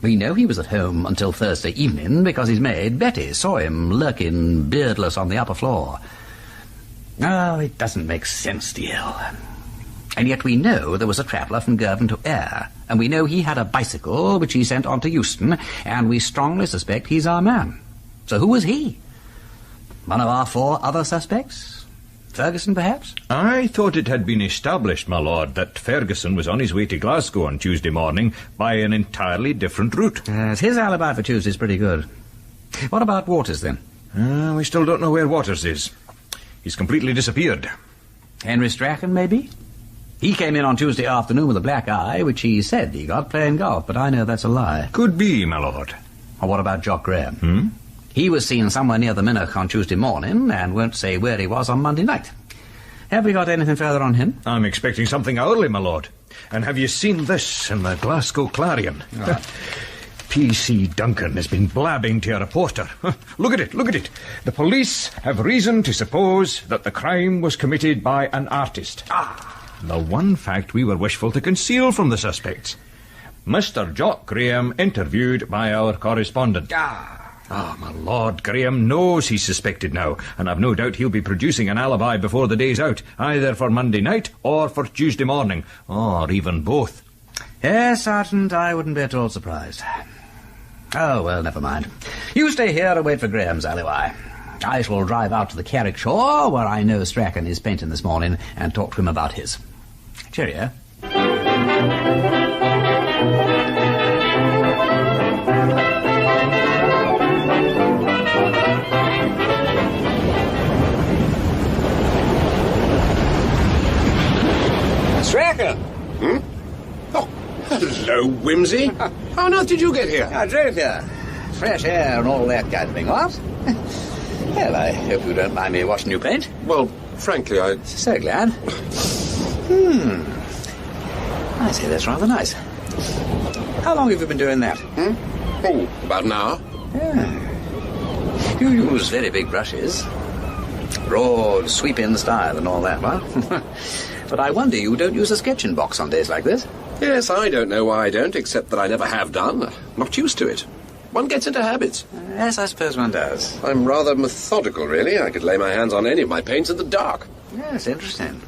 We know he was at home until Thursday evening because his maid, Betty, saw him lurking beardless on the upper floor. Oh, it doesn't make sense, DL. And yet we know there was a traveller from Girton to Ayr, and we know he had a bicycle which he sent on to Euston, and we strongly suspect he's our man. So who was he? One of our 4 other suspects? Ferguson, perhaps? I thought it had been established, my lord, that Ferguson was on his way to Glasgow on Tuesday morning by an entirely different route. His alibi for Tuesday's pretty good. What about Waters, then? We still don't know where Waters is. He's completely disappeared. Henry Strachan, maybe? He came in on Tuesday afternoon with a black eye, which he said he got playing golf, but I know that's a lie. Could be, my lord. Or what about Jock Graham? He was seen somewhere near the Murdoch on Tuesday morning and won't say where he was on Monday night. Have we got anything further on him? I'm expecting something hourly, my lord. And have you seen this in the Glasgow Clarion? P.C. Duncan has been blabbing to a reporter. Look at it, look at it. The police have reason to suppose that the crime was committed by an artist. The one fact we were wishful to conceal from the suspects. Mr. Jock Graham interviewed by our correspondent. My lord, Graham knows he's suspected now, and I've no doubt he'll be producing an alibi before the day's out, either for Monday night or for Tuesday morning, or even both. Yes, Sergeant, I wouldn't be at all surprised. Oh, well, never mind. You stay here and wait for Graham's alibi. I shall drive out to the Carrick shore, where I know Strachan is painting this morning, and talk to him about his. Cheerio. Strachan! Oh, hello, Wimsey. How on earth did you get here? I drove here. Fresh air and all that kind of thing, what? Well, I hope you don't mind me watching you paint. Well, frankly, I... So glad. I say that's rather nice. How long have you been doing that? Oh, about an hour. Yeah. You use very big brushes. Broad, sweep-in style and all that, what? But I wonder you don't use a sketching box on days like this. Yes, I don't know why I don't, except that I never have done. Not used to it. One gets into habits. Yes, I suppose one does. I'm rather methodical, really. I could lay my hands on any of my paints in the dark. Yes, interesting.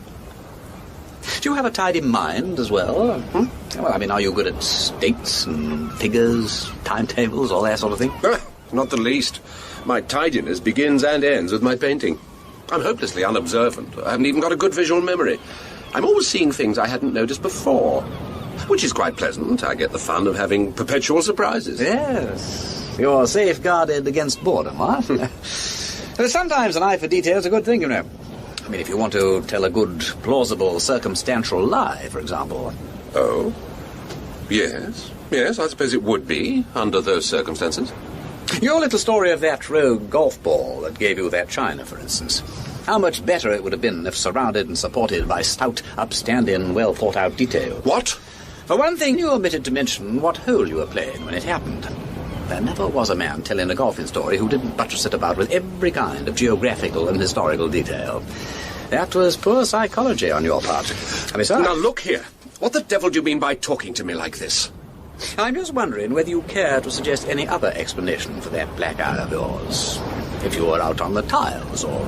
Do you have a tidy mind as well? Well, I mean, are you good at dates and figures, timetables, all that sort of thing? Not the least. My tidiness begins and ends with my painting. I'm hopelessly unobservant. I haven't even got a good visual memory. I'm always seeing things I hadn't noticed before, which is quite pleasant. I get the fun of having perpetual surprises. Yes. You're safeguarded against boredom, what? Sometimes an eye for detail is a good thing, you know. I mean, if you want to tell a good, plausible, circumstantial lie, for example. Oh? Yes. Yes, I suppose it would be, under those circumstances. Your little story of that rogue golf ball that gave you that china, for instance. How much better it would have been if surrounded and supported by stout, upstanding, well-thought-out detail. What? For one thing, you omitted to mention what hole you were playing when it happened. There never was a man telling a golfing story who didn't buttress it about with every kind of geographical and historical detail. That was poor psychology on your part. Now look here. What the devil do you mean by talking to me like this? I'm just wondering whether you care to suggest any other explanation for that black eye of yours. If you were out on the tiles, or,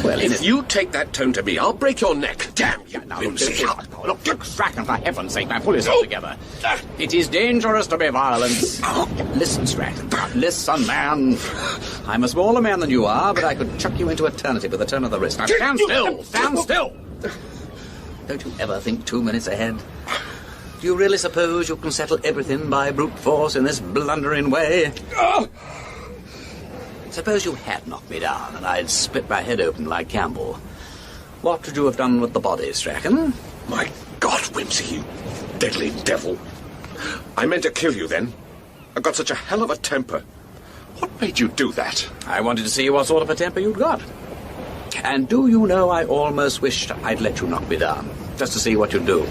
well... If you take that tone to me, I'll break your neck. Damn you, Wimsey. Look, Strachan, for heaven's sake, now pull yourself together. It is dangerous to be violent. Listen, Strachan. Listen, man. I'm a smaller man than you are, but I could chuck you into eternity with a turn of the wrist. Now, stand still! Stand still! Don't you ever think 2 minutes ahead? Do you really suppose you can settle everything by brute force in this blundering way? Suppose you had knocked me down and I'd split my head open like Campbell. What would you have done with the body, Strachan? My God, Wimsey, you deadly devil. I meant to kill you then. I've got such a hell of a temper. What made you do that? I wanted to see what sort of a temper you'd got. And do you know, I almost wished I'd let you knock me down, just to see what you'd do.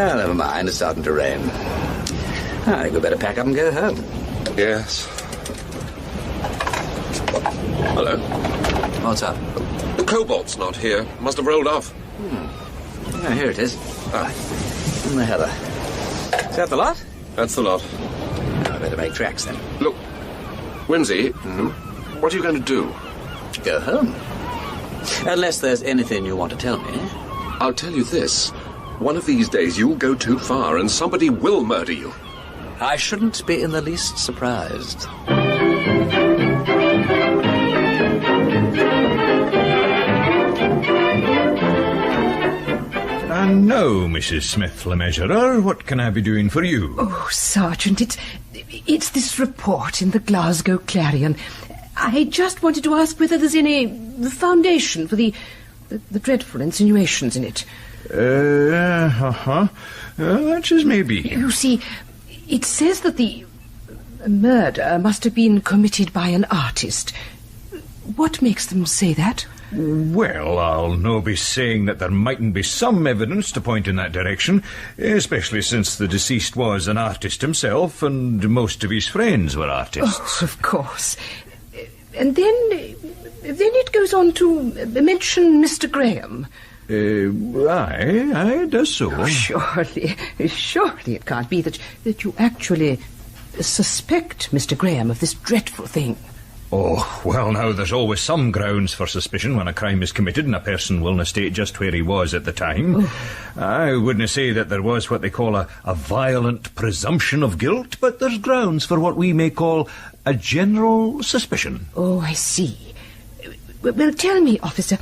Oh, never mind, it's starting to rain. I think we'd better pack up and go home. Yes. Hello. What's up? The cobalt's not here. Must have rolled off. Yeah, here it is. In the heather. Is that the lot? That's the lot. I better make tracks then. Look, Wimsey, what are you going to do? Go home. Unless there's anything you want to tell me. I'll tell you this. One of these days you'll go too far and somebody will murder you. I shouldn't be in the least surprised. And now, Mrs. Smith LeMeasurer, what can I be doing for you? Oh, Sergeant, it's this report in the Glasgow Clarion. I just wanted to ask whether there's any foundation for the dreadful insinuations in it. That's as may be. You see, it says that the murder must have been committed by an artist. What makes them say that? Well, I'll no be saying that there mightn't be some evidence to point in that direction, especially since the deceased was an artist himself, and most of his friends were artists. Oh, of course. And then it goes on to mention Mr. Graham. Aye, it does so. Oh, surely it can't be that you actually suspect Mr. Graham of this dreadful thing. Oh, well, now, there's always some grounds for suspicion when a crime is committed and a person will not state just where he was at the time. Oh. I wouldn't say that there was what they call a violent presumption of guilt, but there's grounds for what we may call a general suspicion. Oh, I see. Well, tell me, officer,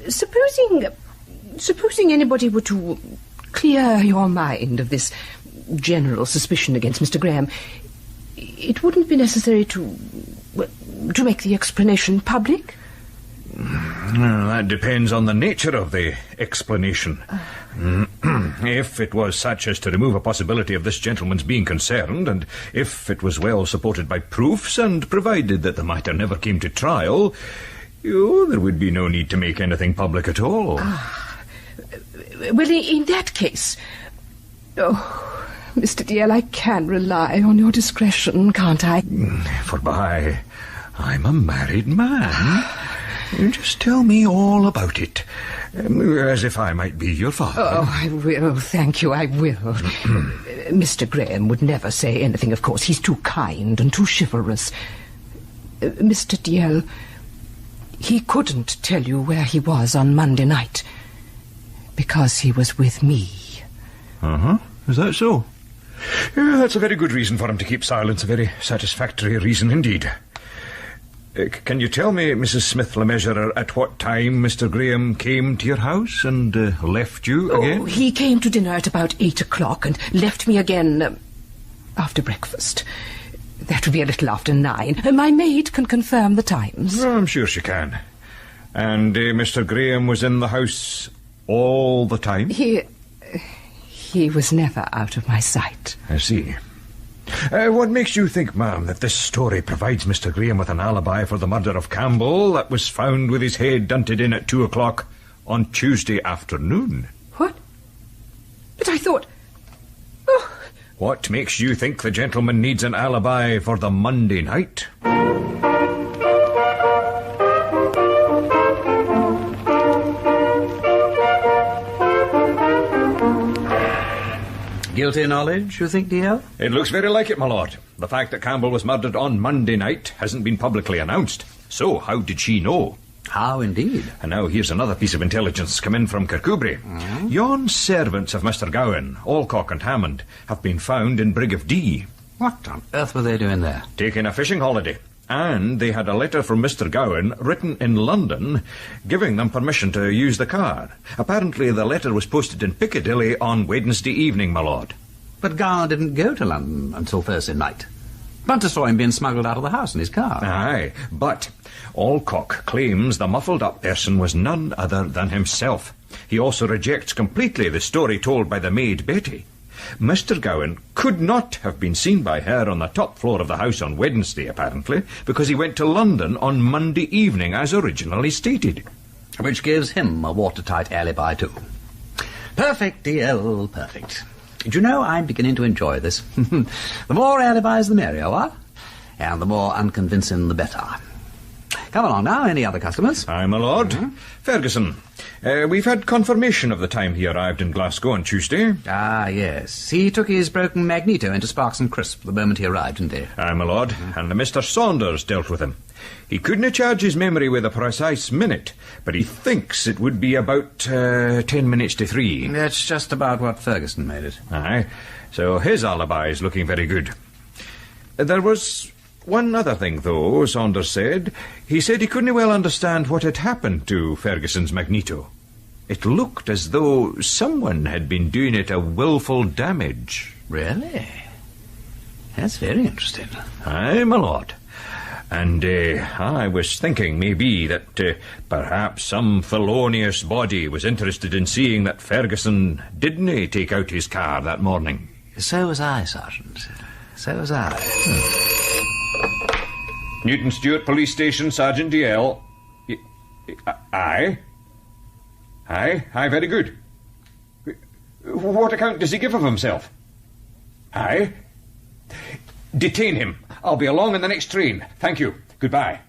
supposing anybody were to clear your mind of this general suspicion against Mr. Graham, it wouldn't be necessary to make the explanation public? Well, that depends on the nature of the explanation. If it was such as to remove a possibility of this gentleman's being concerned, and if it was well supported by proofs, and provided that the matter never came to trial, there would be no need to make anything public at all. Well, in that case... Oh, Mr. DL, I can rely on your discretion, can't I? Forby, I'm a married man. Just tell me all about it, as if I might be your father. Oh, I will. Thank you, I will. Mr. Graham would never say anything, of course. He's too kind and too chivalrous. Mr. DL, he couldn't tell you where he was on Monday night because he was with me. Uh-huh. Is that so? Yeah, that's a very good reason for him to keep silence, a very satisfactory reason indeed. Can you tell me, Mrs. Smith-Le-Mesurier, at what time Mr. Graham came to your house and left you again? Oh, he came to dinner at about 8 o'clock and left me again after breakfast. That would be a little after 9. My maid can confirm the times. Well, I'm sure she can. And Mr. Graham was in the house all the time? He was never out of my sight. I see. What makes you think, ma'am, that this story provides Mr. Graham with an alibi for the murder of Campbell that was found with his head dunted in at 2 o'clock on Tuesday afternoon? What? But I thought... What makes you think the gentleman needs an alibi for the Monday night? Guilty knowledge, you think, DL? It looks very like it, my lord. The fact that Campbell was murdered on Monday night hasn't been publicly announced. So, how did she know? How indeed? And now here's another piece of intelligence come in from Kircudbright. Yon servants of Mr. Gowan, Alcock and Hammond, have been found in Brig of Dee. What on earth were they doing there? Taking a fishing holiday. And they had a letter from Mr. Gowan written in London giving them permission to use the car. Apparently the letter was posted in Piccadilly on Wednesday evening, my lord. But Gowan didn't go to London until Thursday night. Bunter saw him being smuggled out of the house in his car. Aye, but Alcock claims the muffled-up person was none other than himself. He also rejects completely the story told by the maid Betty. Mr. Gowan could not have been seen by her on the top floor of the house on Wednesday, apparently, because he went to London on Monday evening, as originally stated. Which gives him a watertight alibi, too. Perfect, DL, perfect. Do you know, I'm beginning to enjoy this. The more alibis, the merrier, what? And the more unconvincing, the better. Come along now, any other customers? Aye, my lord. Ferguson, we've had confirmation of the time he arrived in Glasgow on Tuesday. Ah, yes. He took his broken magneto into Sparks and Crisp the moment he arrived, didn't he? Aye, my lord. And Mr. Saunders dealt with him. He couldn't charge his memory with a precise minute, but he thinks it would be about 10 minutes to 3. That's just about what Ferguson made it. Aye. So his alibi is looking very good. There was one other thing, though, Saunders said. He said he couldn't well understand what had happened to Ferguson's magneto. It looked as though someone had been doing it a willful damage. Really? That's very interesting. Aye, my lord. And I was thinking, maybe, that perhaps some felonious body was interested in seeing that Ferguson didn't take out his car that morning. So was I, Sergeant. So was I. Newton Stewart Police Station, Sergeant DL. Aye. Aye, very good. What account does he give of himself? Aye. Detain him. I'll be along in the next train. Thank you. Goodbye.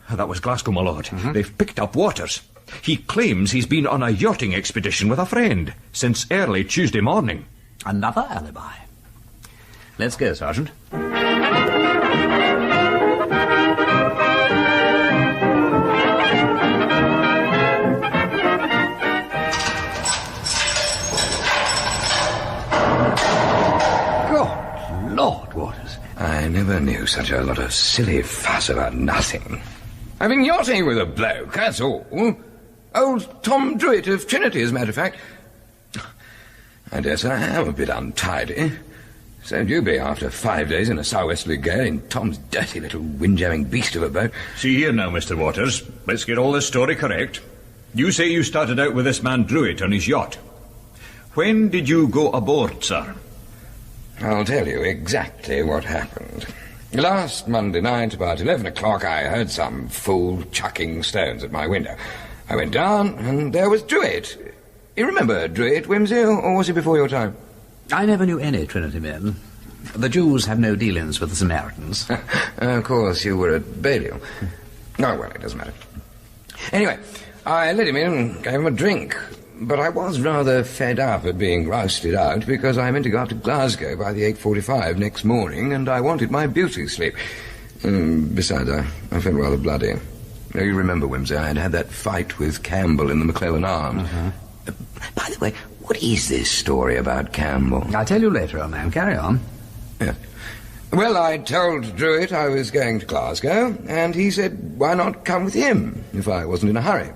That was Glasgow, my lord. They've picked up Waters. He claims he's been on a yachting expedition with a friend since early Tuesday morning. Another alibi. Let's go, Sergeant. Lord, Waters. I never knew such a lot of silly fuss about nothing. I've been yachting with a bloke, that's all. Old Tom Druitt of Trinity, as a matter of fact. I dare say I am a bit untidy. So'd you be after 5 days in a southwesterly gale in Tom's dirty little windjamming beast of a boat. See here now, Mr. Waters. Let's get all this story correct. You say you started out with this man Druitt on his yacht. When did you go aboard, sir? I'll tell you exactly what happened. Last Monday night, about 11 o'clock, I heard some fool chucking stones at my window. I went down, and there was Druitt. You remember Druitt, Wimsey, or was he before your time? I never knew any Trinity men. The Jews have no dealings with the Samaritans. Of course, you were at Balliol. Oh, well, it doesn't matter. Anyway, I let him in and gave him a drink. But I was rather fed up at being rousted out because I meant to go up to Glasgow by the 8:45 next morning and I wanted my beauty sleep. Besides, I felt rather bloody. Now, you remember, Wimsey, I had that fight with Campbell in the McClellan Arms. By the way, what is this story about Campbell? I'll tell you later, old man. Carry on. Yeah. Well, I told Druitt I was going to Glasgow, and he said, why not come with him, if I wasn't in a hurry?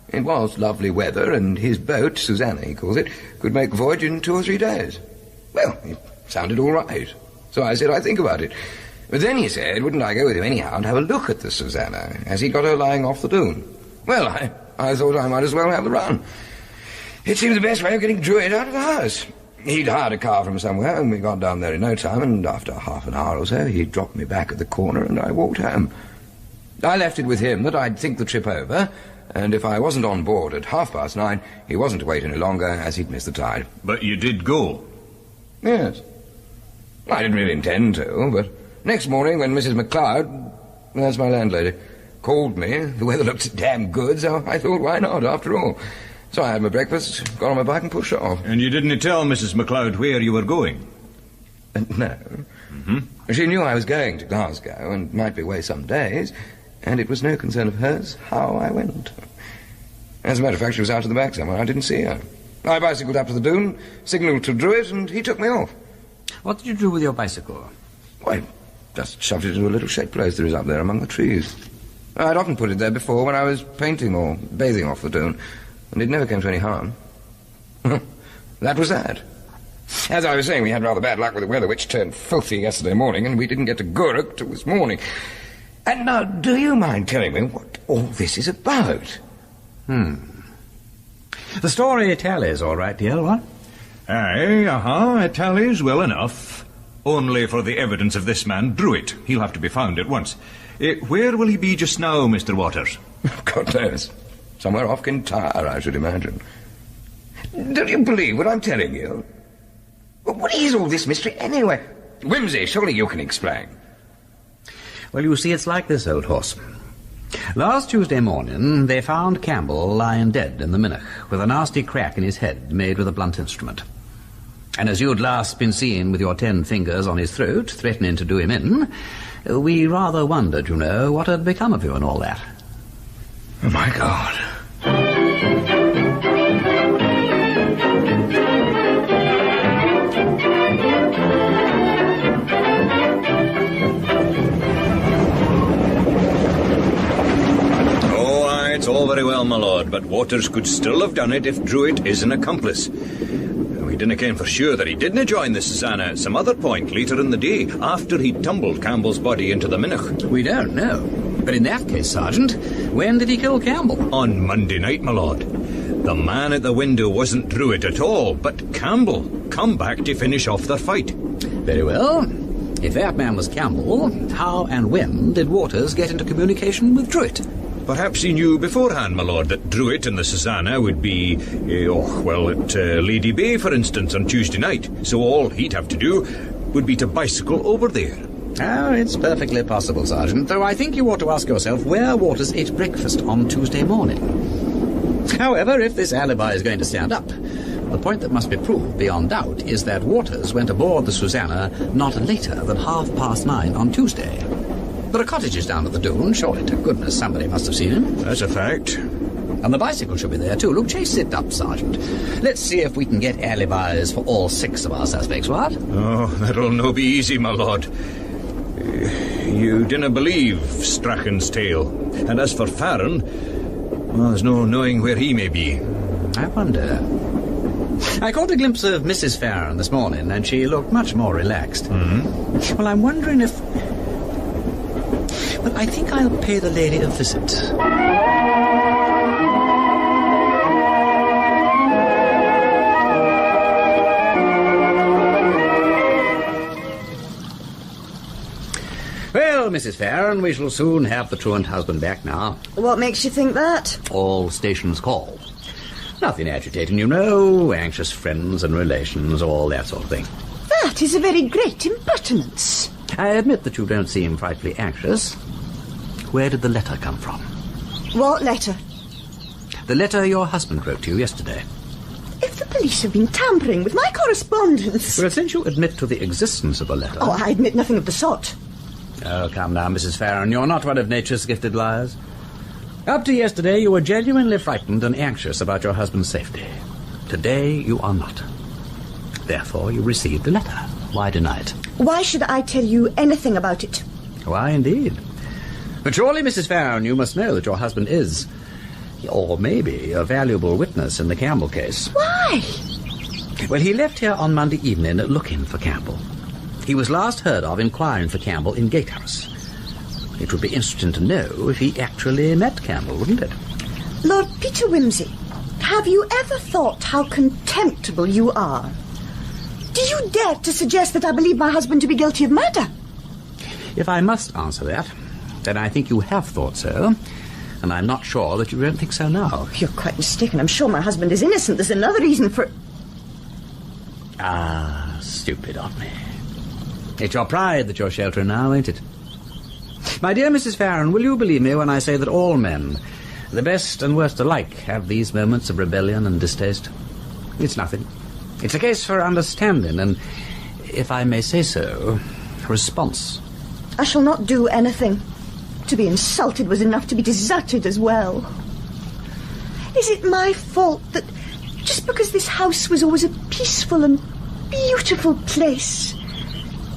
It was lovely weather, and his boat, Susanna he calls it, could make the voyage in 2 or 3 days. Well, it sounded all right. So I said I'd think about it. But then he said, wouldn't I go with him anyhow and have a look at the Susanna, as he'd got her lying off the dune? Well, I thought I might as well have the run. It seemed the best way of getting Druitt out of the house. He'd hired a car from somewhere, and we got down there in no time, and after half an hour or so, he dropped me back at the corner, and I walked home. I left it with him that I'd think the trip over, and if I wasn't on board at 9:30, he wasn't to wait any longer, as he'd missed the tide. But you did go? Yes. I didn't really intend to, but next morning when Mrs. McLeod, that's my landlady, called me, the weather looked damn good, so I thought, why not, after all? So I had my breakfast, got on my bike and pushed off. And you didn't tell Mrs. McLeod where you were going? No. She knew I was going to Glasgow and might be away some days, and it was no concern of hers how I went. As a matter of fact, she was out of the back somewhere. I didn't see her. I bicycled up to the dune, signalled to Druitt, and he took me off. What did you do with your bicycle? Why, just shoved it into a little shed place there is up there among the trees. I'd often put it there before when I was painting or bathing off the dune, and it never came to any harm. That was that. As I was saying, we had rather bad luck with the weather, which turned filthy yesterday morning, and we didn't get to Gourock till this morning. And now, do you mind telling me what all this is about? The story tallies, all right, DL, what? Aye, it tallies well enough. Only for the evidence of this man, Druitt. He'll have to be found at once. Where will he be just now, Mr. Waters? God knows. Somewhere off Kintyre, I should imagine. Don't you believe what I'm telling you? What is all this mystery, anyway? Wimsey, surely you can explain. Well, you see, it's like this, old horse. Last Tuesday morning, they found Campbell lying dead in the Murdoch, with a nasty crack in his head made with a blunt instrument. And as you'd last been seen with your 10 fingers on his throat, threatening to do him in, we rather wondered, you know, what had become of you and all that. Oh, my God. It's all very well, my lord, but Waters could still have done it if Druitt is an accomplice. We didn't ken for sure that he didn't join the Susanna at some other point later in the day, after he tumbled Campbell's body into the Murdoch. We don't know. But in that case, Sergeant, when did he kill Campbell? On Monday night, my lord. The man at the window wasn't Druitt at all, but Campbell, come back to finish off their fight. Very well. If that man was Campbell, how and when did Waters get into communication with Druitt? Perhaps he knew beforehand, my lord, that Druitt and the Susanna would be, at Lady Bay, for instance, on Tuesday night. So all he'd have to do would be to bicycle over there. Oh, it's perfectly possible, Sergeant, though I think you ought to ask yourself where Waters ate breakfast on Tuesday morning. However, if this alibi is going to stand up, the point that must be proved beyond doubt is that Waters went aboard the Susanna not later than 9:30 on Tuesday. There are cottages down at the dune. Surely to goodness somebody must have seen him. That's a fact. And the bicycle should be there too. Look, chase it up, Sergeant. Let's see if we can get alibis for all 6 of our suspects, what? Oh, that'll no be easy, my lord. You dinna believe Strachan's tale. And as for Farron, well, there's no knowing where he may be. I wonder. I caught a glimpse of Mrs. Farron this morning, and she looked much more relaxed. Well, I'm wondering if... Well, I think I'll pay the lady a visit. Well, Mrs. Farron, we shall soon have the truant husband back now. What makes you think that? All stations call. Nothing agitating, you know. Anxious friends and relations, all that sort of thing. That is a very great impertinence. I admit that you don't seem frightfully anxious. Where did the letter come from? What letter? The letter your husband wrote to you yesterday. If the police have been tampering with my correspondence... Well, since you admit to the existence of a letter... Oh, I admit nothing of the sort. Oh, come now, Mrs. Farron. You're not one of nature's gifted liars. Up to yesterday, you were genuinely frightened and anxious about your husband's safety. Today, you are not. Therefore, you received the letter. Why deny it? Why should I tell you anything about it? Why, indeed. But surely, Mrs. Farron, you must know that your husband is, or maybe, a valuable witness in the Campbell case. Why? Well, he left here on Monday evening looking for Campbell. He was last heard of inquiring for Campbell in Gatehouse. It would be interesting to know if he actually met Campbell, wouldn't it? Lord Peter Wimsey, have you ever thought how contemptible you are? Do you dare to suggest that I believe my husband to be guilty of murder? If I must answer that, then I think you have thought so, and I'm not sure that you don't think so now. Oh, you're quite mistaken. I'm sure my husband is innocent. There's another reason for... Ah, stupid of me. It's your pride that you're sheltering now, ain't it? My dear Mrs. Farron, will you believe me when I say that all men, the best and worst alike, have these moments of rebellion and distaste? It's nothing. It's a case for understanding and, if I may say so, response. I shall not do anything. To be insulted was enough to be deserted as well. Is it my fault that just because this house was always a peaceful and beautiful place,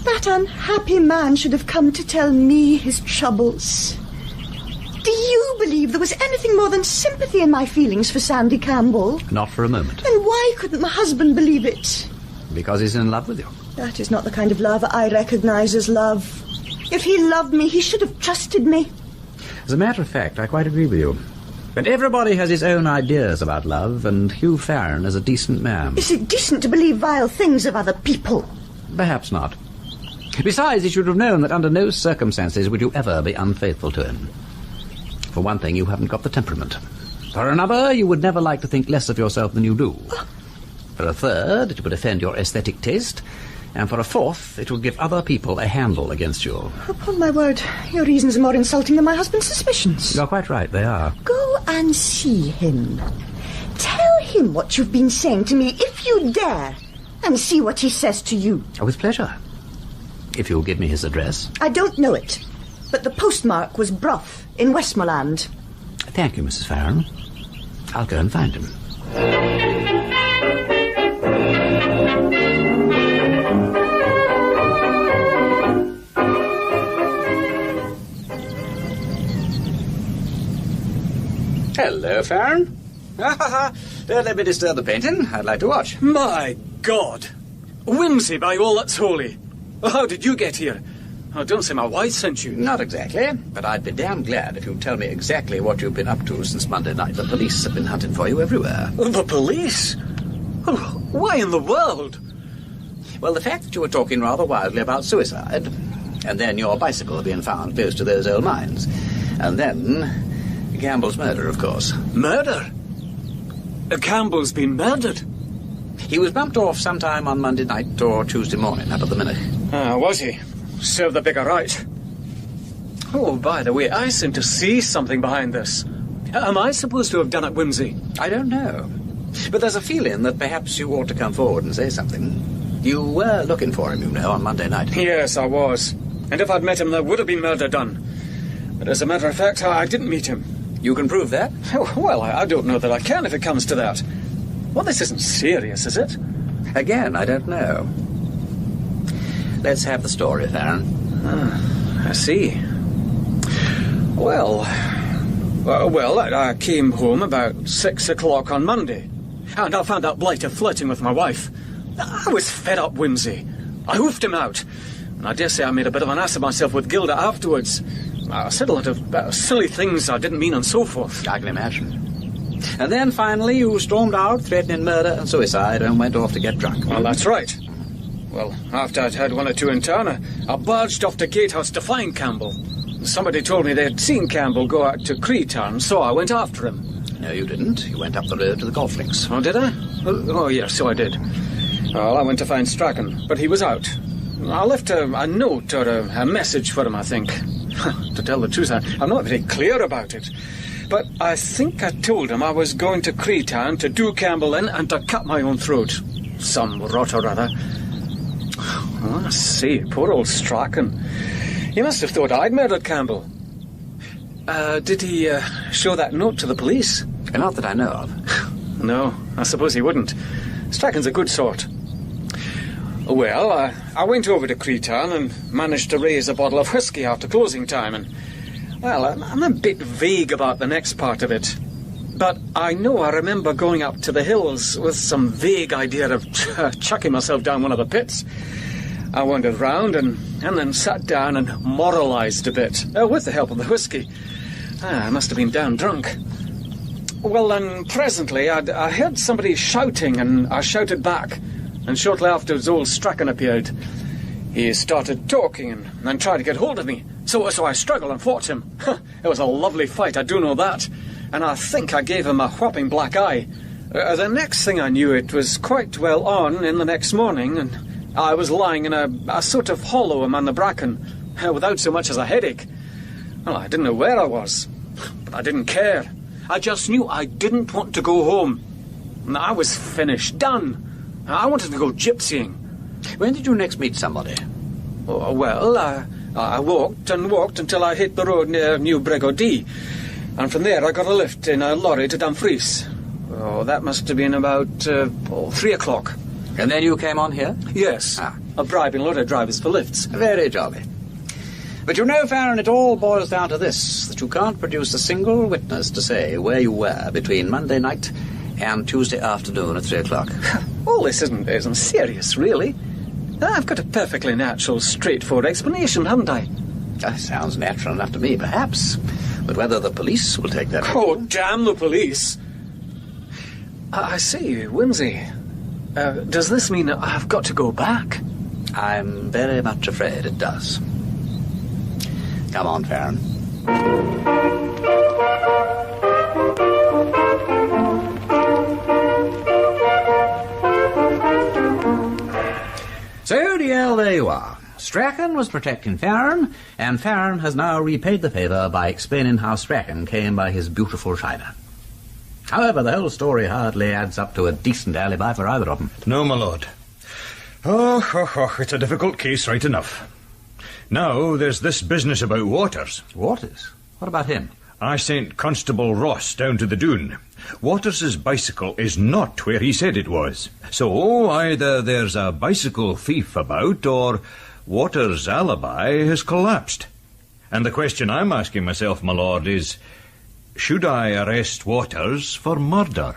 that unhappy man should have come to tell me his troubles? Do you believe there was anything more than sympathy in my feelings for Sandy Campbell? Not for a moment. Then why couldn't my husband believe it? Because he's in love with you. That is not the kind of love I recognize as love. If he loved me, he should have trusted me. As a matter of fact, I quite agree with you. But everybody has his own ideas about love, and Hugh Farron is a decent man. Is it decent to believe vile things of other people? Perhaps not. Besides, he should have known that under no circumstances would you ever be unfaithful to him. For one thing, you haven't got the temperament. For another, you would never like to think less of yourself than you do. For a third, it would offend your aesthetic taste. And for a fourth, it would give other people a handle against you. Upon my word, your reasons are more insulting than my husband's suspicions. You're quite right, they are. Go and see him. Tell him what you've been saying to me, if you dare, and see what he says to you. With pleasure. If you'll give me his address. I don't know it, but the postmark was Brough in Westmoreland. Thank you, Mrs. Farron. I'll go and find him. Hello, Farron. Don't let me disturb the painting. I'd like to watch. My God! Wimsey, by all that's holy! How did you get here? Oh, don't say my wife sent you. Not exactly, but I'd be damn glad if you'd tell me exactly what you've been up to since Monday night. The police have been hunting for you everywhere. The police? Oh, why in the world? Well, the fact that you were talking rather wildly about suicide, and then your bicycle being found close to those old mines, and then Campbell's murder, of course. Murder? Campbell's been murdered? He was bumped off sometime on Monday night or Tuesday morning up at the Minnoch. Was he? Serve the beggar right. Oh, by the way, I seem to see something behind this. Am I supposed to have done it, Wimsey? I don't know. But there's a feeling that perhaps you ought to come forward and say something. You were looking for him, you know, on Monday night. Yes, I was. And if I'd met him, there would have been murder done. But as a matter of fact, I didn't meet him. You can prove that? Oh, well, I don't know that I can if it comes to that. Well, this isn't serious, is it? Again, I don't know. Let's have the story, Farron. I see. Well, I came home about 6 o'clock on Monday, and I found out Blighter flirting with my wife. I was fed up, Wimsey. I hoofed him out, and I dare say I made a bit of an ass of myself with Gilda afterwards. I said a lot of silly things I didn't mean and so forth. I can imagine. And then, finally, you stormed out, threatening murder and suicide, and went off to get drunk. Well, that's right. Well, after I'd had one or two in town, I barged off to Gatehouse to find Campbell. Somebody told me they'd seen Campbell go out to Creetown, so I went after him. No, you didn't. You went up the road to the golf links. Oh, did I? Oh, yes, so I did. Well, I went to find Strachan, but he was out. I left a note or a message for him, I think. To tell the truth, I'm not very clear about it. But I think I told him I was going to Creetown to do Campbell in and to cut my own throat. Some rot or other. Oh, I see, poor old Strachan. He must have thought I'd murdered Campbell. Did he show that note to the police? Not that I know of. No, I suppose he wouldn't. Strachan's a good sort. Well, I went over to Creetown and managed to raise a bottle of whisky after closing time, and, well, I'm a bit vague about the next part of it. But I know I remember going up to the hills with some vague idea of chucking myself down one of the pits. I wandered round and then sat down and moralised a bit, with the help of the whisky. I must have been down drunk. Well, then, presently, I heard somebody shouting, and I shouted back. And shortly afterwards, old Strachan appeared. He started talking and tried to get hold of me. So I struggled and fought him. It was a lovely fight, I do know that. And I think I gave him a whopping black eye. The next thing I knew, it was quite well on in the next morning, and I was lying in a sort of hollow among the bracken, without so much as a headache. Well, I didn't know where I was, but I didn't care. I just knew I didn't want to go home. I was finished, done. I wanted to go gypsying. When did you next meet somebody? Oh, well, I walked and walked until I hit the road near New Brigodee. And from there I got a lift in a lorry to Dumfries. Oh, that must have been about 3 o'clock. And then you came on here? Yes. A bribing lorry drivers for lifts. Very jolly. But you know, Farron, it all boils down to this, that you can't produce a single witness to say where you were between Monday night and Tuesday afternoon at 3 o'clock. All this isn't serious, really. I've got a perfectly natural, straightforward explanation, haven't I? That sounds natural enough to me, perhaps. But whether the police will take that... Oh, damn the police! I see, Wimsey. Does this mean that I've got to go back? I'm very much afraid it does. Come on, Farron. So, DL, there you are. Strachan was protecting Farron, and Farron has now repaid the favour by explaining how Strachan came by his beautiful China. However, the whole story hardly adds up to a decent alibi for either of them. No, my lord. Oh, it's a difficult case, right enough. Now, there's this business about Waters. Waters? What about him? I sent Constable Ross down to the dune. Waters's bicycle is not where he said it was. So, either there's a bicycle thief about, or Waters' alibi has collapsed. And the question I'm asking myself, my lord, is... should I arrest Waters for murder?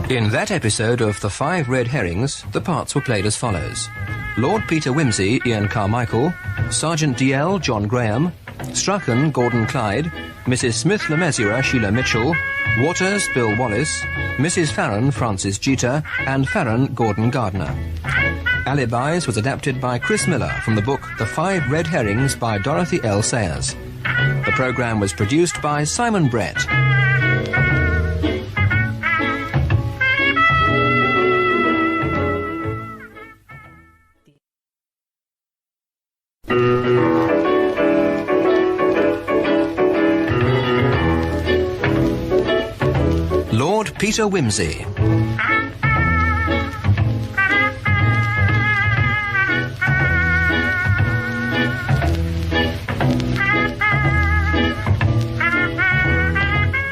In that episode of The Five Red Herrings, the parts were played as follows. Lord Peter Wimsey, Ian Carmichael, Sergeant DL, John Graham, Strachan, Gordon Clyde, Mrs. Smith Le Sheila Mitchell, Waters, Bill Wallace, Mrs. Farron, Francis Jeater, and Farron, Gordon Gardner. Alibis was adapted by Chris Miller from the book The Five Red Herrings by Dorothy L Sayers. The programme was produced by Simon Brett. Lord Peter Wimsey.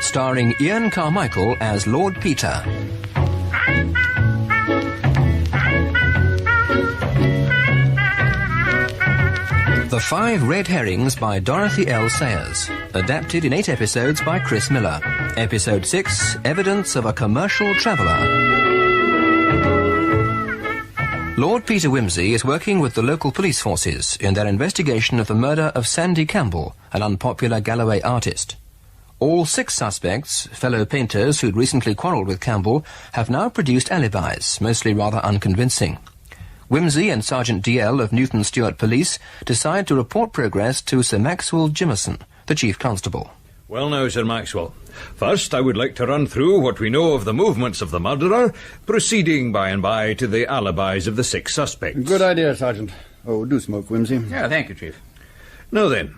Starring Ian Carmichael as Lord Peter. The Five Red Herrings by Dorothy L Sayers. Adapted in 8 episodes by Chris Miller. Episode 6, Evidence of a Commercial Traveller. Lord Peter Wimsey is working with the local police forces in their investigation of the murder of Sandy Campbell, an unpopular Galloway artist. All 6 suspects, fellow painters who'd recently quarrelled with Campbell, have now produced alibis, mostly rather unconvincing. Wimsey and Sergeant DL of Newton Stewart Police decide to report progress to Sir Maxwell Jimmerson, the Chief Constable. Well now, Sir Maxwell, First, I would like to run through what we know of the movements of the murderer, proceeding by and by to the alibis of the 6 suspects. Good idea, Sergeant. Oh, do smoke, Wimsey. Yeah, thank you, Chief. Now then,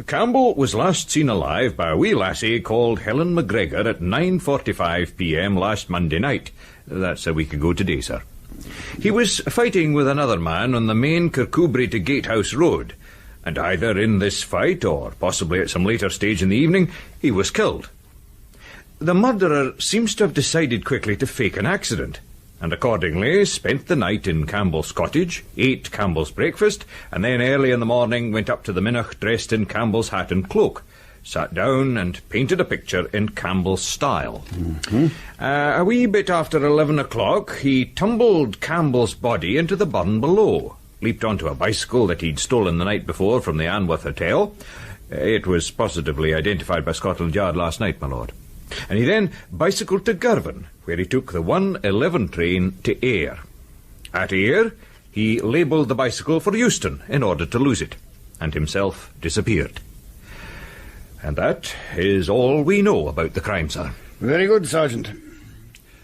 Campbell was last seen alive by a wee lassie called Helen McGregor at 9:45 p.m. last Monday night. That's a week ago today, sir. He was fighting with another man on the main Kircudbright to Gatehouse Road, and either in this fight or possibly at some later stage in the evening, he was killed. The murderer seems to have decided quickly to fake an accident, and accordingly spent the night in Campbell's cottage, ate Campbell's breakfast, and then early in the morning went up to the Murdoch dressed in Campbell's hat and cloak, sat down and painted a picture in Campbell's style. A wee bit after 11 o'clock, he tumbled Campbell's body into the burn below, leaped onto a bicycle that he'd stolen the night before from the Anworth Hotel. It was positively identified by Scotland Yard last night, my lord. And he then bicycled to Girvan, where he took the 1:11 train to Ayr. At Ayr, he labelled the bicycle for Euston in order to lose it, and himself disappeared. And that is all we know about the crime, sir. Very good, Sergeant.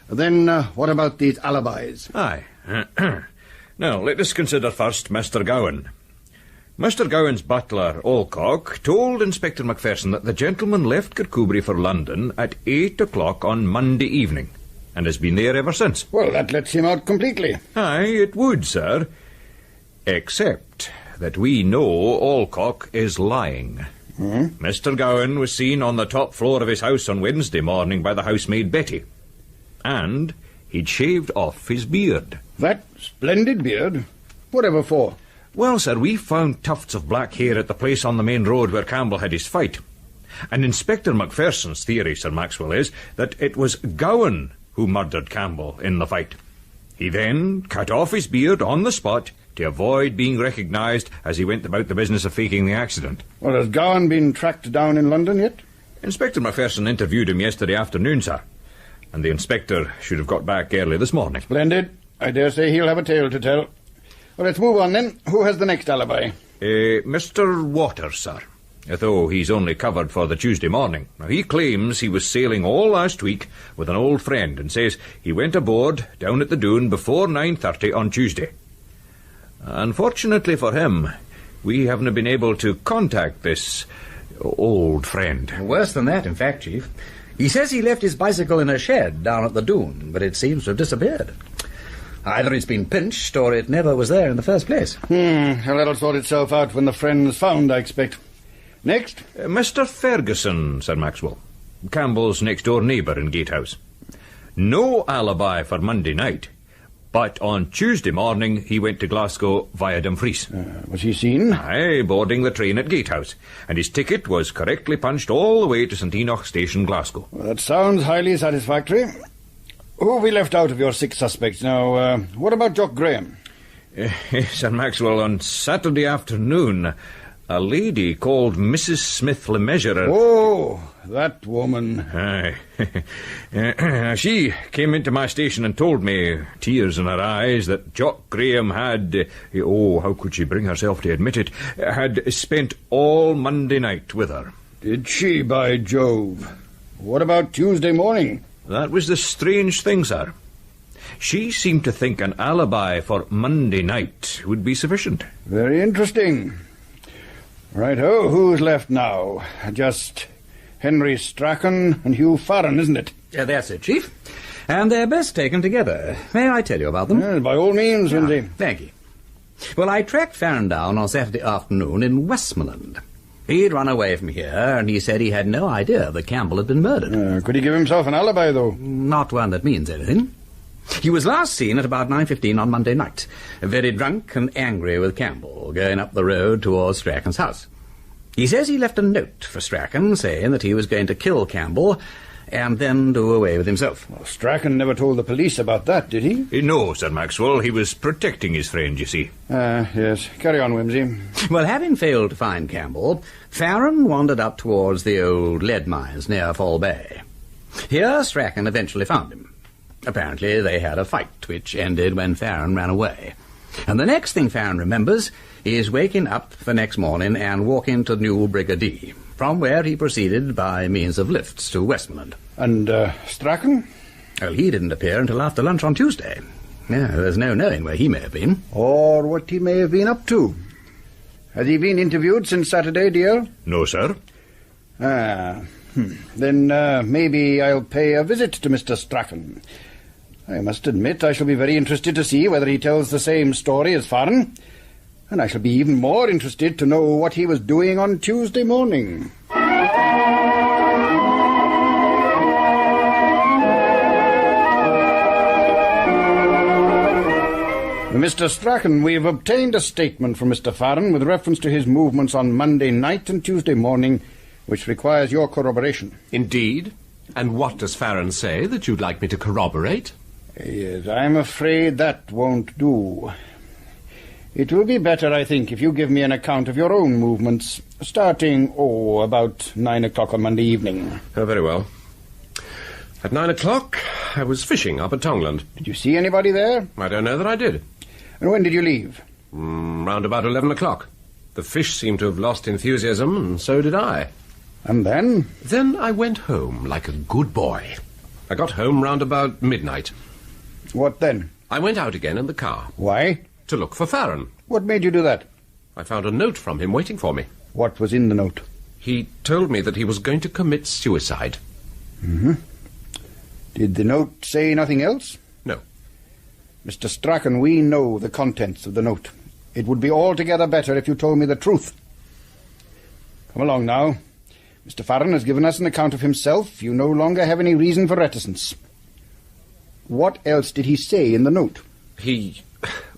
Then what about these alibis? Aye. Now, let us consider first Mr. Gowan. Mr. Gowan's butler, Alcock, told Inspector Macpherson that the gentleman left Kirkcudbright for London at 8 o'clock on Monday evening, and has been there ever since. Well, that lets him out completely. Aye, it would, sir. Except that we know Alcock is lying. Mr. Gowan was seen on the top floor of his house on Wednesday morning by the housemaid Betty, and he'd shaved off his beard. That splendid beard? Whatever for? Well, sir, we found tufts of black hair at the place on the main road where Campbell had his fight. And Inspector Macpherson's theory, Sir Maxwell, is that it was Gowan who murdered Campbell in the fight. He then cut off his beard on the spot to avoid being recognised as he went about the business of faking the accident. Well, has Gowan been tracked down in London yet? Inspector Macpherson interviewed him yesterday afternoon, sir, and the inspector should have got back early this morning. Splendid. I dare say he'll have a tale to tell. Well, let's move on then. Who has the next alibi? Mr. Waters, sir. Though he's only covered for the Tuesday morning. Now, he claims he was sailing all last week with an old friend and says he went aboard down at the Doon before 9:30 on Tuesday. Unfortunately for him, we haven't been able to contact this old friend. Worse than that, in fact, Chief. He says he left his bicycle in a shed down at the Doon, but it seems to have disappeared. Either it's been pinched, or it never was there in the first place. Well, that'll sort itself out when the friend's found, I expect. Next? Mr. Ferguson, Sir Maxwell. Campbell's next-door neighbour in Gatehouse. No alibi for Monday night, but on Tuesday morning he went to Glasgow via Dumfries. Was he seen? Aye, boarding the train at Gatehouse, and his ticket was correctly punched all the way to St Enoch Station, Glasgow. Well, that sounds highly satisfactory. Who have we left out of your 6 suspects? Now, what about Jock Graham? Sir Maxwell, on Saturday afternoon, a lady called Mrs. Smith Le Measurer... Oh, that woman. Aye. She came into my station and told me, tears in her eyes, that Jock Graham had... how could she bring herself to admit it? Had spent all Monday night with her. Did she, by Jove? What about Tuesday morning? That was the strange thing, sir. She seemed to think an alibi for Monday night would be sufficient. Very interesting. Right-ho, who's left now? Just Henry Strachan and Hugh Farron, isn't it? That's it, Chief. And they're best taken together. May I tell you about them? By all means, Wimsey. Thank you. Well, I tracked Farron down on Saturday afternoon in Westmoreland. He'd run away from here, and he said he had no idea that Campbell had been murdered. Could he give himself an alibi, though? Not one that means anything. He was last seen at about 9:15 on Monday night, very drunk and angry with Campbell, going up the road towards Strachan's house. He says he left a note for Strachan, saying that he was going to kill Campbell and then do away with himself. Well, Strachan never told the police about that, did he? No, Sir Maxwell. He was protecting his friend, you see. Yes. Carry on, Wimsey. Well, having failed to find Campbell, Farron wandered up towards the old lead mines near Fall Bay. Here, Strachan eventually found him. Apparently, they had a fight, which ended when Farron ran away. And the next thing Farron remembers is waking up the next morning and walking to New Brigadier. from where he proceeded by means of lifts to Westmoreland. And Strachan? Well, he didn't appear until after lunch on Tuesday. Yeah, there's no knowing where he may have been. Or what he may have been up to. Has he been interviewed since Saturday, dear? No, sir. Then maybe I'll pay a visit to Mr. Strachan. I must admit I shall be very interested to see whether he tells the same story as Farren. And I shall be even more interested to know what he was doing on Tuesday morning. Mr. Strachan, we have obtained a statement from Mr. Farren with reference to his movements on Monday night and Tuesday morning, which requires your corroboration. Indeed? And what does Farren say that you'd like me to corroborate? Yes, I'm afraid that won't do. It will be better, I think, if you give me an account of your own movements, starting, about 9 o'clock on Monday evening. Oh, very well. At 9 o'clock, I was fishing up at Tongland. Did you see anybody there? I don't know that I did. And when did you leave? Round about 11 o'clock. The fish seemed to have lost enthusiasm, and so did I. And then? Then I went home like a good boy. I got home round about midnight. What then? I went out again in the car. Why? To look for Farren. What made you do that? I found a note from him waiting for me. What was in the note? He told me that he was going to commit suicide. Mm-hmm. Did the note say nothing else? No. Mr. Strachan, we know the contents of the note. It would be altogether better if you told me the truth. Come along now. Mr. Farren has given us an account of himself. You no longer have any reason for reticence. What else did he say in the note? He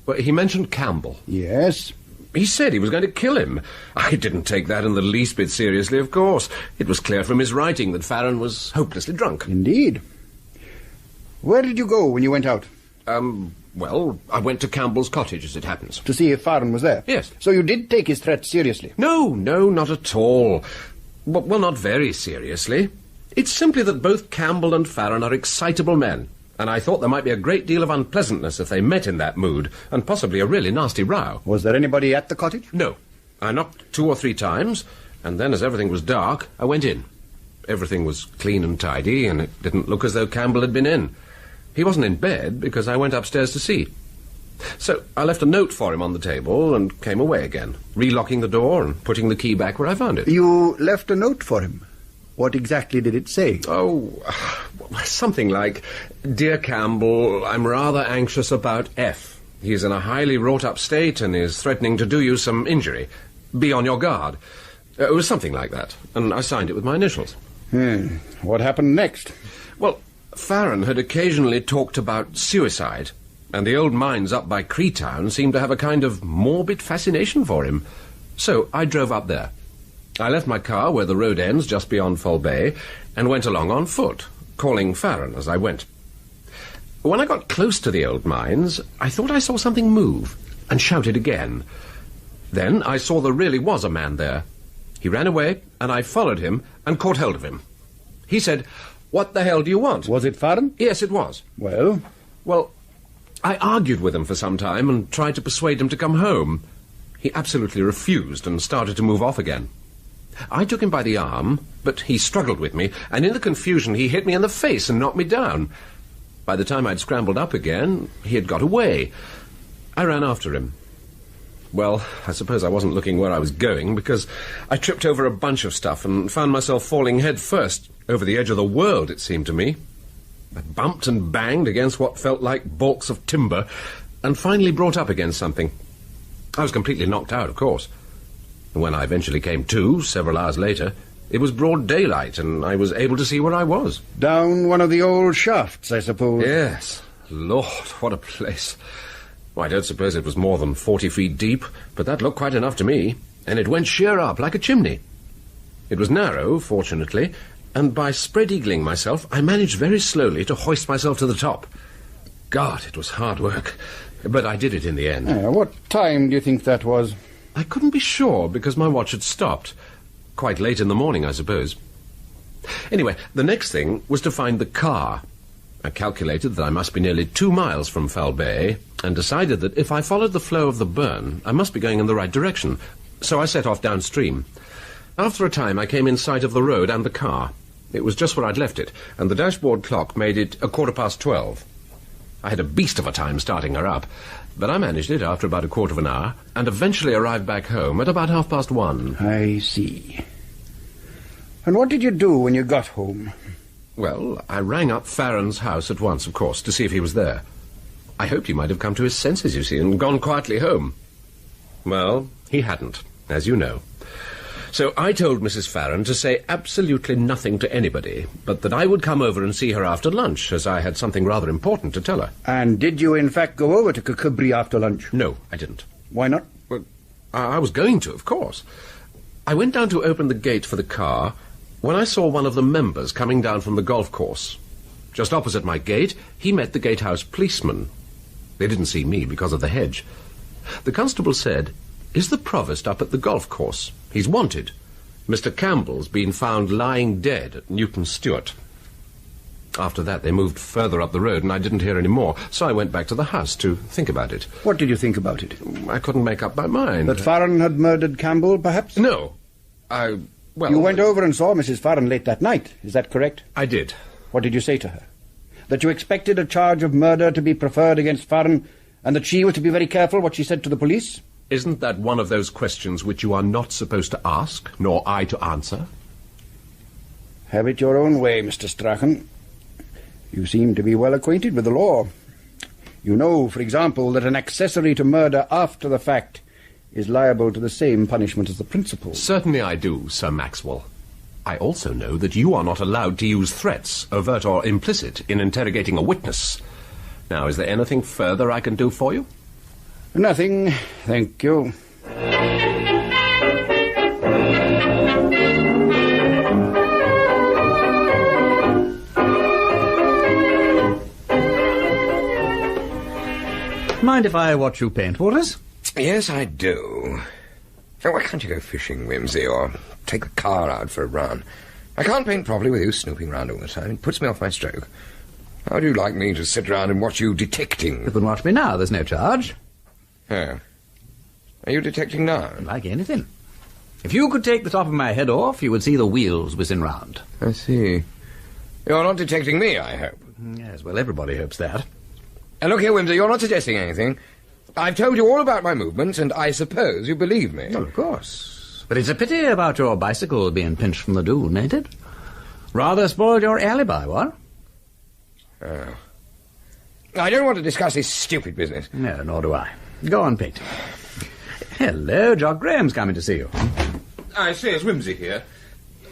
mentioned Campbell. Yes? He said he was going to kill him. I didn't take that in the least bit seriously, of course. It was clear from his writing that Farren was hopelessly drunk. Indeed. Where did you go when you went out? Well, I went to Campbell's cottage, as it happens. To see if Farren was there? Yes. So you did take his threat seriously? No, not at all. Well, not very seriously. It's simply that both Campbell and Farren are excitable men, and I thought there might be a great deal of unpleasantness if they met in that mood, and possibly a really nasty row. Was there anybody at the cottage? No. I knocked 2 or 3 times, and then as everything was dark, I went in. Everything was clean and tidy, and it didn't look as though Campbell had been in. He wasn't in bed, because I went upstairs to see. So I left a note for him on the table and came away again, relocking the door and putting the key back where I found it. You left a note for him? What exactly did it say? Oh, something like, "Dear Campbell, I'm rather anxious about F. He's in a highly wrought-up state and is threatening to do you some injury. Be on your guard." It was something like that, and I signed it with my initials. What happened next? Well, Farren had occasionally talked about suicide, and the old mines up by Creetown seemed to have a kind of morbid fascination for him. So I drove up there. I left my car where the road ends, just beyond Fall Bay, and went along on foot, calling Farren as I went. When I got close to the old mines, I thought I saw something move, and shouted again. Then I saw there really was a man there. He ran away, and I followed him and caught hold of him. He said, "What the hell do you want?" Was it Farren? Yes, it was. Well? Well, I argued with him for some time and tried to persuade him to come home. He absolutely refused and started to move off again. I took him by the arm, but he struggled with me, and in the confusion he hit me in the face and knocked me down. By the time I'd scrambled up again, he had got away. I ran after him. Well, I suppose I wasn't looking where I was going, because I tripped over a bunch of stuff and found myself falling head first, over the edge of the world, it seemed to me. I bumped and banged against what felt like balks of timber, and finally brought up against something. I was completely knocked out, of course. And when I eventually came to, several hours later, it was broad daylight, and I was able to see where I was. Down one of the old shafts, I suppose? Yes. Lord, what a place. Well, I don't suppose it was more than 40 feet deep, but that looked quite enough to me, and it went sheer up like a chimney. It was narrow, fortunately, and by spread-eagling myself, I managed very slowly to hoist myself to the top. God, it was hard work, but I did it in the end. What time do you think that was? I couldn't be sure, because my watch had stopped. Quite late in the morning, I suppose. Anyway, the next thing was to find the car. I calculated that I must be nearly 2 miles from Foul Bay, and decided that if I followed the flow of the burn, I must be going in the right direction. So I set off downstream. After a time, I came in sight of the road and the car. It was just where I'd left it, and the dashboard clock made it 12:15. I had a beast of a time starting her up, but I managed it after about a quarter of an hour, and eventually arrived back home at about 1:30. I see. And what did you do when you got home? Well, I rang up Farron's house at once, of course, to see if he was there. I hoped he might have come to his senses, you see, and gone quietly home. Well, he hadn't, as you know. So I told Mrs. Farron to say absolutely nothing to anybody, but that I would come over and see her after lunch, as I had something rather important to tell her. And did you, in fact, go over to Kircudbright after lunch? No, I didn't. Why not? Well, I was going to, of course. I went down to open the gate for the car when I saw one of the members coming down from the golf course. Just opposite my gate, he met the gatehouse policeman. They didn't see me because of the hedge. The constable said, "Is the provost up at the golf course? He's wanted. Mr. Campbell's been found lying dead at Newton Stewart." After that, they moved further up the road, and I didn't hear any more, so I went back to the house to think about it. What did you think about it? I couldn't make up my mind. That Farron had murdered Campbell, perhaps? No. You went over and saw Mrs. Farron late that night, is that correct? I did. What did you say to her? That you expected a charge of murder to be preferred against Farron, and that she was to be very careful what she said to the police? Isn't that one of those questions which you are not supposed to ask, nor I to answer? Have it your own way, Mr. Strachan. You seem to be well acquainted with the law. You know, for example, that an accessory to murder after the fact is liable to the same punishment as the principal. Certainly I do, Sir Maxwell. I also know that you are not allowed to use threats, overt or implicit, in interrogating a witness. Now, is there anything further I can do for you? Nothing, thank you. Mind if I watch you paint, Waters? Yes, I do. So why can't you go fishing, Wimsey, or take the car out for a run? I can't paint properly with you snooping round all the time. It puts me off my stroke. How do you like me to sit around and watch you detecting? You can watch me now, there's no charge. Oh. Are you detecting now? Like anything. If you could take the top of my head off, you would see the wheels whizzing round. I see. You're not detecting me, I hope. Yes, well, everybody hopes that. And look here, Wimsey, you're not suggesting anything. I've told you all about my movements, and I suppose you believe me. Well, of course. But it's a pity about your bicycle being pinched from the dune, ain't it? Rather spoiled your alibi, what? Oh. I don't want to discuss this stupid business. No, nor do I. Go on, Pete. Hello, Jock Graham's coming to see you. I say, is Wimsey here?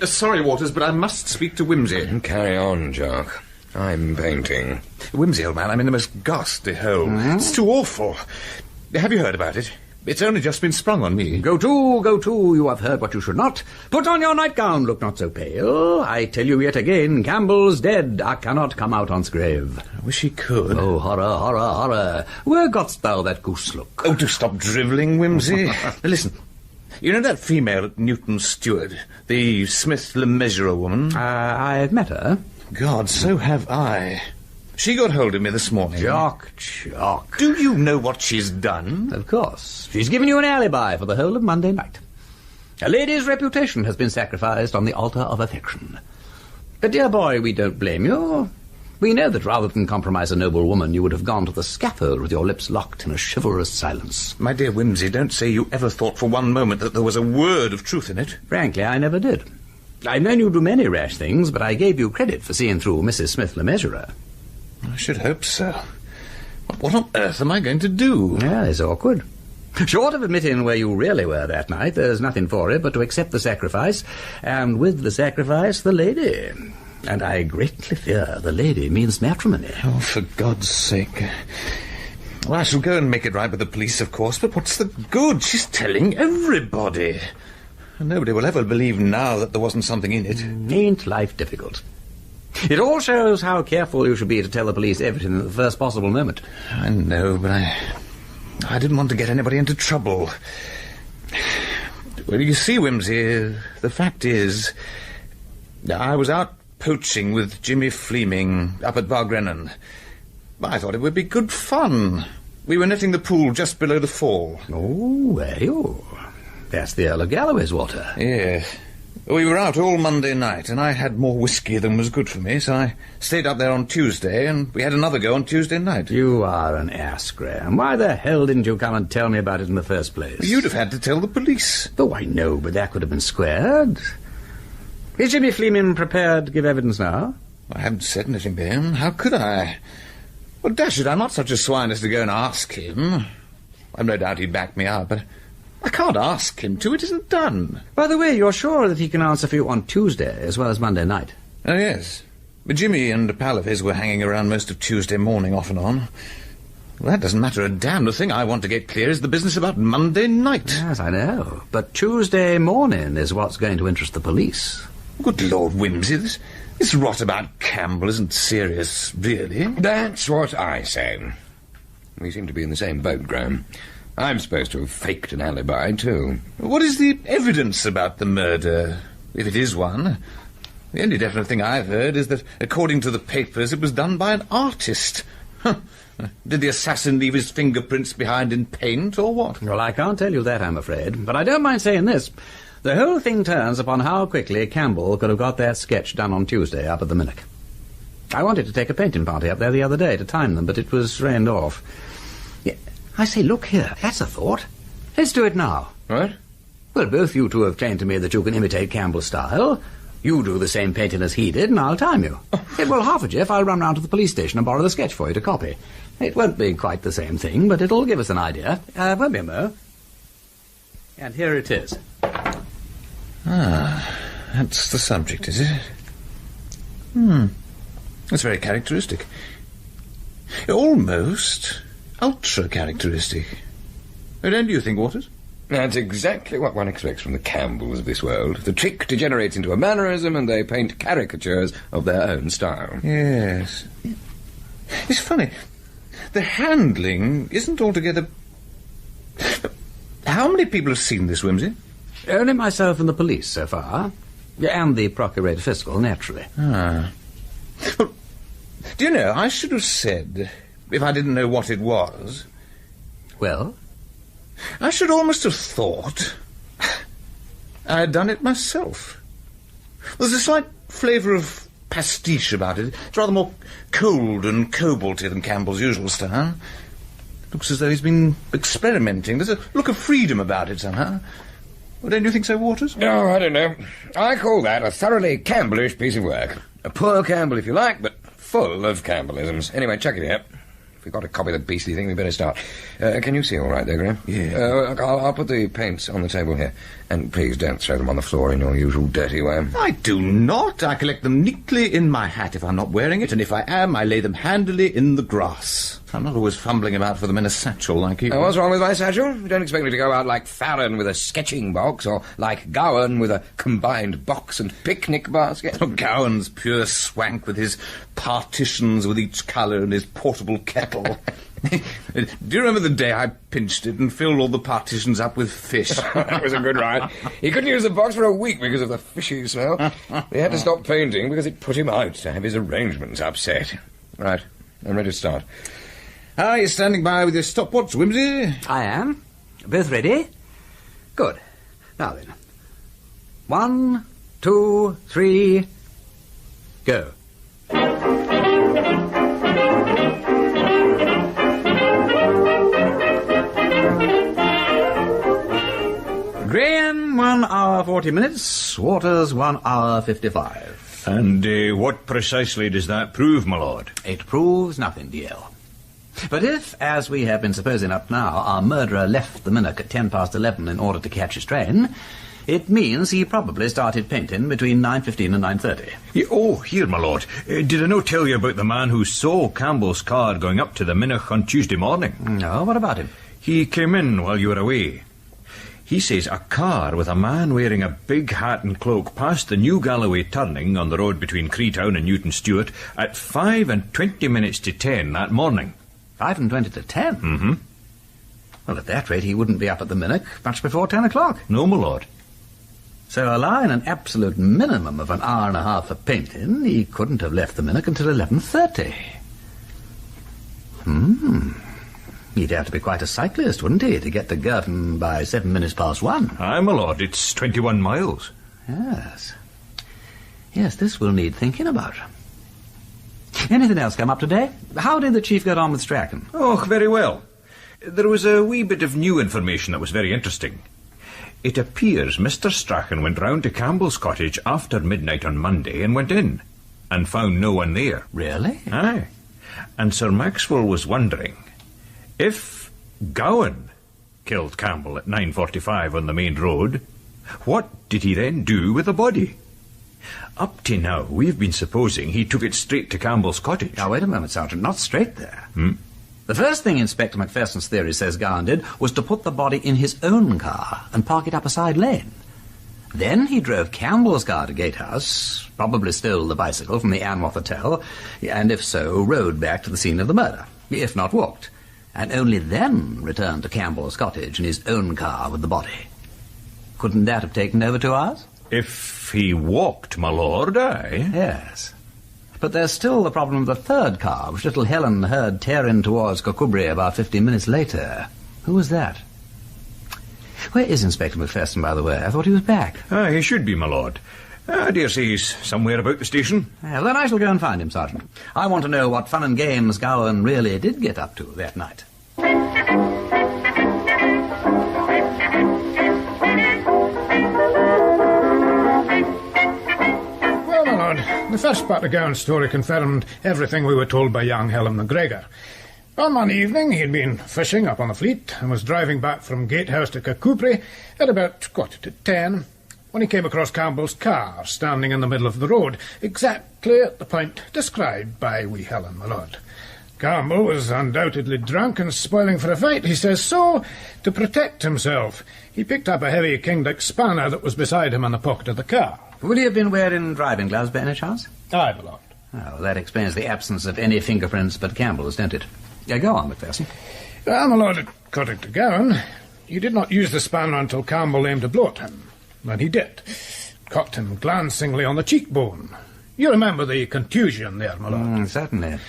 Sorry, Waters, but I must speak to Wimsey. Carry on, Jock. I'm painting. Wimsey, old man, I'm in the most ghastly hole. It's too awful. Have you heard about it? It's only just been sprung on me. Go to, you have heard what you should not. Put on your nightgown, look not so pale. I tell you yet again, Campbell's dead. I cannot come out on's grave. I wish he could. Oh, horror, horror, horror. Where gotst thou that goose look? Oh, do stop drivelling, Wimsey. Listen, you know that female at Newton Stewart, the Smith-Le-Measurer woman? I've met her. God, so have I. She got hold of me this morning. Jock. Do you know what she's done? Of course. She's given you an alibi for the whole of Monday night. A lady's reputation has been sacrificed on the altar of affection. But, dear boy, we don't blame you. We know that rather than compromise a noble woman, you would have gone to the scaffold with your lips locked in a chivalrous silence. My dear Wimsey, don't say you ever thought for one moment that there was a word of truth in it. Frankly, I never did. I've known you do many rash things, but I gave you credit for seeing through Mrs. Smith-Le-Measurer. I should hope so. What on earth am I going to do? Yeah, it's awkward. Short of admitting where you really were that night, there's nothing for it but to accept the sacrifice, and with the sacrifice, the lady. And I greatly fear the lady means matrimony. Oh, for God's sake. Well, I shall go and make it right with the police, of course, but what's the good? She's telling everybody. Nobody will ever believe now that there wasn't something in it. Ain't life difficult? It all shows how careful you should be to tell the police everything at the first possible moment. I know, but I didn't want to get anybody into trouble. Well, you see, Wimsey, the fact is, I was out poaching with Jimmy Fleeming up at Bargrennan. I thought it would be good fun. We were netting the pool just below the fall. Oh, were you? That's the Earl of Galloway's water. Yes. We were out all Monday night, and I had more whiskey than was good for me, so I stayed up there on Tuesday, and we had another go on Tuesday night. You are an ass, Graham. Why the hell didn't you come and tell me about it in the first place? You'd have had to tell the police. Oh, I know, but that could have been squared. Is Jimmy Fleeman prepared to give evidence now? I haven't said anything to him. How could I? Well, dash it, I'm not such a swine as to go and ask him. I've no doubt he'd back me up, but I can't ask him to. It isn't done. By the way, you're sure that he can answer for you on Tuesday as well as Monday night? Oh, yes. But Jimmy and a pal of his were hanging around most of Tuesday morning, off and on. Well, that doesn't matter a damn. The thing I want to get clear is the business about Monday night. Yes, I know. But Tuesday morning is what's going to interest the police. Good Lord, Wimsey, this rot about Campbell isn't serious, really. That's what I say. We seem to be in the same boat, Graham. I'm supposed to have faked an alibi, too. What is the evidence about the murder, if it is one? The only definite thing I've heard is that, according to the papers, it was done by an artist. Huh. Did the assassin leave his fingerprints behind in paint, or what? Well, I can't tell you that, I'm afraid. But I don't mind saying this. The whole thing turns upon how quickly Campbell could have got that sketch done on Tuesday up at the Murdoch. I wanted to take a painting party up there the other day to time them, but it was rained off. Yeah, I say, look here, that's a thought. Let's do it now. What? Well, both you two have claimed to me that you can imitate Campbell's style. You do the same painting as he did, and I'll time you. Yeah, well, half a jiff, I'll run round to the police station and borrow the sketch for you to copy. It won't be quite the same thing, but it'll give us an idea. Won't be a mo. And here it is. Ah, that's the subject, is it? That's very characteristic. Almost ultra-characteristic. Don't you think, Waters? That's exactly what one expects from the Campbells of this world. The trick degenerates into a mannerism, and they paint caricatures of their own style. Yes. It's funny. The handling isn't altogether... How many people have seen this, Wimsey? Only myself and the police so far. And the Procurator Fiscal, naturally. Ah. Well, do you know, I should have said, if I didn't know what it was... Well? I should almost have thought I had done it myself. There's a slight flavour of pastiche about it. It's rather more cold and cobalty than Campbell's usual style. Looks as though he's been experimenting. There's a look of freedom about it somehow. Well, don't you think so, Waters? No, I don't know. I call that a thoroughly Campbellish piece of work. A poor Campbell, if you like, but full of Campbellisms. Anyway, chuck it here. If we've got to copy the beastly thing, we better start. Can you see all right there, Graham? Yeah. I'll put the paints on the table here. And please don't throw them on the floor in your usual dirty way. I do not. I collect them neatly in my hat if I'm not wearing it, and if I am, I lay them handily in the grass. I'm not always fumbling about for them in a satchel like you. What's wrong with my satchel? You don't expect me to go out like Farron with a sketching box, or like Gowan with a combined box and picnic basket? Oh, Gowan's pure swank with his partitions with each colour and his portable kettle. Do you remember the day I pinched it and filled all the partitions up with fish? That was a good ride. He couldn't use the box for a week because of the fishy smell. He had to stop painting because it put him out to have his arrangements upset. Right, I'm ready to start. Are you standing by with your stopwatch, Wimsey? I am. Both ready? Good. Now then. 1, 2, 3, go. Graham, 1 hour 40 minutes. Waters, 1 hour 55. And what precisely does that prove, my lord? It proves nothing, DL. But if, as we have been supposing up now, our murderer left the Murdoch at 11:10 in order to catch his train, it means he probably started painting between 9:15 and 9:30. Here, my lord. Did I not tell you about the man who saw Campbell's car going up to the Murdoch on Tuesday morning? No, what about him? He came in while you were away. He says a car with a man wearing a big hat and cloak passed the New Galloway turning on the road between Creetown and Newton Stewart at 5:20 to 10 that morning. 5:20 to 10? Mm-hmm. Well, at that rate, he wouldn't be up at the Murdoch much before 10 o'clock. No, my lord. So, allowing an absolute minimum of an hour and a half for painting, he couldn't have left the Murdoch until 11:30. He'd have to be quite a cyclist, wouldn't he, to get to Girton by 7 minutes past 1? Aye, my lord, it's 21 miles. Yes. Yes, this will need thinking about. Anything else come up today? How did the chief get on with Strachan? Oh, very well. There was a wee bit of new information that was very interesting. It appears Mr. Strachan went round to Campbell's cottage after midnight on Monday and went in, and found no one there. Really? Aye. And Sir Maxwell was wondering if Gowan killed Campbell at 9:45 on the main road, what did he then do with the body? Up to now, we've been supposing he took it straight to Campbell's cottage. Now, wait a moment, Sergeant. Not straight there. The first thing Inspector Macpherson's theory says Gowan did was to put the body in his own car and park it up a side lane. Then he drove Campbell's car to Gatehouse, probably stole the bicycle from the Anworth Hotel, and if so, rode back to the scene of the murder, if not walked, and only then returned to Campbell's cottage in his own car with the body. Couldn't that have taken over 2 hours? If he walked, my lord, aye. Yes. But there's still the problem of the third car, which little Helen heard tearing towards Kircudbright about 15 minutes later. Who was that? Where is Inspector Macpherson, by the way? I thought he was back. He should be, my lord. I dare say he's somewhere about the station. Well, then I shall go and find him, Sergeant. I want to know what fun and games Gowan really did get up to that night. Well, my lord, the first part of Gowan's story confirmed everything we were told by young Helen McGregor. On one evening, he had been fishing up on the Fleet and was driving back from Gatehouse to Kircudbright at about 10:15 when he came across Campbell's car standing in the middle of the road, exactly at the point described by wee Helen, my lord. Campbell was undoubtedly drunk and spoiling for a fight, he says, so, to protect himself, he picked up a heavy King-Dick spanner that was beside him in the pocket of the car. Would he have been wearing driving gloves by any chance? Aye, my lord. Oh, that explains the absence of any fingerprints but Campbell's, don't it? Yeah, go on, Macpherson. Well, my lord, according to Gowan, he did not use the spanner until Campbell aimed a blow at him. When he did, caught him glancingly on the cheekbone. You remember the contusion there, my lord? Certainly.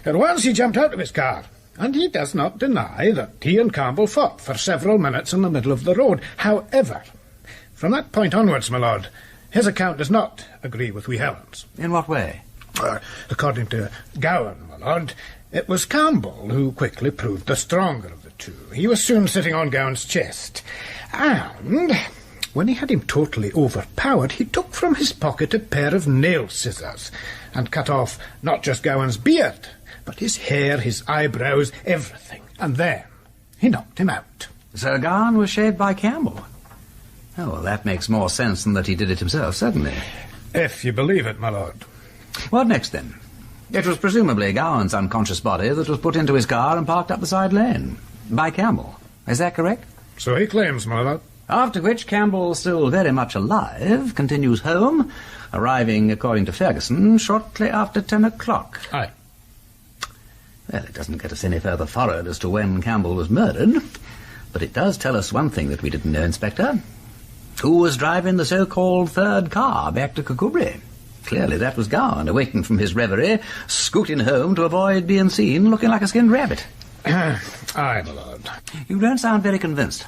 At once he jumped out of his car, and he does not deny that he and Campbell fought for several minutes in the middle of the road. However, from that point onwards, my lord, his account does not agree with wee Helen's. In what way? According to Gowan, my lord, it was Campbell who quickly proved the stronger of the two. He was soon sitting on Gowan's chest, and when he had him totally overpowered, he took from his pocket a pair of nail scissors and cut off not just Gowan's beard, but his hair, his eyebrows, everything. And then he knocked him out. So Gowan was shaved by Campbell? Oh, well, that makes more sense than that he did it himself, certainly. If you believe it, my lord. What next, then? It was presumably Gowan's unconscious body that was put into his car and parked up the side lane. By Campbell. Is that correct? So he claims, my lord. After which Campbell, still very much alive, continues home, arriving, according to Ferguson, shortly after 10 o'clock. Aye. Well, it doesn't get us any further forward as to when Campbell was murdered, but it does tell us one thing that we didn't know, Inspector. Who was driving the so-called third car back to Kircudbright? Clearly that was Gowan, awakened from his reverie, scooting home to avoid being seen looking like a skinned rabbit. Aye, my lord. You don't sound very convinced.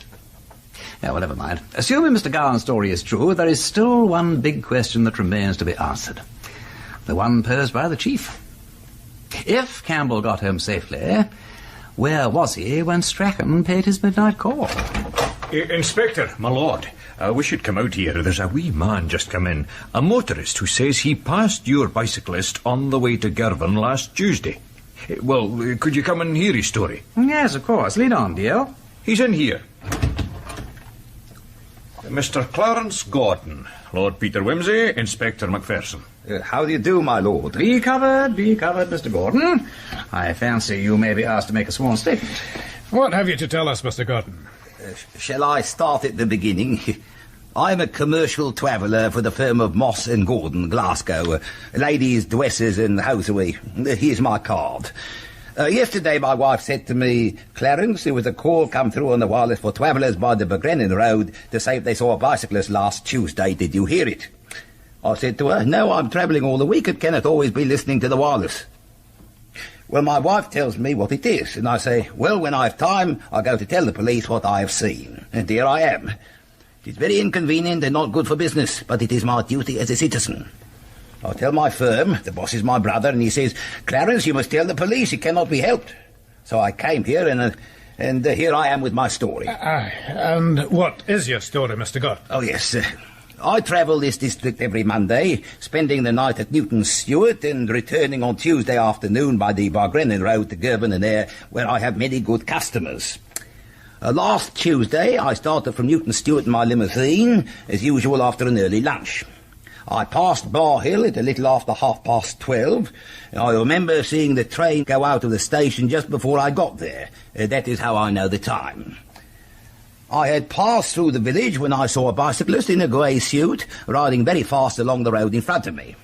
Yeah, well, never mind. Assuming Mr. Gowan's story is true, there is still one big question that remains to be answered. The one posed by the chief. If Campbell got home safely, where was he when Strachan paid his midnight call? Inspector, my lord, we should come out here. There's a wee man just come in, a motorist who says he passed your bicyclist on the way to Girvan last Tuesday. Well, could you come and hear his story? Yes, of course. Lead on, DL. He's in here. Mr. Clarence Gordon, Lord Peter Wimsey, Inspector Macpherson. How do you do, my lord? Be covered, Mr. Gordon. I fancy you may be asked to make a sworn statement. What have you to tell us, Mr. Gordon? Shall I start at the beginning? I'm a commercial traveller for the firm of Moss and Gordon, Glasgow. Ladies' dresses and hosiery. Here's my card. Yesterday my wife said to me, Clarence, there was a call come through on the wireless for travellers by the Begrennin Road to say if they saw a bicyclist last Tuesday. Did you hear it? I said to her, no, I'm travelling all the week and cannot always be listening to the wireless. Well, my wife tells me what it is, and I say, well, when I have time, I go to tell the police what I have seen. And here I am. It is very inconvenient and not good for business, but it is my duty as a citizen. I tell my firm, the boss is my brother, and he says, Clarence, you must tell the police, it cannot be helped. So I came here, and here I am with my story. Aye, and what is your story, Mr. Gott? Oh, yes. I travel this district every Monday, spending the night at Newton Stewart and returning on Tuesday afternoon by the Bargrennan Road to Girvan and Ayr, where I have many good customers. Last Tuesday, I started from Newton Stewart in my limousine, as usual after an early lunch. I passed Bar Hill at a little after 12:30. I remember seeing the train go out of the station just before I got there. That is how I know the time. I had passed through the village when I saw a bicyclist in a grey suit riding very fast along the road in front of me.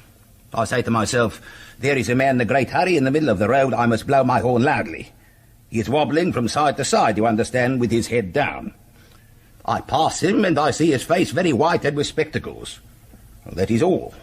I say to myself, there is a man in a great hurry in the middle of the road, I must blow my horn loudly. He is wobbling from side to side, you understand, with his head down. I pass him and I see his face very white and with spectacles. Well, that is all.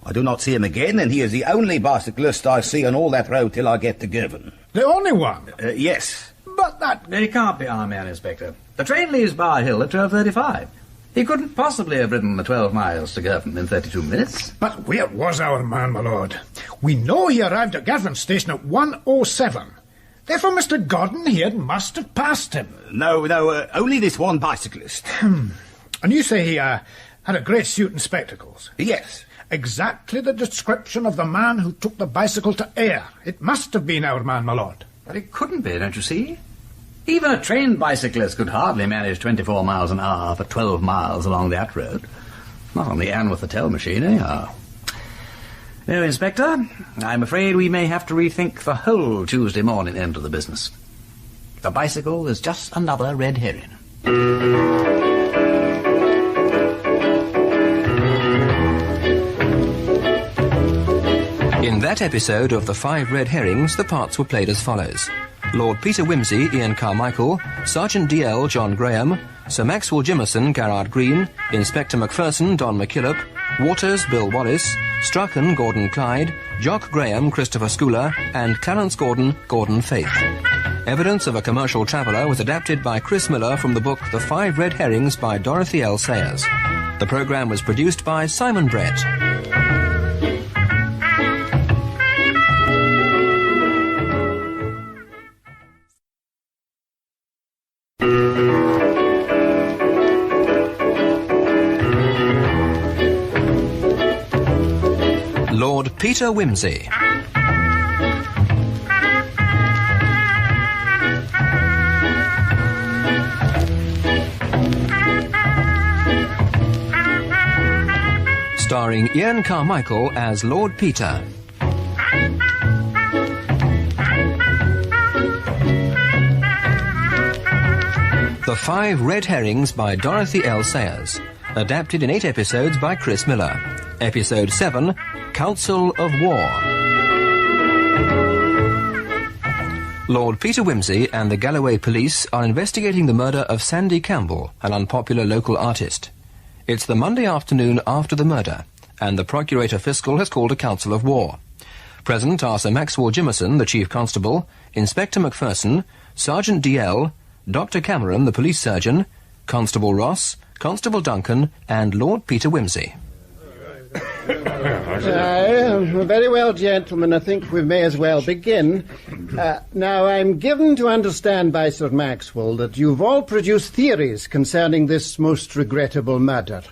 I do not see him again, and he is the only bicyclist I see on all that road till I get to Girvan. The only one? Yes. But it can't be our man, Inspector. The train leaves Bar Hill at 12:35. He couldn't possibly have ridden the 12 miles to Girvan in 32 minutes. But where was our man, my lord? We know he arrived at Girvan Station at 1:07. Therefore, Mr. Gordon here must have passed him. No, only this one bicyclist. And you say he had a grey suit and spectacles? Yes. Exactly the description of the man who took the bicycle to Ayr. It must have been our man, my lord. But it couldn't be, don't you see? Even a trained bicyclist could hardly manage 24 miles an hour for 12 miles along that road. Not on the Anne with the tell machine, anyhow. No, Inspector, I'm afraid we may have to rethink the whole Tuesday morning end of the business. The bicycle is just another red herring. In that episode of the Five Red Herrings, the parts were played as follows. Lord Peter Wimsey, Ian Carmichael, Sergeant DL, John Graham, Sir Maxwell Jimmerson, Garrard Green, Inspector Macpherson, Don McKillop, Waters, Bill Wallace, Strachan, Gordon Clyde, Jock Graham, Christopher Schooler, and Clarence Gordon, Gordon Faith. Evidence of a Commercial Traveller was adapted by Chris Miller from the book The Five Red Herrings by Dorothy L Sayers. The programme was produced by Simon Brett. Lord Peter Wimsey. Starring Ian Carmichael as Lord Peter. The Five Red Herrings by Dorothy L Sayers. Adapted in 8 episodes by Chris Miller. Episode 7, Council of War. Lord Peter Wimsey and the Galloway police are investigating the murder of Sandy Campbell, an unpopular local artist. It's the Monday afternoon after the murder, and the Procurator Fiscal has called a council of war. Present are Sir Maxwell Jimmerson, the Chief Constable, Inspector Macpherson, Sergeant DL, Dr. Cameron, the Police Surgeon, Constable Ross, Constable Duncan, and Lord Peter Wimsey. Very well, gentlemen. I think we may as well begin. Now, I'm given to understand by Sir Maxwell that you've all produced theories concerning this most regrettable murder.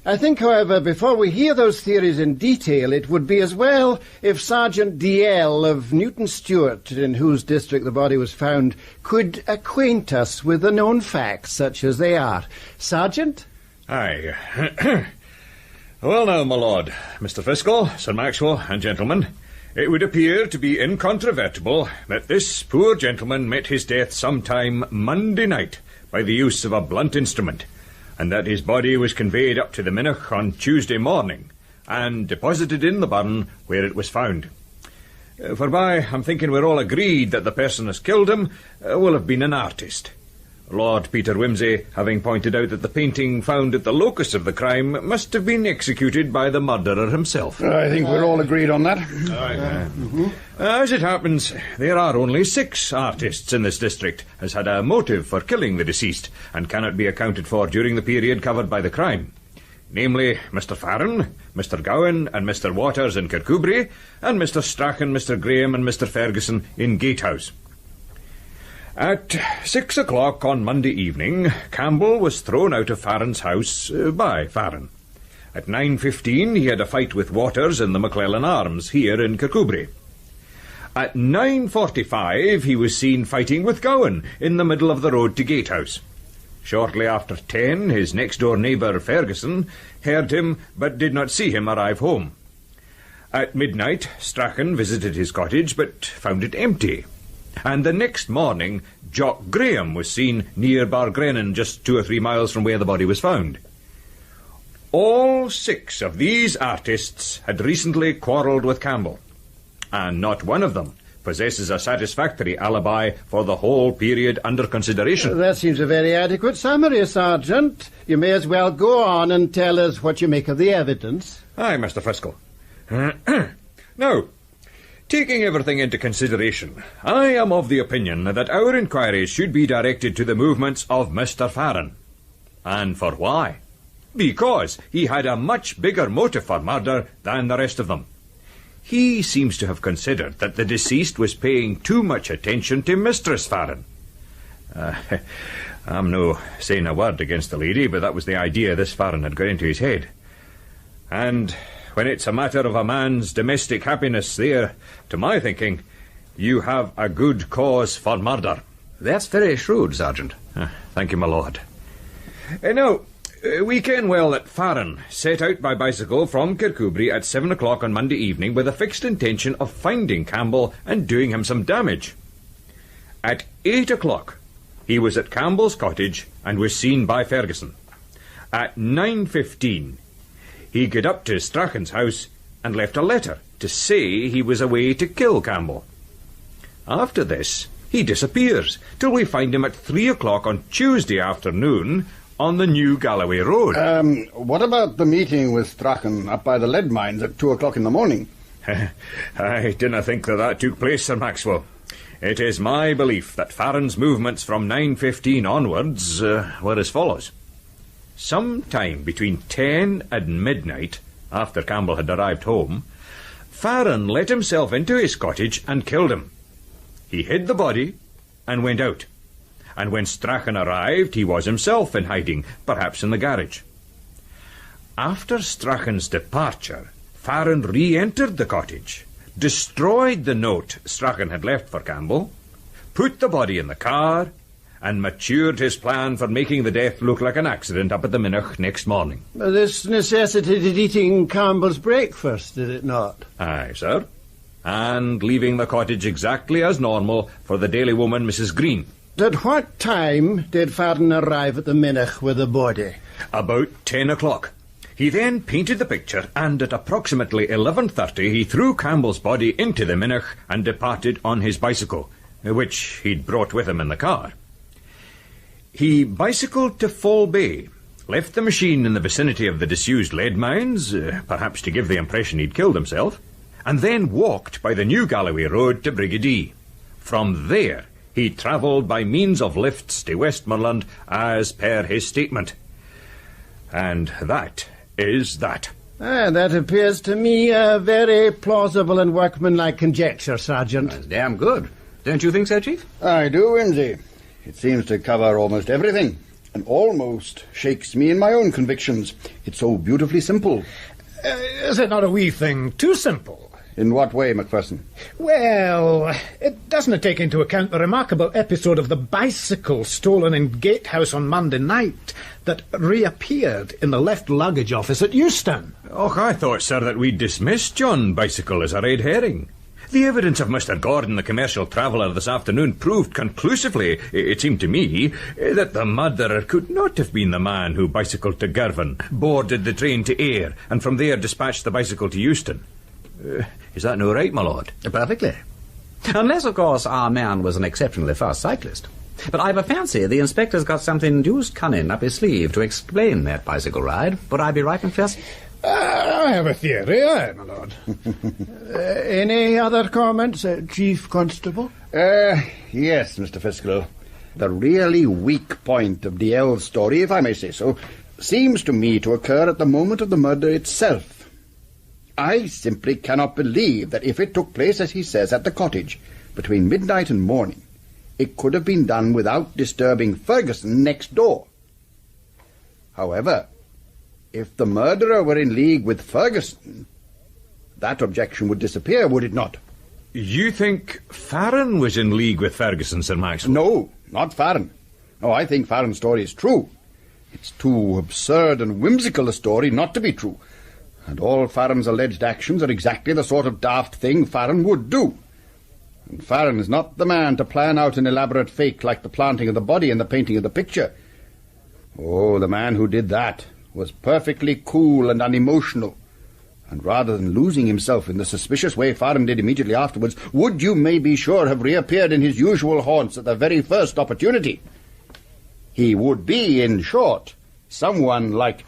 I think, however, before we hear those theories in detail, it would be as well if Sergeant DL of Newton Stewart, in whose district the body was found, could acquaint us with the known facts, such as they are. Sergeant? Aye. Well now, my lord, Mr. Fiscal, Sir Maxwell, and gentlemen, it would appear to be incontrovertible that this poor gentleman met his death sometime Monday night by the use of a blunt instrument, and that his body was conveyed up to the Minnoch on Tuesday morning, and deposited in the barn where it was found. Forby, I'm thinking we're all agreed that the person as killed him will have been an artist. Lord Peter Wimsey having pointed out that the painting found at the locus of the crime must have been executed by the murderer himself. I think we're all agreed on that. As it happens, there are only 6 artists in this district as had a motive for killing the deceased and cannot be accounted for during the period covered by the crime. Namely, Mr. Farren, Mr. Gowan and Mr. Waters in Kircudbright, and Mr. Strachan, Mr. Graham and Mr. Ferguson in Gatehouse. At 6 o'clock on Monday evening, Campbell was thrown out of Farren's house by Farren. At 9:15 he had a fight with Waters in the McClellan Arms here in Kircudbright. At 9:45 he was seen fighting with Gowan in the middle of the road to Gatehouse. Shortly after 10, his next-door neighbour, Ferguson, heard him but did not see him arrive home. At midnight, Strachan visited his cottage but found it empty. And the next morning, Jock Graham was seen near Bargrennan, just 2 or 3 miles from where the body was found. All 6 of these artists had recently quarrelled with Campbell, and not one of them possesses a satisfactory alibi for the whole period under consideration. That seems a very adequate summary, Sergeant. You may as well go on and tell us what you make of the evidence. Aye, Mr. Friskel. Now, taking everything into consideration, I am of the opinion that our inquiries should be directed to the movements of Mr. Farren. And for why? Because he had a much bigger motive for murder than the rest of them. He seems to have considered that the deceased was paying too much attention to Mistress Farren. I'm no saying a word against the lady, but that was the idea this Farren had got into his head. And when it's a matter of a man's domestic happiness there, to my thinking, you have a good cause for murder. That's very shrewd, Sergeant. Thank you, my lord. Now, we ken well that Farren set out by bicycle from Kircudbright at 7 o'clock on Monday evening with a fixed intention of finding Campbell and doing him some damage. At 8 o'clock, he was at Campbell's cottage and was seen by Ferguson. At 9:15, he got up to Strachan's house and left a letter to say he was away to kill Campbell. After this, he disappears till we find him at 3 o'clock on Tuesday afternoon on the New Galloway Road. What about the meeting with Strachan up by the lead mines at 2 o'clock in the morning? I dinna think that took place, Sir Maxwell. It is my belief that Farren's movements from 9:15 onwards were as follows. Some time between 10 and midnight, after Campbell had arrived home, Farren let himself into his cottage and killed him. He hid the body and went out. And when Strachan arrived, he was himself in hiding, perhaps in the garage. After Strachan's departure, Farren re-entered the cottage, destroyed the note Strachan had left for Campbell, put the body in the car, and matured his plan for making the death look like an accident up at the Minoch next morning. This necessitated eating Campbell's breakfast, did it not? Aye, sir. And leaving the cottage exactly as normal for the daily woman, Mrs. Green. At what time did Farren arrive at the Minoch with the body? About 10 o'clock. He then painted the picture, and at approximately 11:30 he threw Campbell's body into the Minoch and departed on his bicycle, which he'd brought with him in the car. He bicycled to Fall Bay, left the machine in the vicinity of the disused lead mines, perhaps to give the impression he'd killed himself, and then walked by the New Galloway Road to Brigidee. From there, he travelled by means of lifts to Westmoreland, as per his statement. And that is that. That appears to me a very plausible and workmanlike conjecture, Sergeant. That's damn good. Don't you think so, Chief? I do, Wimsey. It seems to cover almost everything, and almost shakes me in my own convictions. It's so beautifully simple. Is it not a wee thing too simple? In what way, Macpherson? Well, it doesn't take into account the remarkable episode of the bicycle stolen in Gatehouse on Monday night that reappeared in the left luggage office at Euston. Oh, I thought, sir, that we'd dismissed John Bicycle as a red herring. The evidence of Mr. Gordon, the commercial traveller, this afternoon proved conclusively, it seemed to me, that the murderer could not have been the man who bicycled to Girvan, boarded the train to Ayr, and from there dispatched the bicycle to Euston. Is that no right, my lord? Perfectly. Unless, of course, our man was an exceptionally fast cyclist. But I've a fancy the inspector's got something deuced cunning up his sleeve to explain that bicycle ride. Would I be right, Confessor? I have a theory, my lord. Any other comments, Chief Constable? Yes, Mr. Fiscal. The really weak point of DL's story, if I may say so, seems to me to occur at the moment of the murder itself. I simply cannot believe that if it took place, as he says, at the cottage, between midnight and morning, it could have been done without disturbing Ferguson next door. However, if the murderer were in league with Ferguson, that objection would disappear, would it not? You think Farron was in league with Ferguson, Sir Maxwell? No, not Farron. No, I think Farron's story is true. It's too absurd and whimsical a story not to be true. And all Farron's alleged actions are exactly the sort of daft thing Farron would do. And Farron is not the man to plan out an elaborate fake like the planting of the body and the painting of the picture. Oh, the man who did that was perfectly cool and unemotional. And rather than losing himself in the suspicious way Farron did immediately afterwards, would, you may be sure, have reappeared in his usual haunts at the very first opportunity. He would be, in short, someone like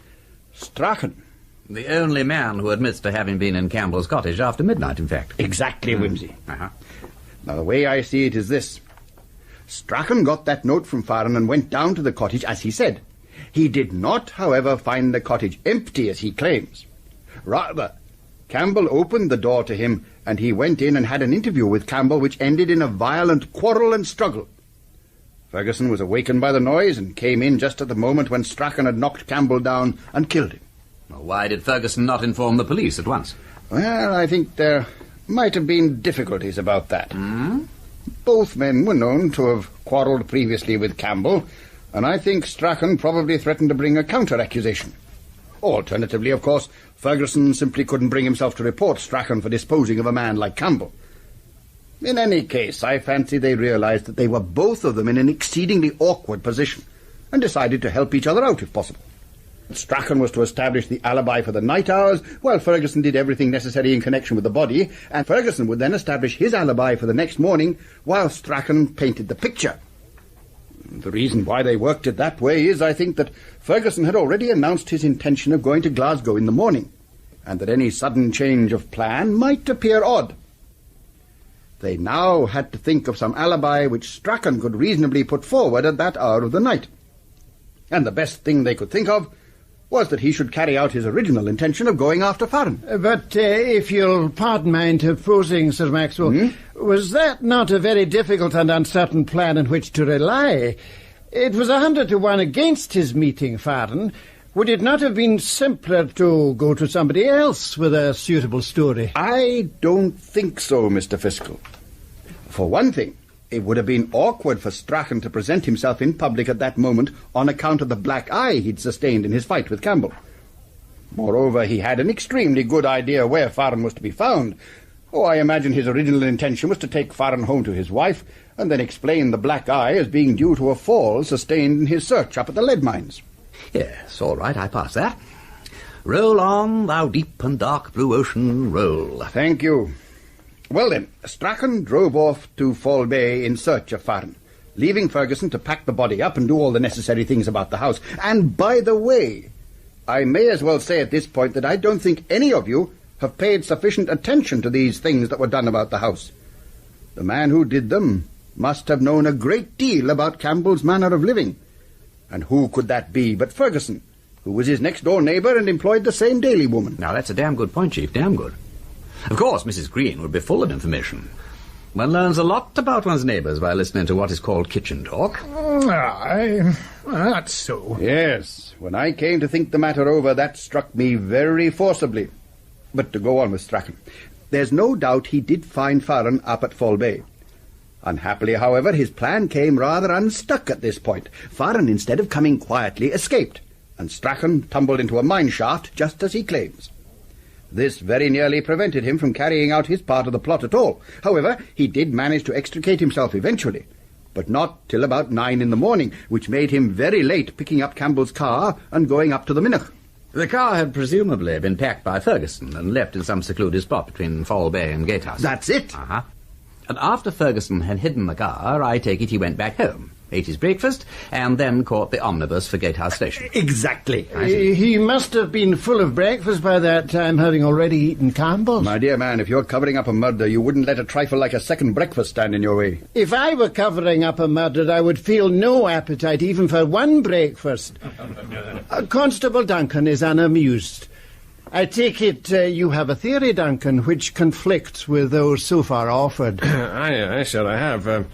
Strachan. The only man who admits to having been in Campbell's cottage after midnight, in fact. Exactly, Wimsey. Now, the way I see it is this. Strachan got that note from Farron and went down to the cottage, as he said. He did not, however, find the cottage empty, as he claims. Rather, Campbell opened the door to him, and he went in and had an interview with Campbell, which ended in a violent quarrel and struggle. Ferguson was awakened by the noise and came in just at the moment when Strachan had knocked Campbell down and killed him. Well, why did Ferguson not inform the police at once? Well, I think there might have been difficulties about that. Both men were known to have quarrelled previously with Campbell, and I think Strachan probably threatened to bring a counter-accusation. Alternatively, of course, Ferguson simply couldn't bring himself to report Strachan for disposing of a man like Campbell. In any case, I fancy they realized that they were both of them in an exceedingly awkward position, and decided to help each other out if possible. Strachan was to establish the alibi for the night hours, while Ferguson did everything necessary in connection with the body, and Ferguson would then establish his alibi for the next morning, while Strachan painted the picture. The reason why they worked it that way is, I think, that Ferguson had already announced his intention of going to Glasgow in the morning, and that any sudden change of plan might appear odd. They now had to think of some alibi which Strachan could reasonably put forward at that hour of the night. And the best thing they could think of was that he should carry out his original intention of going after Farron. But if you'll pardon my interposing, Sir Maxwell, was that not a very difficult and uncertain plan on which to rely? It was 100 to 1 against his meeting Farron. Would it not have been simpler to go to somebody else with a suitable story? I don't think so, Mr. Fiscal. For one thing, it would have been awkward for Strachan to present himself in public at that moment on account of the black eye he'd sustained in his fight with Campbell. Moreover, he had an extremely good idea where Farron was to be found. Oh, I imagine his original intention was to take Farron home to his wife and then explain the black eye as being due to a fall sustained in his search up at the lead mines. Yes, all right, I pass that. Roll on, thou deep and dark blue ocean, roll. Thank you. Well then, Strachan drove off to Fall Bay in search of Farron, leaving Ferguson to pack the body up and do all the necessary things about the house. And by the way, I may as well say at this point that I don't think any of you have paid sufficient attention to these things that were done about the house. The man who did them must have known a great deal about Campbell's manner of living. And who could that be but Ferguson, who was his next-door neighbour and employed the same daily woman? Now, that's a damn good point, Chief, damn good. Of course, Mrs. Green would be full of information. One learns a lot about one's neighbours by listening to what is called kitchen talk. Aye, that's so. Yes, when I came to think the matter over, that struck me very forcibly. But to go on with Strachan, there's no doubt he did find Farron up at Fall Bay. Unhappily, however, his plan came rather unstuck at this point. Farron, instead of coming quietly, escaped, and Strachan tumbled into a mine shaft just as he claims. This very nearly prevented him from carrying out his part of the plot at all. However, he did manage to extricate himself eventually, but not till about 9 in the morning, which made him very late picking up Campbell's car and going up to the Murdoch. The car had presumably been packed by Ferguson and left in some secluded spot between Fall Bay and Gatehouse. That's it. And after Ferguson had hidden the car, I take it he went back home. ate his breakfast, and then caught the omnibus for Gatehouse Station. Exactly. He must have been full of breakfast by that time, having already eaten Campbell's. My dear man, if you're covering up a murder, you wouldn't let a trifle like a second breakfast stand in your way. If I were covering up a murder, I would feel no appetite even for one breakfast. Constable Duncan is unamused. I take it you have a theory, Duncan, which conflicts with those so far offered. Aye, sir, I have.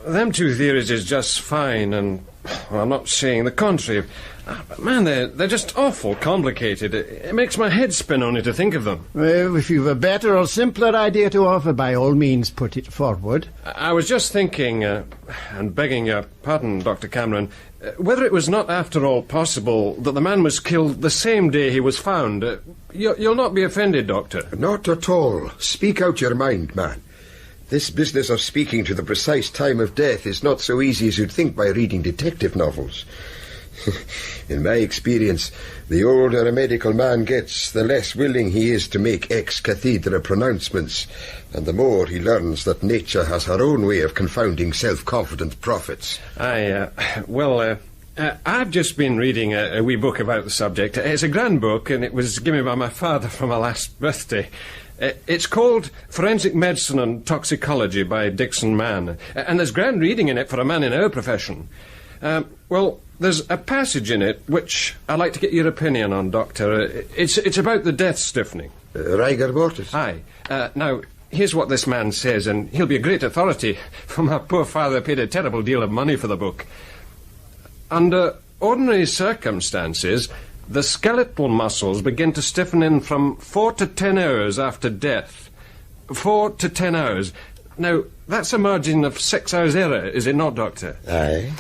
Them two theories is just fine, and well, I'm not saying the contrary. But man, they're just awful complicated. It makes my head spin only to think of them. Well, if you've a better or simpler idea to offer, by all means put it forward. I was just thinking, and begging your pardon, Dr. Cameron, whether it was not after all possible that the man was killed the same day he was found. You'll not be offended, Doctor. Not at all. Speak out your mind, man. This business of speaking to the precise time of death is not so easy as you'd think by reading detective novels. In my experience, the older a medical man gets, the less willing he is to make ex cathedra pronouncements, and the more he learns that nature has her own way of confounding self-confident prophets. I've just been reading a wee book about the subject. It's a grand book, and it was given by my father for my last birthday. It's called Forensic Medicine and Toxicology by Dixon Mann, and there's grand reading in it for a man in our profession. There's a passage in it which I'd like to get your opinion on, Doctor. It's about the death stiffening. Rigor mortis? Aye. Now, here's what this man says, and he'll be a great authority, for my poor father paid a terrible deal of money for the book. Under ordinary circumstances, the skeletal muscles begin to stiffen in from 4 to 10 hours after death. 4 to 10 hours. Now, that's a margin of 6 hours error, is it not, Doctor? Aye.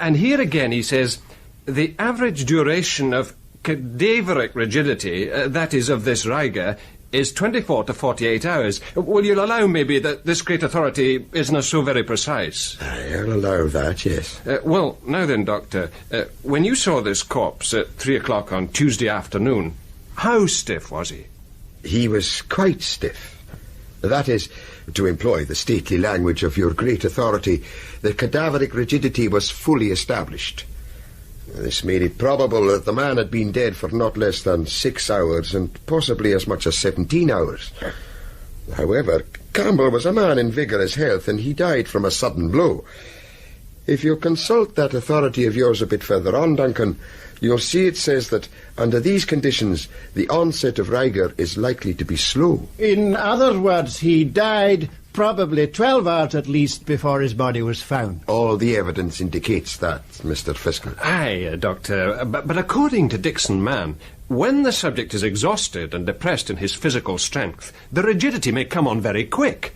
And here again he says, the average duration of cadaveric rigidity, that is of this rigor, is 24 to 48 hours. Will you allow maybe that this great authority isn't so very precise? I'll allow that, yes. Now then, Doctor, when you saw this corpse at 3 o'clock on Tuesday afternoon, how stiff was he? He was quite stiff. That is, to employ the stately language of your great authority, the cadaveric rigidity was fully established. This made it probable that the man had been dead for not less than 6 hours, and possibly as much as 17 hours. However, Campbell was a man in vigorous health, and he died from a sudden blow. If you consult that authority of yours a bit further on, Duncan, you'll see it says that, under these conditions, the onset of rigor is likely to be slow. In other words, he died probably 12 hours at least before his body was found. All the evidence indicates that, Mr. Fiskell. Aye, Doctor, but according to Dixon Mann, when the subject is exhausted and depressed in his physical strength, the rigidity may come on very quick.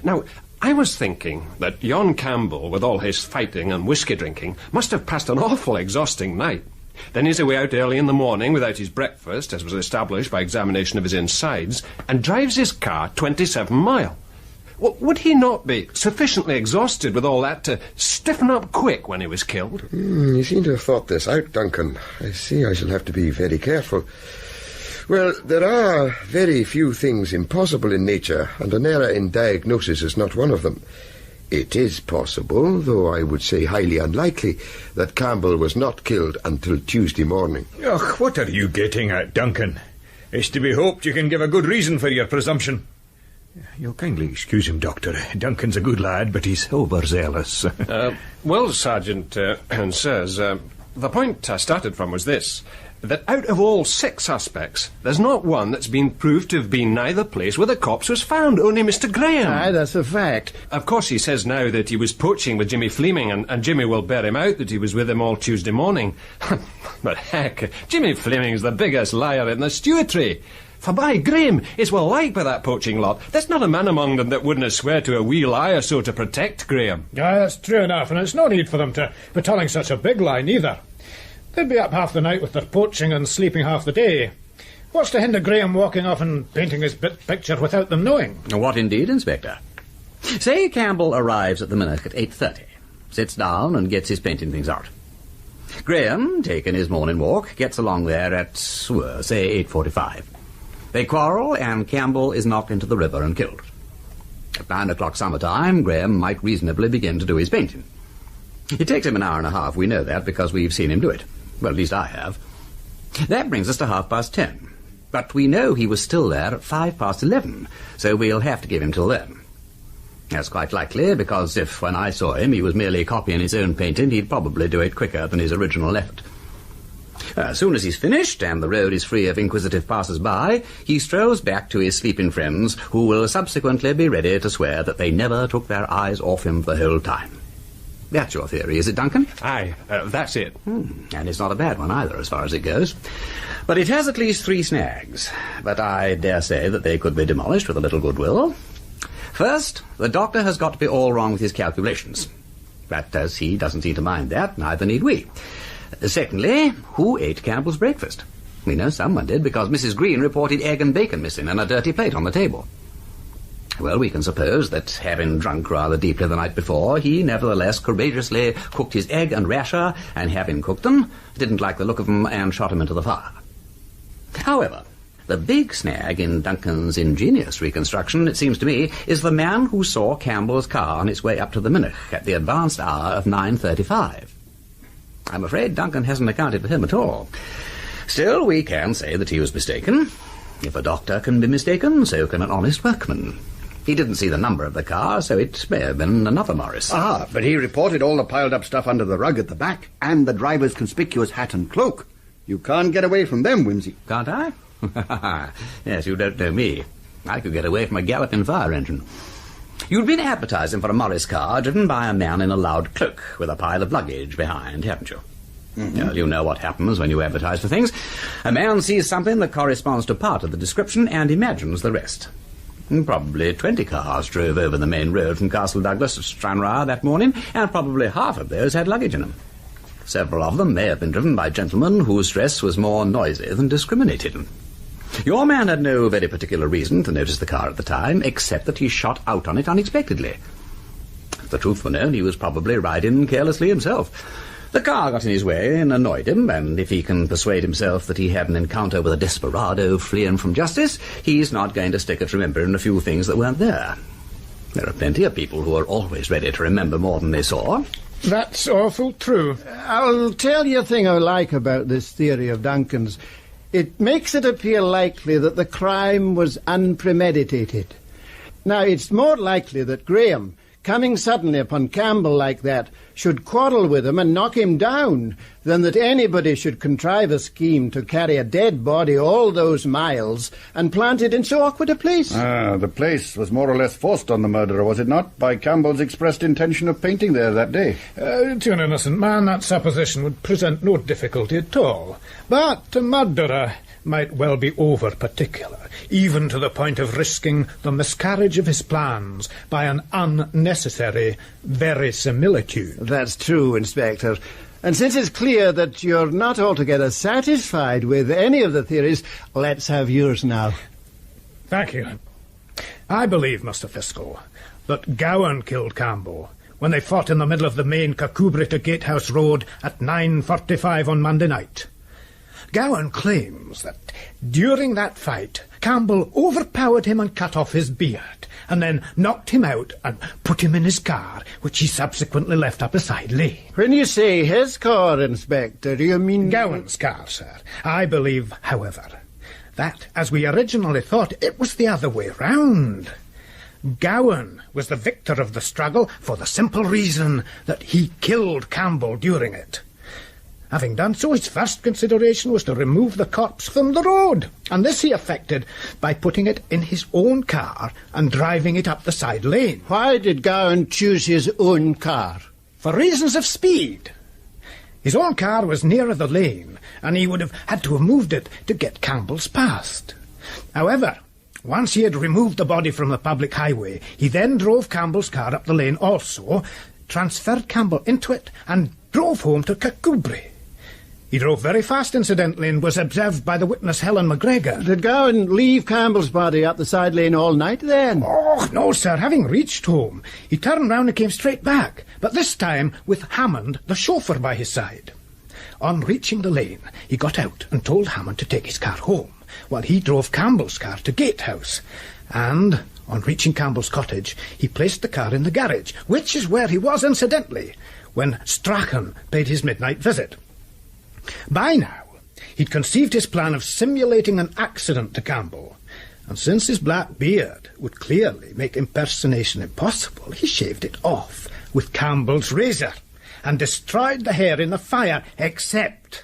Now, I was thinking that yon Campbell, with all his fighting and whiskey drinking, must have passed an awful exhausting night. Then he's away out early in the morning without his breakfast, as was established by examination of his insides, and drives his car 27 mile. Well, would he not be sufficiently exhausted with all that to stiffen up quick when he was killed? You seem to have thought this out, Duncan. I see I shall have to be very careful. Well, there are very few things impossible in nature, and an error in diagnosis is not one of them. It is possible, though I would say highly unlikely, that Campbell was not killed until Tuesday morning. Ugh, what are you getting at, Duncan? It's to be hoped you can give a good reason for your presumption. You'll kindly excuse him, Doctor. Duncan's a good lad, but he's overzealous. Sergeant and sirs, the point I started from was this, that out of all 6 suspects, there's not one that's been proved to have been nigh the place where the corpse was found, only Mr. Graham. Aye, that's a fact. Of course, he says now that he was poaching with Jimmy Fleming, and Jimmy will bear him out that he was with him all Tuesday morning. But heck, Jimmy Fleming's the biggest liar in the stewartry. For by Graham is well liked by that poaching lot. There's not a man among them that wouldn't swear to a wee lie or so to protect Graham. Aye, that's true enough, and it's no need for them to be telling such a big lie, neither. They'd be up half the night with their poaching and sleeping half the day. What's to hinder Graham walking off and painting his bit picture without them knowing? What indeed, Inspector? Say Campbell arrives at the Murdoch at 8:30, sits down and gets his painting things out. Graham, taking his morning walk, gets along there at, say, 8:45. They quarrel, and Campbell is knocked into the river and killed. At 9 o'clock summertime, Graham might reasonably begin to do his painting. It takes him an hour and a half, we know that, because we've seen him do it. Well, at least I have. That brings us to 10:30. But we know he was still there at 11:05, so we'll have to give him till then. That's quite likely, because if, when I saw him, he was merely copying his own painting, he'd probably do it quicker than his original effort. As soon as he's finished, and the road is free of inquisitive passers-by, he strolls back to his sleeping friends, who will subsequently be ready to swear that they never took their eyes off him the whole time. That's your theory, is it, Duncan? Aye, that's it. And it's not a bad one either, as far as it goes. But it has at least 3 snags. But I dare say that they could be demolished with a little goodwill. First, the doctor has got to be all wrong with his calculations. But as he doesn't seem to mind that, neither need we. Secondly, who ate Campbell's breakfast? We know someone did, because Mrs. Green reported egg and bacon missing and a dirty plate on the table. Well, we can suppose that, having drunk rather deeply the night before, he nevertheless courageously cooked his egg and rasher, and having cooked them, didn't like the look of them and shot him into the fire. However, the big snag in Duncan's ingenious reconstruction, it seems to me, is the man who saw Campbell's car on its way up to the Murdoch at the advanced hour of 9:35. I'm afraid Duncan hasn't accounted for him at all. Still, we can say that he was mistaken. If a doctor can be mistaken, so can an honest workman. He didn't see the number of the car, so it may have been another Morris. Ah, but he reported all the piled-up stuff under the rug at the back, and the driver's conspicuous hat and cloak. You can't get away from them, Wimsey. Can't I? Yes, you don't know me. I could get away from a galloping fire engine. You'd been advertising for a Morris car driven by a man in a loud cloak with a pile of luggage behind, haven't you? Well, you know what happens when you advertise for things. A man sees something that corresponds to part of the description and imagines the rest. Probably 20 cars drove over the main road from Castle Douglas to Stranraer that morning, and probably half of those had luggage in them. Several of them may have been driven by gentlemen whose dress was more noisy than discriminated. Your man had no very particular reason to notice the car at the time, except that he shot out on it unexpectedly. If the truth were known, he was probably riding carelessly himself. The car got in his way and annoyed him, and if he can persuade himself that he had an encounter with a desperado fleeing from justice, he's not going to stick at remembering a few things that weren't there. There are plenty of people who are always ready to remember more than they saw. That's awful true. I'll tell you a thing I like about this theory of Duncan's. It makes it appear likely that the crime was unpremeditated. Now, it's more likely that Graham, coming suddenly upon Campbell like that, should quarrel with him and knock him down, than that anybody should contrive a scheme to carry a dead body all those miles and plant it in so awkward a place. The place was more or less forced on the murderer, was it not, by Campbell's expressed intention of painting there that day? To an innocent man, that supposition would present no difficulty at all. But a murderer might well be over-particular, even to the point of risking the miscarriage of his plans by an unnecessary verisimilitude. That's true, Inspector. And since it's clear that you're not altogether satisfied with any of the theories, let's have yours now. Thank you. I believe, Mr. Fiscal, that Gowan killed Campbell when they fought in the middle of the main Kircudbright to Gatehouse Road at 9:45 on Monday night. Gowan claims that during that fight, Campbell overpowered him and cut off his beard, and then knocked him out and put him in his car, which he subsequently left up a side lane. When you say his car, Inspector, do you mean... Gowan's car, sir. I believe, however, that, as we originally thought, it was the other way round. Gowan was the victor of the struggle for the simple reason that he killed Campbell during it. Having done so, his first consideration was to remove the corpse from the road, and this he effected by putting it in his own car and driving it up the side lane. Why did Gowan choose his own car? For reasons of speed. His own car was nearer the lane, and he would have had to have moved it to get Campbell's past. However, once he had removed the body from the public highway, he then drove Campbell's car up the lane also, transferred Campbell into it, and drove home to Kircudbright. He drove very fast, incidentally, and was observed by the witness Helen McGregor. Did Gowan leave Campbell's body up the side lane all night, then? Oh, no, sir. Having reached home, he turned round and came straight back, but this time with Hammond, the chauffeur, by his side. On reaching the lane, he got out and told Hammond to take his car home, while he drove Campbell's car to Gatehouse. And On reaching Campbell's cottage, he placed the car in the garage, which is where he was, incidentally, when Strachan paid his midnight visit. By now, he'd conceived his plan of simulating an accident to Campbell, and since his black beard would clearly make impersonation impossible, he shaved it off with Campbell's razor and destroyed the hair in the fire, except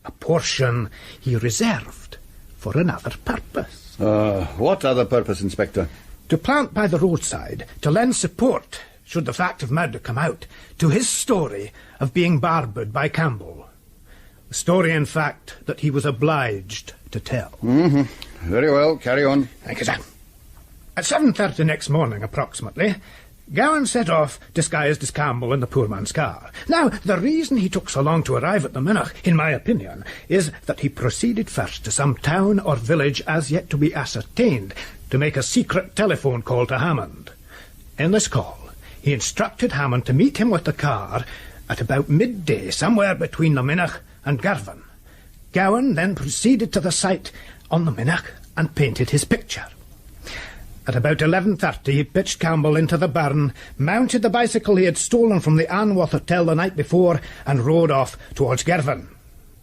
a portion he reserved for another purpose. What other purpose, Inspector? To plant by the roadside, to lend support, should the fact of murder come out, to his story of being barbered by Campbell. A story, in fact, that he was obliged to tell. Very well, carry on. Thank you, sir. At 7:30 next morning, approximately, Gowan set off, disguised as Campbell, in the poor man's car. Now, the reason he took so long to arrive at the Murdoch, in my opinion, is that he proceeded first to some town or village as yet to be ascertained to make a secret telephone call to Hammond. In this call, he instructed Hammond to meet him with the car at about midday, somewhere between the Murdoch and Girvan. Gowan then proceeded to the site on the Murdoch and painted his picture. At about 11:30, he pitched Campbell into the barn, mounted the bicycle he had stolen from the Anworth Hotel the night before, and rode off towards Girvan.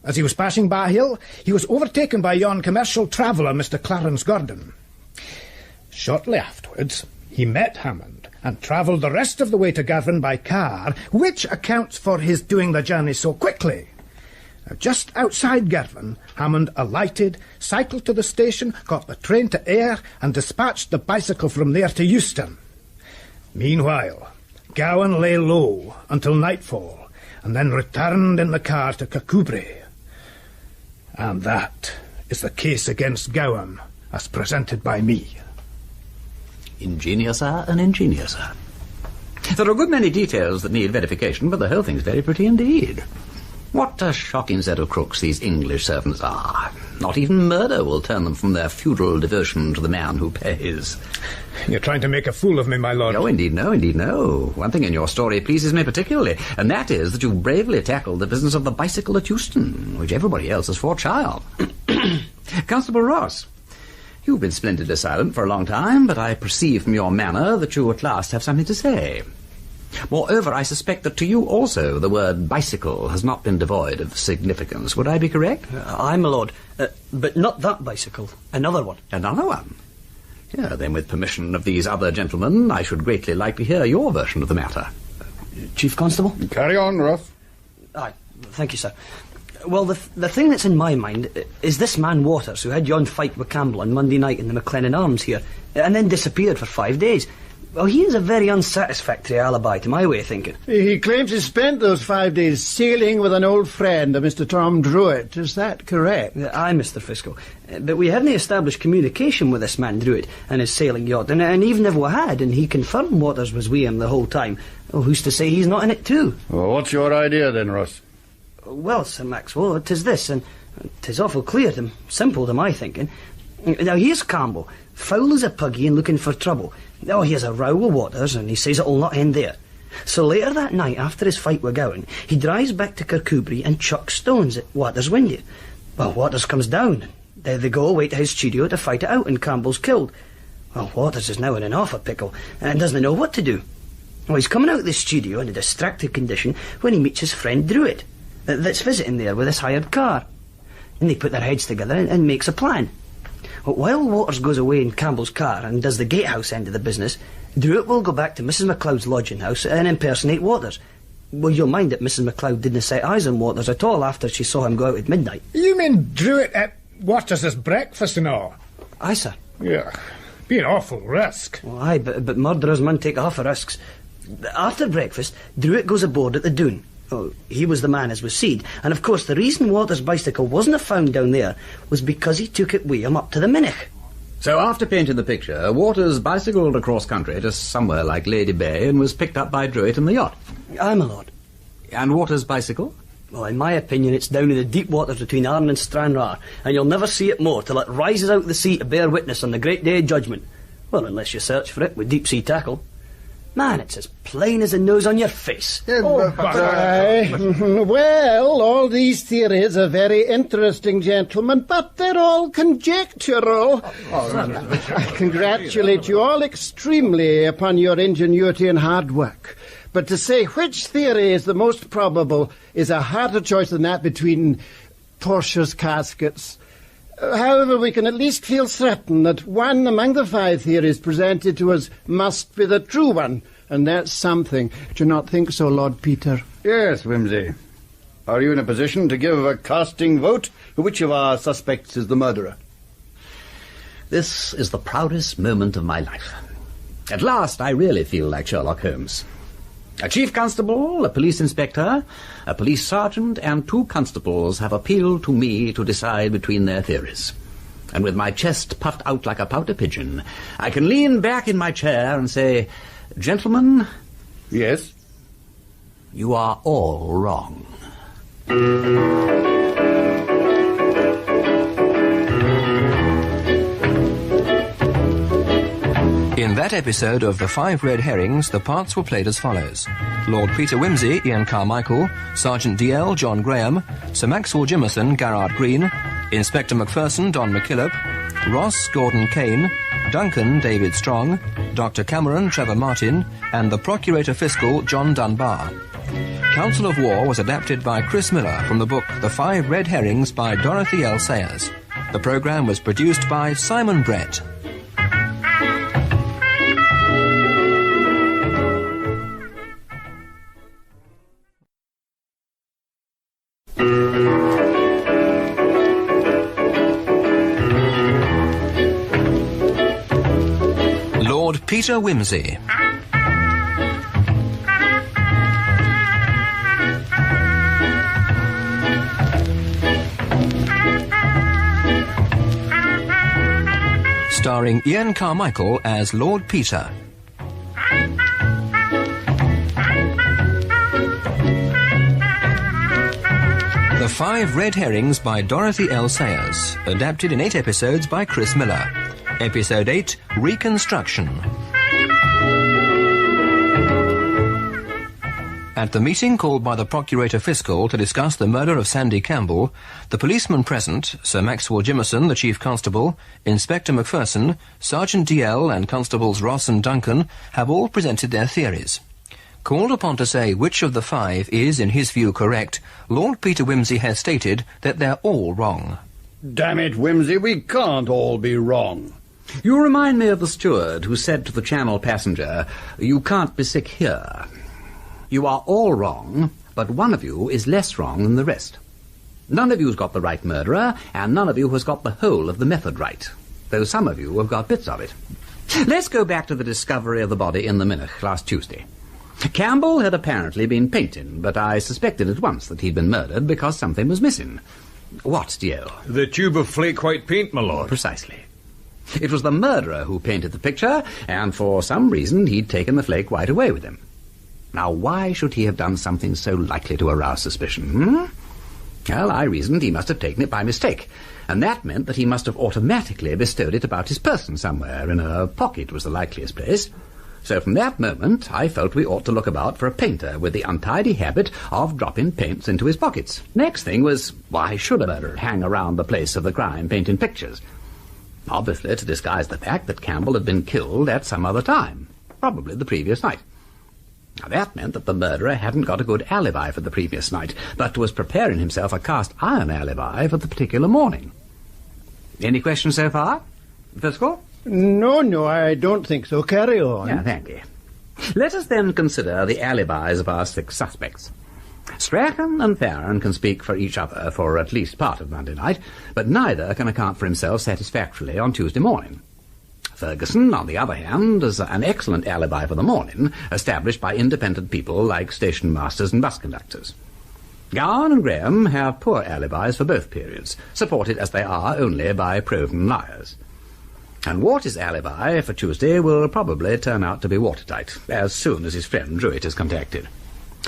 As he was passing Bar Hill, he was overtaken by yon commercial traveller, Mr. Clarence Gordon. Shortly afterwards, he met Hammond and travelled the rest of the way to Girvan by car, which accounts for his doing the journey so quickly. Just outside Girvan, Hammond alighted, cycled to the station, got the train to Ayr, and dispatched the bicycle from there to Euston. Meanwhile, Gowan lay low until nightfall, and then returned in the car to Kircudbright. And that is the case against Gowan, as presented by me. Ingenious, sir, and ingenious, sir. There are a good many details that need verification, but the whole thing's very pretty indeed. What a shocking set of crooks these English servants are. Not even murder will turn them from their feudal devotion to the man who pays. You're trying to make a fool of me, my lord. Oh, indeed no, indeed no. One thing in your story pleases me particularly, and that is that you bravely tackled the business of the bicycle at Euston, which everybody else has fought child. Constable Ross, you've been splendidly silent for a long time, but I perceive from your manner that you at last have something to say. Moreover, I suspect that to you also the word bicycle has not been devoid of significance. Would I be correct? Aye, my lord. But not that bicycle. Another one. Another one? Yeah, then with permission of these other gentlemen, I should greatly like to hear your version of the matter. Chief Constable? Carry on, Ross. Aye, thank you, sir. Well, the thing that's in my mind is this man Waters, who had yon fight with Campbell on Monday night in the McLennan Arms here, and then disappeared for 5 days. Well, he is a very unsatisfactory alibi to my way of thinking. He claims he spent those 5 days sailing with an old friend, a Mr. Tom Druitt. Is that correct? Aye, Mr. Fiscal. But we haven't established communication with this man Druitt and his sailing yacht, and even if we had, and he confirmed Waters was with him the whole time, well, who's to say he's not in it too? Well, what's your idea then, Ross? Well, Sir Maxwell, 'tis this, and 'tis awful clear to simple to my thinking. Now, here's Campbell, foul as a puggy and looking for trouble. Oh, he has a row with Waters, and he says it'll not end there. So later that night, after his fight with Gowan, he drives back to Kircudbright and chucks stones at Waters' window. Well, Waters comes down. They go away to his studio to fight it out, and Campbell's killed. Well, Waters is now in an awful pickle, and doesn't know what to do. Well, he's coming out of the studio in a distracted condition when he meets his friend Druitt, that's visiting there with his hired car. And they put their heads together and makes a plan. Well, while Waters goes away in Campbell's car and does the gatehouse end of the business, Druitt will go back to Mrs. MacLeod's lodging house and impersonate Waters. Well, you'll mind that Mrs. MacLeod didn't set eyes on Waters at all after she saw him go out at midnight. You mean Druitt at Waters' breakfast and all? Aye, sir. Yeah, be an awful risk. Well, aye, but murderers mun take awful risks. After breakfast, Druitt goes aboard at the Doon. Oh, he was the man as was seed, and of course the reason Waters' bicycle wasn't found down there was because he took it with him up to the Minoch. So after painting the picture, Waters bicycled across country to somewhere like Lady Bay and was picked up by Druitt in the yacht. Aye, my lord. And Waters' bicycle? Well, in my opinion, it's down in the deep waters between Arran and Stranraer, and you'll never see it more till it rises out of the sea to bear witness on the great day of judgment. Well, unless you search for it with deep-sea tackle. Man, it's as plain as the nose on your face. Well, all these theories are very interesting, gentlemen, but they're all conjectural. I congratulate you all extremely upon your ingenuity and hard work. But to say which theory is the most probable is a harder choice than that between Portia's caskets. However, we can at least feel certain that one among the 5 theories presented to us must be the true one, and that's something. Do you not think so, Lord Peter? Yes, Wimsey. Are you in a position to give a casting vote? Which of our suspects is the murderer? This is the proudest moment of my life. At last, I really feel like Sherlock Holmes. A chief constable, a police inspector, a police sergeant, and 2 constables have appealed to me to decide between their theories. And with my chest puffed out like a pouter pigeon, I can lean back in my chair and say, "Gentlemen." Yes? "You are all wrong." In that episode of The Five Red Herrings, the parts were played as follows. Lord Peter Wimsey, Ian Carmichael, Sergeant DL, John Graham, Sir Maxwell Jimmerson, Garrard Green, Inspector Macpherson, Don McKillop, Ross, Gordon Kane, Duncan, David Strong, Dr. Cameron, Trevor Martin, and the Procurator Fiscal, John Dunbar. Council of War was adapted by Chris Miller from the book The Five Red Herrings by Dorothy L Sayers. The programme was produced by Simon Brett. Lord Peter Wimsey. Starring Ian Carmichael as Lord Peter. The Five Red Herrings by Dorothy L Sayers, adapted in 8 episodes by Chris Miller. Episode 8, Reconstruction. At the meeting called by the Procurator Fiscal to discuss the murder of Sandy Campbell, the policemen present, Sir Maxwell Jimmerson, the Chief Constable, Inspector Macpherson, Sergeant DL and Constables Ross and Duncan have all presented their theories. Called upon to say which of the 5 is, in his view, correct, Lord Peter Wimsey has stated that they're all wrong. Damn it, Wimsey, we can't all be wrong. You remind me of the steward who said to the Channel passenger, "You can't be sick here." You are all wrong, but one of you is less wrong than the rest. None of you's got the right murderer, and none of you has got the whole of the method right, though some of you have got bits of it. Let's go back to the discovery of the body in the Minnoch last Tuesday. Campbell had apparently been painted, but I suspected at once that he'd been murdered because something was missing. What, DL? The tube of flake white paint, my lord. Precisely. It was the murderer who painted the picture, and for some reason he'd taken the flake white away with him. Now, why should he have done something so likely to arouse suspicion, Well, I reasoned he must have taken it by mistake, and that meant that he must have automatically bestowed it about his person somewhere. In a pocket was the likeliest place. So from that moment, I felt we ought to look about for a painter with the untidy habit of dropping paints into his pockets. Next thing was, why should a murderer hang around the place of the crime painting pictures? Obviously to disguise the fact that Campbell had been killed at some other time, probably the previous night. Now that meant that the murderer hadn't got a good alibi for the previous night, but was preparing himself a cast-iron alibi for the particular morning. Any questions so far, Fiscal? No, I don't think so. Carry on. Yeah, thank you. Let us then consider the alibis of our 6 suspects. Strachan and Farron can speak for each other for at least part of Monday night, but neither can account for himself satisfactorily on Tuesday morning. Ferguson, on the other hand, is an excellent alibi for the morning, established by independent people like station masters and bus conductors. Gowan and Graham have poor alibis for both periods, supported as they are only by proven liars. And Warty's alibi for Tuesday will probably turn out to be watertight, as soon as his friend Druitt is contacted.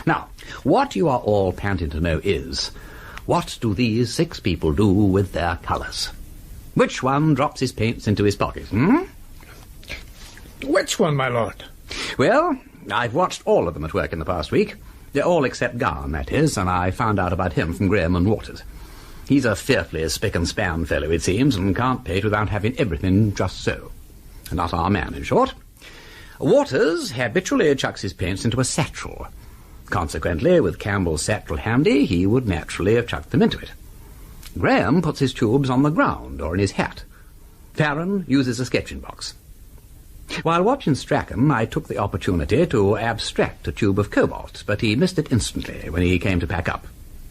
Now, what you are all panting to know is, what do these 6 people do with their colours? Which one drops his paints into his pocket, Which one, my lord? Well, I've watched all of them at work in the past week. They're all except Garn, that is, and I found out about him from Graham and Waters. He's a fearfully spick-and-span fellow, it seems, and can't paint without having everything just so. Not our man, in short. Waters habitually chucks his paints into a satchel. Consequently, with Campbell's satchel handy, he would naturally have chucked them into it. Graham puts his tubes on the ground or in his hat. Farron uses a sketching box. While watching Strachan, I took the opportunity to abstract a tube of cobalt, but he missed it instantly when he came to pack up,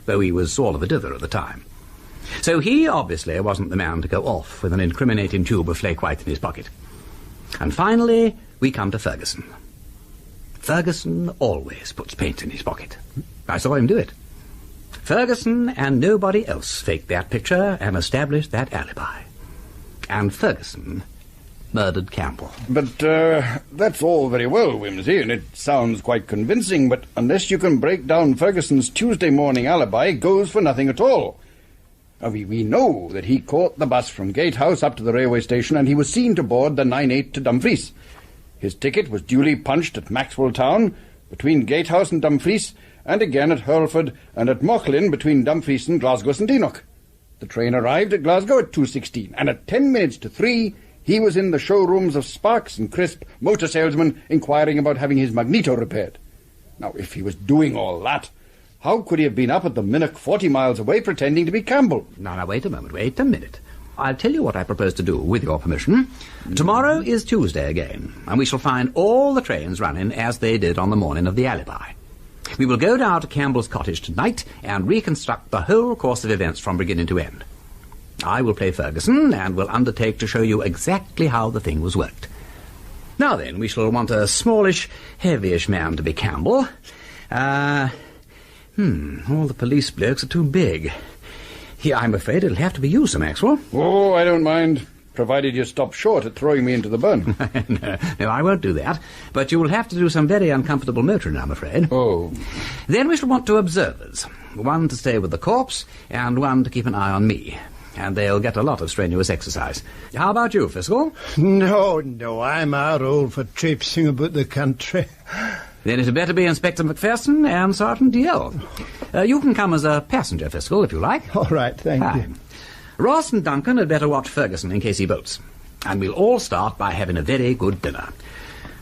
though he was all of a dither at the time. So he obviously wasn't the man to go off with an incriminating tube of flake white in his pocket. And finally, we come to Ferguson. Ferguson always puts paint in his pocket. I saw him do it. Ferguson and nobody else faked that picture and established that alibi. And Ferguson murdered Campbell. But that's all very well, Wimsey, and it sounds quite convincing, but unless you can break down Ferguson's Tuesday morning alibi, it goes for nothing at all. We know that he caught the bus from Gatehouse up to the railway station, and he was seen to board the 9-8 to Dumfries. His ticket was duly punched at Maxwell Town, between Gatehouse and Dumfries, and again at Hurlford and at Mauchline between Dumfries and Glasgow St Enoch. The train arrived at Glasgow at 2:16, and at 10 minutes to 3, he was in the showrooms of Sparks and Crisp, motor salesman, inquiring about having his magneto repaired. Now, if he was doing all that, how could he have been up at the Minnock 40 miles away pretending to be Campbell? Now, wait a minute. I'll tell you what I propose to do, with your permission. Tomorrow is Tuesday again, and we shall find all the trains running as they did on the morning of the alibi. We will go down to Campbell's cottage tonight and reconstruct the whole course of events from beginning to end. I will play Ferguson and will undertake to show you exactly how the thing was worked. Now then, we shall want a smallish, heavyish man to be Campbell. All the police blokes are too big. Here, I'm afraid it'll have to be you, Sir Maxwell. Oh, I don't mind, provided you stop short at throwing me into the burn. No, I won't do that. But you will have to do some very uncomfortable motoring, I'm afraid. Oh. Then we shall want 2 observers. One to stay with the corpse, and one to keep an eye on me. And they'll get a lot of strenuous exercise. How about you, Fiscal? No, I'm out old for traipsing about the country. Then it'd better be Inspector Macpherson and Sergeant DL. You can come as a passenger, Fiscal, if you like. All right, thank you. Ross and Duncan had better watch Ferguson in case he bolts. And we'll all start by having a very good dinner.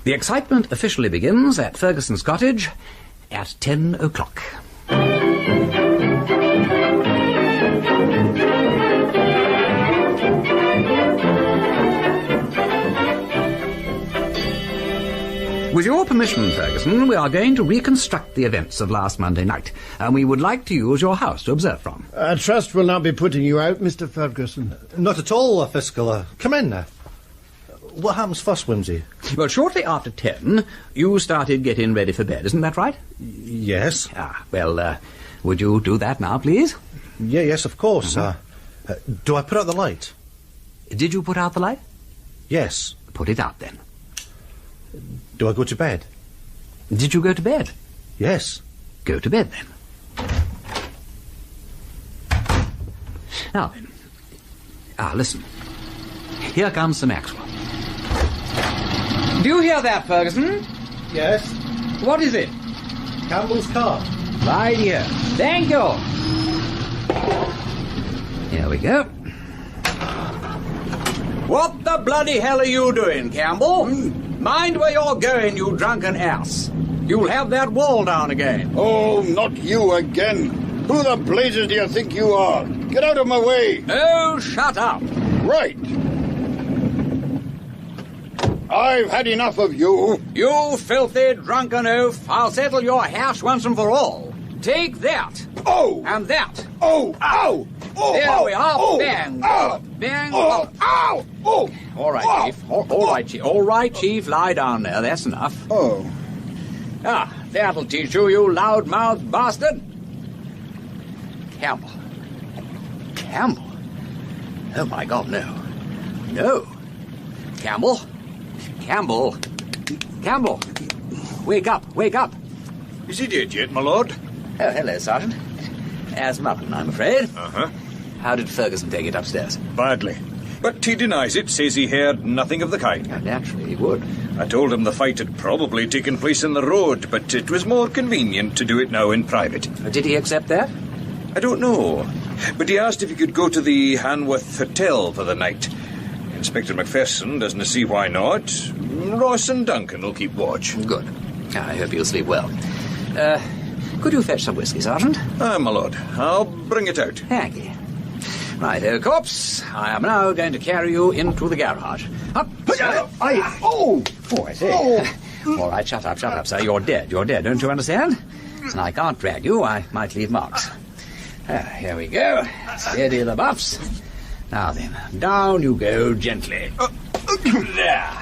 The excitement officially begins at Ferguson's cottage at 10 o'clock. With your permission, Ferguson, we are going to reconstruct the events of last Monday night, and we would like to use your house to observe from. I trust we'll not be putting you out, Mr. Ferguson. Not at all, Fiscal. Come in now. What happens first, Wimsey? Well, shortly after 10, you started getting ready for bed, isn't that right? Yes. Would you do that now, please? Yes, of course. Do I put out the light? Did you put out the light? Yes. Put it out, then. Do I go to bed? Did you go to bed? Yes. Go to bed, then. Now, then. Listen. Here comes Sir Maxwell. Do you hear that, Ferguson? Yes. What is it? Campbell's car. Right here. Thank you. Here we go. What the bloody hell are you doing, Campbell? Mind where you're going, you drunken ass. You'll have that wall down again. Oh, not you again. Who the blazes do you think you are? Get out of my way. Oh, shut up. Right. I've had enough of you. You filthy drunken oaf. I'll settle your hash once and for all. Take that. Oh. And that. Oh. Ow. Oh. There we are. Oh. Bang. Ow. Bang. Oh. Ow. Oh. All right, Chief. All right, Chief. All right, Chief. Lie down there. That's enough. Oh. That'll teach you, you loud-mouthed bastard. Campbell. Oh, my God, no. No. Campbell. Wake up. Is he dead yet, my lord? Oh, hello, Sergeant. As mutton, I'm afraid. Uh-huh. How did Ferguson take it upstairs? Badly. But he denies it, says he heard nothing of the kind. Naturally he would. I told him the fight had probably taken place in the road, but it was more convenient to do it now in private. Did he accept that? I don't know, but he asked if he could go to the Hanworth Hotel for the night. Inspector Macpherson doesn't see why not. Ross and Duncan will keep watch. Good. I hope you'll sleep well. Could you fetch some whiskey, Sergeant? Aye, my lord. I'll bring it out. Thank you. Right, Corpse, I am now going to carry you into the garage. Up. Oh, I say. All right, shut up, sir. You're dead, don't you understand? And I can't drag you. I might leave marks. Here we go. Steady the buffs. Now then, down you go gently. There.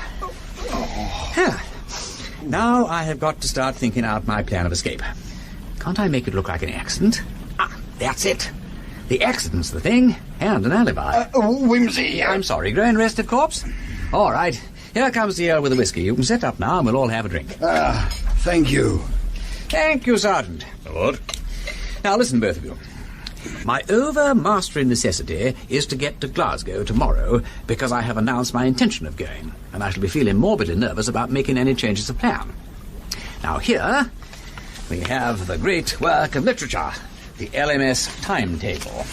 Now I have got to start thinking out my plan of escape. Can't I make it look like an accident? That's it. The accident's the thing, and an alibi. Wimsey. I'm sorry, growing restive, Corpse? All right, here comes the ale with the whiskey. You can sit up now and we'll all have a drink. Thank you. Thank you, Sergeant. My lord. Now listen, both of you. My overmastering necessity is to get to Glasgow tomorrow because I have announced my intention of going, and I shall be feeling morbidly nervous about making any changes of plan. Now here we have the great work of literature, the LMS timetable.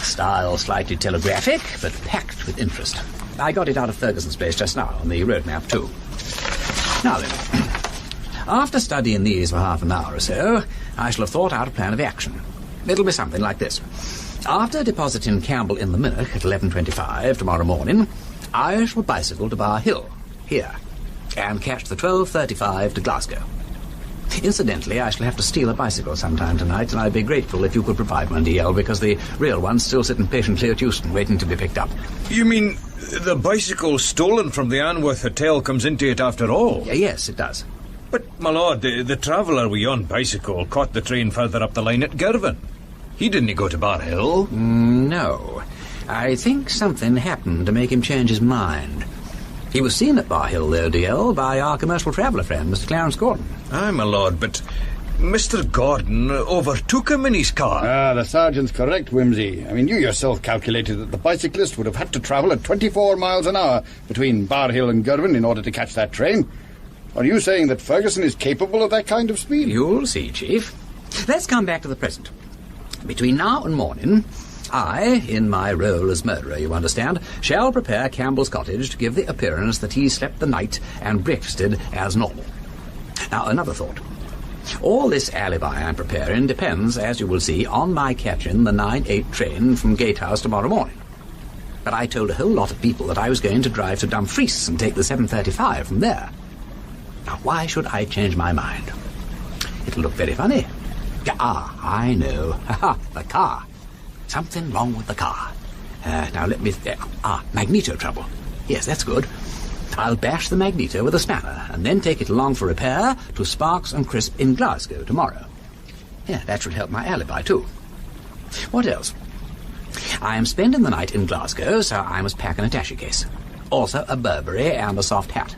Style slightly telegraphic, but packed with interest. I got it out of Ferguson's place just now on the road map too. Now then, after studying these for half an hour or so, I shall have thought out a plan of action. It'll be something like this. After depositing Campbell in the Murdoch at 11:25 tomorrow morning, I shall bicycle to Bar Hill, here, and catch the 12:35 to Glasgow. Incidentally, I shall have to steal a bicycle sometime tonight, and I'd be grateful if you could provide one, DL, because the real one's still sitting patiently at Euston, waiting to be picked up. You mean the bicycle stolen from the Hanworth Hotel comes into it after all? Yes, it does. But, my lord, the traveller with yon bicycle caught the train further up the line at Girvan. He didn't go to Bar Hill. No. I think something happened to make him change his mind. He was seen at Bar Hill, though, DL, by our commercial traveller friend, Mr. Clarence Gordon. Aye, my lord, but Mr. Gordon overtook him in his car. The sergeant's correct, Wimsey. I mean, you yourself calculated that the bicyclist would have had to travel at 24 miles an hour between Bar Hill and Girvan in order to catch that train. Are you saying that Ferguson is capable of that kind of speed? You'll see, Chief. Let's come back to the present. Between now and morning, I, in my role as murderer, you understand, shall prepare Campbell's cottage to give the appearance that he slept the night and breakfasted as normal. Now, another thought. All this alibi I'm preparing depends, as you will see, on my catching the 9:08 train from Gatehouse tomorrow morning. But I told a whole lot of people that I was going to drive to Dumfries and take the 7:35 from there. Now, why should I change my mind? It'll look very funny. I know. The car. Something wrong with the car. Now, let me... magneto trouble. Yes, that's good. I'll bash the magneto with a spanner and then take it along for repair to Sparks and Crisp in Glasgow tomorrow. Yeah, that should help my alibi, too. What else? I am spending the night in Glasgow, so I must pack an attaché case. Also a Burberry and a soft hat.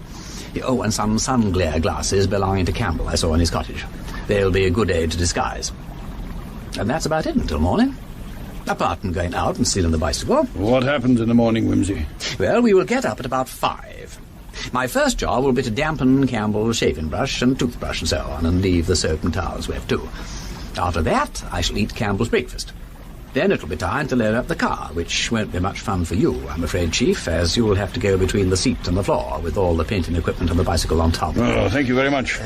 Oh, and some sun-glare glasses belonging to Campbell I saw in his cottage. They'll be a good aid to disguise. And that's about it until morning. Apart from going out and stealing the bicycle. What happens in the morning, Wimsey? Well, we will get up at about 5. My first job will be to dampen Campbell's shaving brush and toothbrush and so on, and leave the soap and towels wet too. After that, I shall eat Campbell's breakfast. Then it'll be time to load up the car, which won't be much fun for you, I'm afraid, Chief, as you'll have to go between the seat and the floor with all the painting equipment and the bicycle on top. Oh, thank you very much.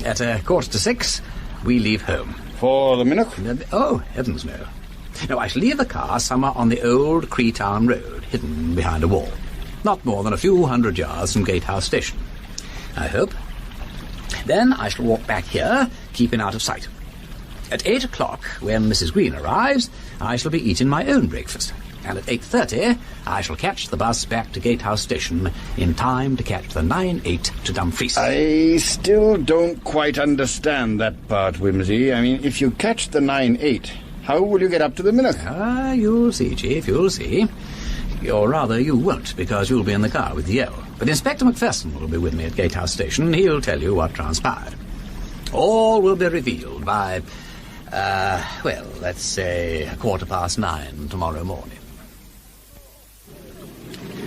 At 5:45, we leave home. For the Minook? Oh, heavens no. No, I shall leave the car somewhere on the old Creetown Road, hidden behind a wall. Not more than a few hundred yards from Gatehouse Station, I hope. Then I shall walk back here, keeping out of sight. At 8 o'clock, when Mrs. Green arrives, I shall be eating my own breakfast. And at 8:30, I shall catch the bus back to Gatehouse Station in time to catch the 9:08 to Dumfries. I still don't quite understand that part, Wimsey. I mean, if you catch the 9:08, how will you get up to the Minook? You'll see, Chief, you'll see. Or rather, you won't, because you'll be in the car with DL. But Inspector Macpherson will be with me at Gatehouse Station. He'll tell you what transpired. All will be revealed by, let's say 9:15 tomorrow morning.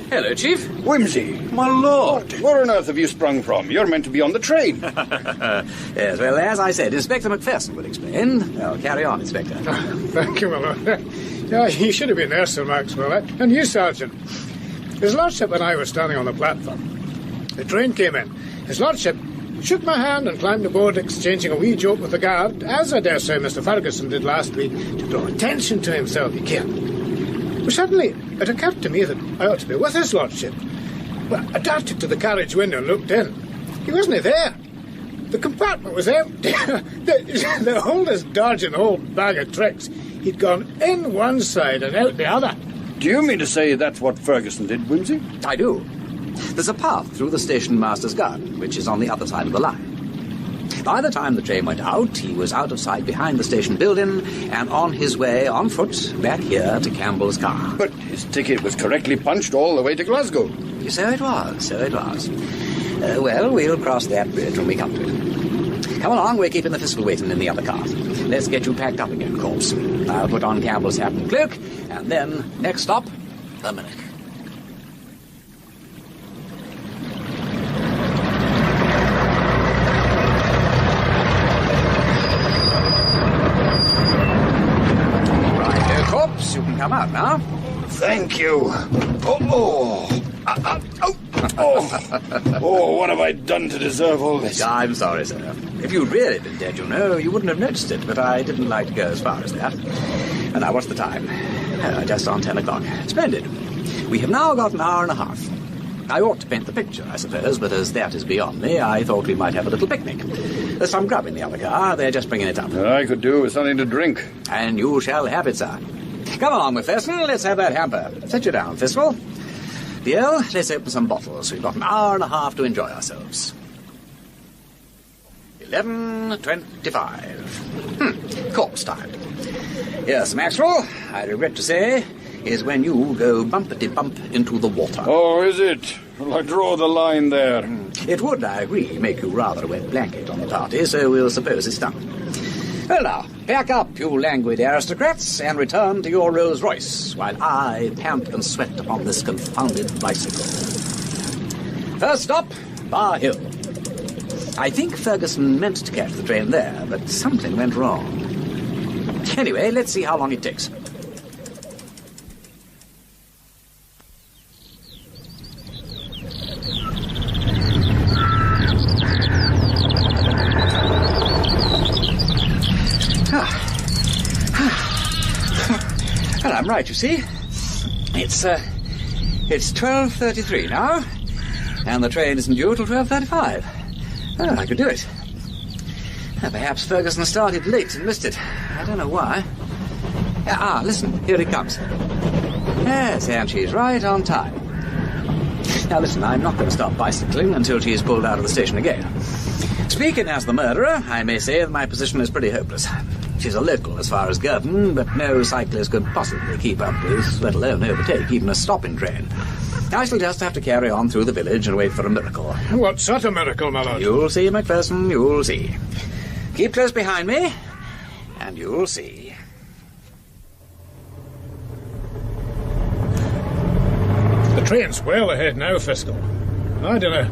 Hello, Chief. Wimsey. My lord. Where on earth have you sprung from? You're meant to be on the train. Yes, well, as I said, Inspector McPherson will explain. Well, carry on, Inspector. Thank you, my lord. Yeah, you should have been there, Sir Maxwell. And you, Sergeant. His Lordship and I were standing on the platform. The train came in. His Lordship shook my hand and climbed aboard, exchanging a wee joke with the guard, as I dare say Mr. Ferguson did last week, to draw attention to himself, you can. But suddenly, it occurred to me that I ought to be with his Lordship. Well, I darted to the carriage window and looked in. He wasn't there. The compartment was empty. the oldest dodge in the whole bag of tricks. He'd gone in one side and out the other. Do you mean to say that's what Ferguson did, Wimsey? I do. There's a path through the station master's garden, which is on the other side of the line. By the time the train went out, he was out of sight behind the station building and on his way, on foot, back here to Campbell's car. But his ticket was correctly punched all the way to Glasgow. So it was. Well, we'll cross that bridge when we come to it. Come along, we're keeping the Fiscal waiting in the other car. Let's get you packed up again, Corpse. I'll put on Campbell's hat and cloak, and then, next stop, the Murdoch. You can come out now. Thank you. Oh, what have I done to deserve all this? I'm sorry, sir. If you'd really been dead, you wouldn't have noticed it, but I didn't like to go as far as that. And now, what's the time? Just on 10 o'clock. Splendid. We have now got an hour and a half. I ought to paint the picture, I suppose, but as that is beyond me, I thought we might have a little picnic. There's some grub in the other car. They're just bringing it up. I could do with something to drink. And you shall have it, sir. Come along, McPherson. Let's have that hamper. Sit you down, Fiscal. DL, let's open some bottles. We've got an hour and a half to enjoy ourselves. 11:25. Corpse time. Yes, Maxwell, I regret to say, is when you go bumpety-bump into the water. Oh, is it? Well, I draw the line there. It would, I agree, make you rather a wet blanket on the party, so we'll suppose it's done. Well now, pack up, you languid aristocrats, and return to your Rolls Royce, while I pant and sweat upon this confounded bicycle. First stop, Bar Hill. I think Ferguson meant to catch the train there, but something went wrong. Anyway, let's see how long it takes. Well, I'm right, you see. It's 12:33 now, and the train isn't due till 12:35. Oh, I could do it. Perhaps Ferguson started late and missed it. I don't know why. Listen, here it comes. Yes, and she's right on time. Now listen, I'm not going to stop bicycling until she's pulled out of the station again. Speaking as the murderer, I may say that my position is pretty hopeless. She's a local as far as Girton, but no cyclist could possibly keep up with, let alone overtake, even a stopping train. I shall just have to carry on through the village and wait for a miracle. What sort of miracle, my lord? You'll see, McPherson, you'll see. Keep close behind me, and you'll see. The train's well ahead now, Fiscal. I don't know.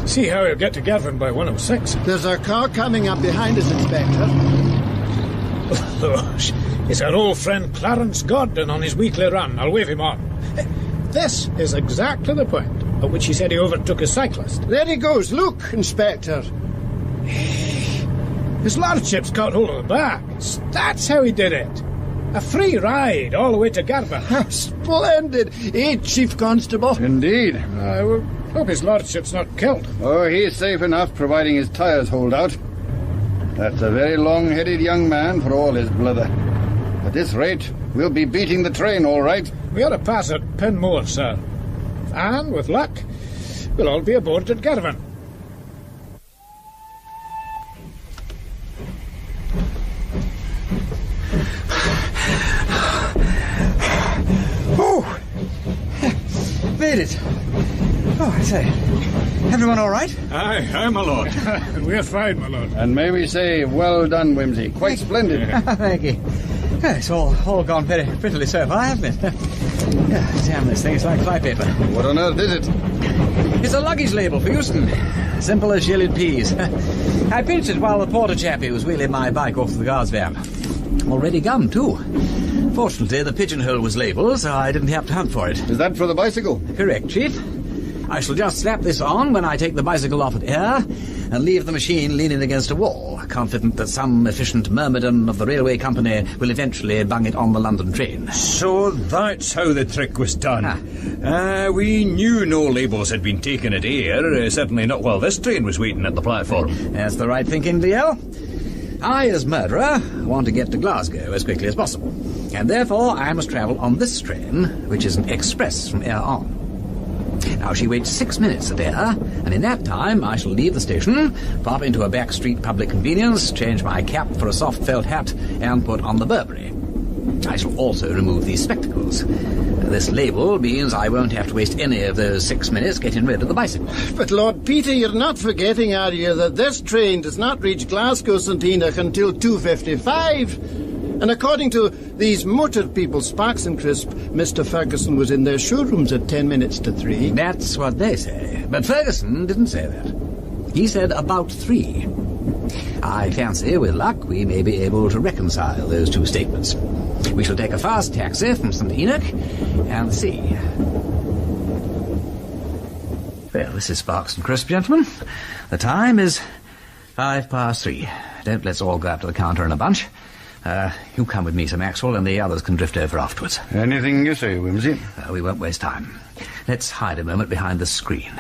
See how he'll get to Girton by 1:06. There's a car coming up behind us, Inspector. Oh, it's our old friend Clarence Gordon on his weekly run. I'll wave him on. This is exactly the point at which he said he overtook a cyclist. There he goes. Look, Inspector. His lordship's caught hold of the back. That's how he did it. A free ride all the way to Girton. Splendid. Eh, Chief Constable? Indeed. I hope his lordship's not killed. Oh, he's safe enough, providing his tyres hold out. That's a very long-headed young man for all his blather. At this rate, we'll be beating the train, all right. We ought to pass at Penmore, sir. And, with luck, we'll all be aboard at Girton. Oh! Made it. Oh, I say, everyone all right? Aye, my lord. We're fine, my lord. And may we say, well done, Wimsey. Quite splendid. Thank you. It's all gone very prettily so far, hasn't it? Damn this thing, it's like flypaper. What on earth is it? It's a luggage label for Houston. Simple as shielded peas. I pinched it while the porter chappie was wheeling my bike off the guard's van. Already gummed, too. Fortunately, the pigeonhole was labelled, so I didn't have to hunt for it. Is that for the bicycle? Correct, Chief. I shall just slap this on when I take the bicycle off at air and leave the machine leaning against a wall, confident that some efficient myrmidon of the railway company will eventually bung it on the London train. So that's how the trick was done. We knew no labels had been taken at air, certainly not while this train was waiting at the platform. That's the right thinking, DL. I, as murderer, want to get to Glasgow as quickly as possible, and therefore I must travel on this train, which is an express from Ayr on. Now, she waits 6 minutes at Ayr, and in that time I shall leave the station, pop into a back street public convenience, change my cap for a soft felt hat, and put on the Burberry. I shall also remove these spectacles. This label means I won't have to waste any of those 6 minutes getting rid of the bicycle. But, Lord Peter, you're not forgetting, are you, that this train does not reach Glasgow St Enoch until 2:55? And according to these motor people, Sparks and Crisp, Mr. Ferguson was in their showrooms at 10 minutes to 3. That's what they say. But Ferguson didn't say that. He said about 3. I fancy, with luck, we may be able to reconcile those two statements. We shall take a fast taxi from St Enoch and see. Well, this is Sparks and Crisp, gentlemen. The time is 3:05. Don't let's all go up to the counter in a bunch. You come with me, Sir Maxwell, and the others can drift over afterwards. Anything you say, Wimsey. We won't waste time. Let's hide a moment behind the screen.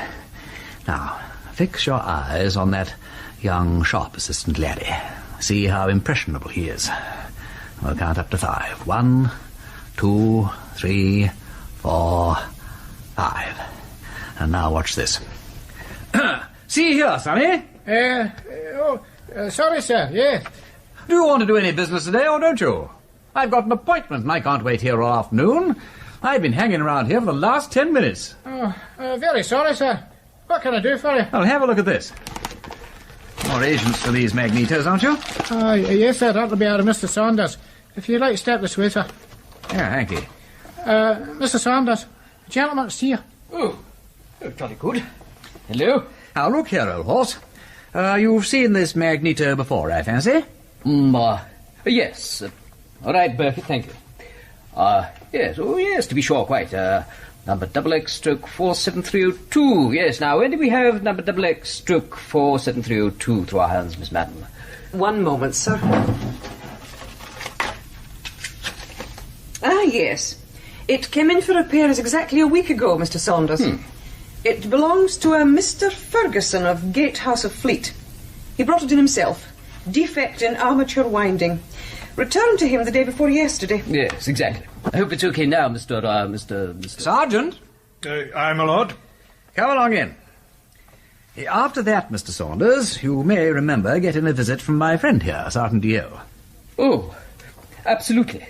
Now, fix your eyes on that young shop assistant laddie. See how impressionable he is. We'll count up to 5. 1, 2, 3, 4, 5. And now watch this. See here, Sonny. Sorry, sir, yes. Do you want to do any business today, or don't you? I've got an appointment, and I can't wait here all afternoon. I've been hanging around here for the last 10 minutes. Very sorry, sir. What can I do for you? Well, have a look at this. More agents for these magnetos, aren't you? Yes, sir. That'll be out of Mr. Saunders. If you'd like to step this way, sir. Yeah, thank you. Mr. Saunders, the gentleman's here. Oh, jolly good. Hello. Now, look here, old horse. You've seen this magneto before, I fancy? Yes. All right, Burkett, thank you. Yes, to be sure, quite. Number XX/47302. Yes, now, when do we have number XX/47302 through our hands, Miss Madden? One moment, sir. Yes. It came in for repairs exactly a week ago, Mr. Saunders. It belongs to a Mr. Ferguson of Gatehouse of Fleet. He brought it in himself. Defect in armature winding. Returned to him the day before yesterday. Yes, exactly. I hope it's okay now, Mr. Sergeant? Aye, my lord. Come along in. After that, Mr. Saunders, you may remember getting a visit from my friend here, Sergeant D.L. Oh, absolutely.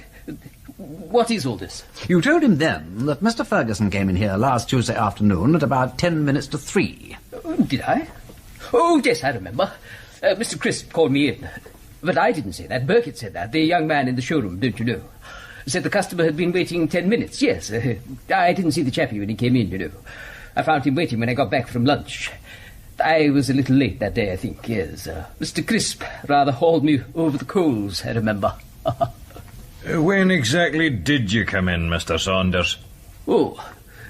What is all this? You told him then that Mr. Ferguson came in here last Tuesday afternoon at about 10 minutes to 3. Did I? Oh, yes, I remember. Mr. Crisp called me in. But I didn't say that. Burkett said that. The young man in the showroom, don't you know? Said the customer had been waiting 10 minutes. Yes, I didn't see the chappie when he came in, you know. I found him waiting when I got back from lunch. I was a little late that day, I think, yes. Mr. Crisp rather hauled me over the coals, I remember. When exactly did you come in, Mr. Saunders? Oh,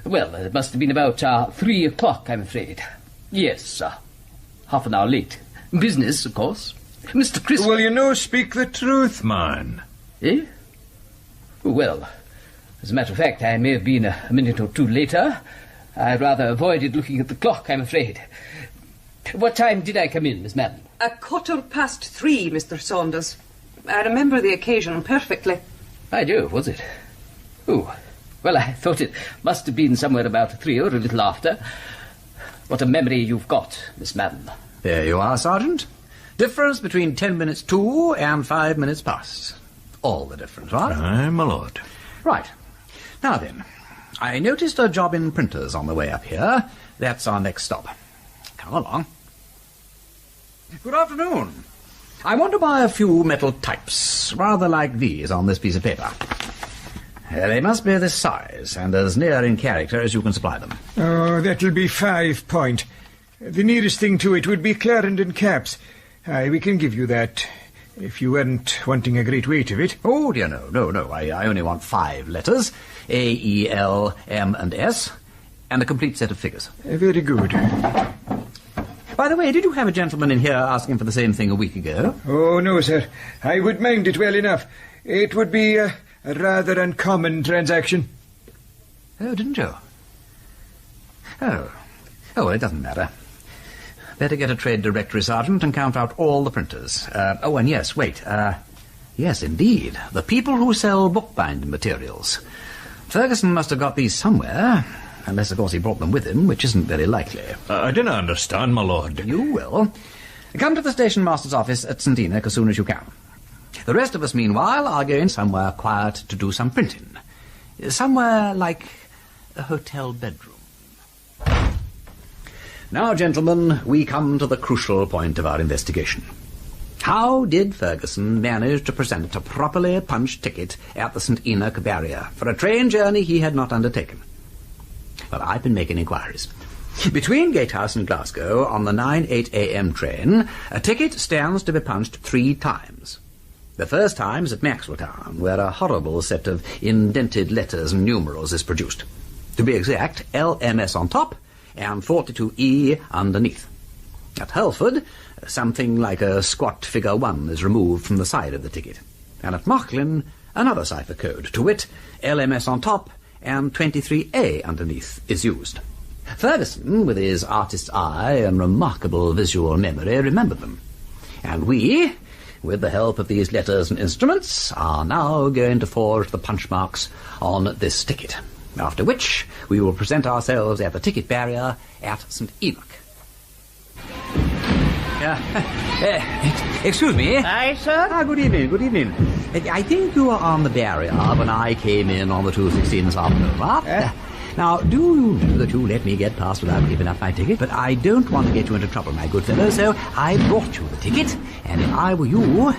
well, it must have been about 3 o'clock, I'm afraid. Yes, half an hour late. Business, of course. Mr. Crisp... Will you no speak the truth, man? Eh? Well, as a matter of fact, I may have been a minute or two later. I rather avoided looking at the clock, I'm afraid. What time did I come in, Miss Madden? 3:15, Mr. Saunders. I remember the occasion perfectly. I do, was it? Oh, well, I thought it must have been somewhere about 3 or a little after. What a memory you've got, Miss Madden. There you are, Sergeant. Difference between 10 minutes to and 5 minutes past. All the difference, right? Aye, my lord. Right. Now then, I noticed a job in printers on the way up here. That's our next stop. Come along. Good afternoon. I want to buy a few metal types, rather like these on this piece of paper. They must be this size, and as near in character as you can supply them. Oh, that'll be 5 point. The nearest thing to it would be Clarendon caps. Aye, we can give you that, if you weren't wanting a great weight of it. Oh, dear, no. I only want 5 letters, A, E, L, M, and S, and a complete set of figures. Very good. By the way, did you have a gentleman in here asking for the same thing a week ago? Oh, no, sir. I would mind it well enough. It would be a rather uncommon transaction. Oh, didn't you? Oh, well, it doesn't matter. Better get a trade directory, Sergeant, and count out all the printers. And yes, wait. Yes, indeed. The people who sell bookbinding materials. Ferguson must have got these somewhere, unless, of course, he brought them with him, which isn't very likely. I don't understand, my lord. You will. Come to the station master's office at St. Enoch as soon as you can. The rest of us, meanwhile, are going somewhere quiet to do some printing. Somewhere like a hotel bedroom. Now, gentlemen, we come to the crucial point of our investigation. How did Ferguson manage to present a properly punched ticket at the St. Enoch barrier for a train journey he had not undertaken? Well, I've been making inquiries. Between Gatehouse and Glasgow, on the 9:08 a.m. train, a ticket stands to be punched 3 times. The first time is at Maxwelltown, where a horrible set of indented letters and numerals is produced. To be exact, LMS on top and 42E underneath. At Halford, something like a squat figure 1 is removed from the side of the ticket. And at Mauchline, another cipher code, to wit, LMS on top and 23A underneath is used. Ferguson, with his artist's eye and remarkable visual memory, remembered them. And we, with the help of these letters and instruments, are now going to forge the punch marks on this ticket, after which we will present ourselves at the ticket barrier at St. Enoch. Excuse me. Aye, sir? Good evening. I think you were on the barrier when I came in on the 2:16 this afternoon, right? Now, do you know that you let me get past without giving up my ticket? But I don't want to get you into trouble, my good fellow, so I brought you the ticket, and if I were you,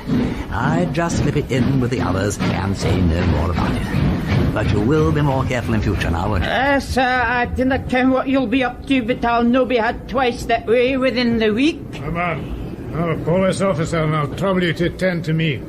I'd just slip it in with the others and say no more about it. But you will be more careful in future now, won't you? Sir, I dinna ken what you'll be up to, but I'll no be had twice that way within the week. Come on. I'm a police officer and I'll trouble you to attend to me.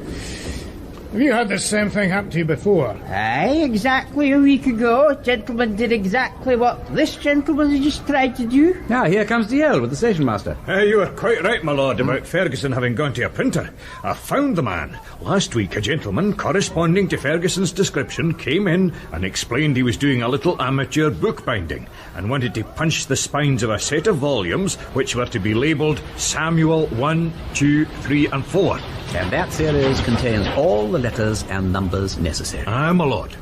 Have you had the same thing happen to you before? Aye, exactly a week ago. A gentleman did exactly what this gentleman has just tried to do. Now, here comes DL with the station master. You are quite right, my lord, about Ferguson having gone to a printer. I found the man. Last week, a gentleman corresponding to Ferguson's description came in and explained he was doing a little amateur bookbinding and wanted to punch the spines of a set of volumes which were to be labelled Samuel 1, 2, 3 and 4. And that series contains all the letters and numbers necessary. Aye, my lord.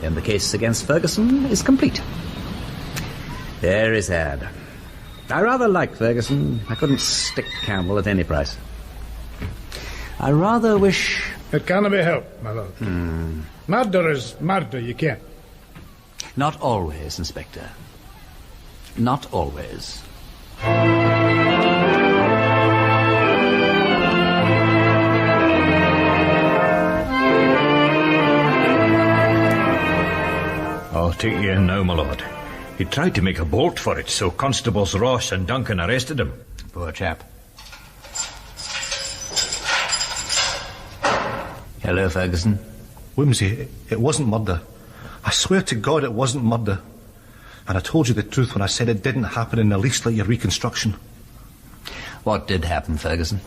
Then the case against Ferguson is complete. Very sad. I rather like Ferguson. I couldn't stick Campbell at any price. I rather wish... It cannot be helped, my lord. Murder is murder, you can't. Not always, Inspector. Not always. I'll take you in now, my lord. He tried to make a bolt for it, so Constables Ross and Duncan arrested him. Poor chap. Hello, Ferguson. Wimsey, it wasn't murder. I swear to God it wasn't murder. And I told you the truth when I said it didn't happen in the least like your reconstruction. What did happen, Ferguson?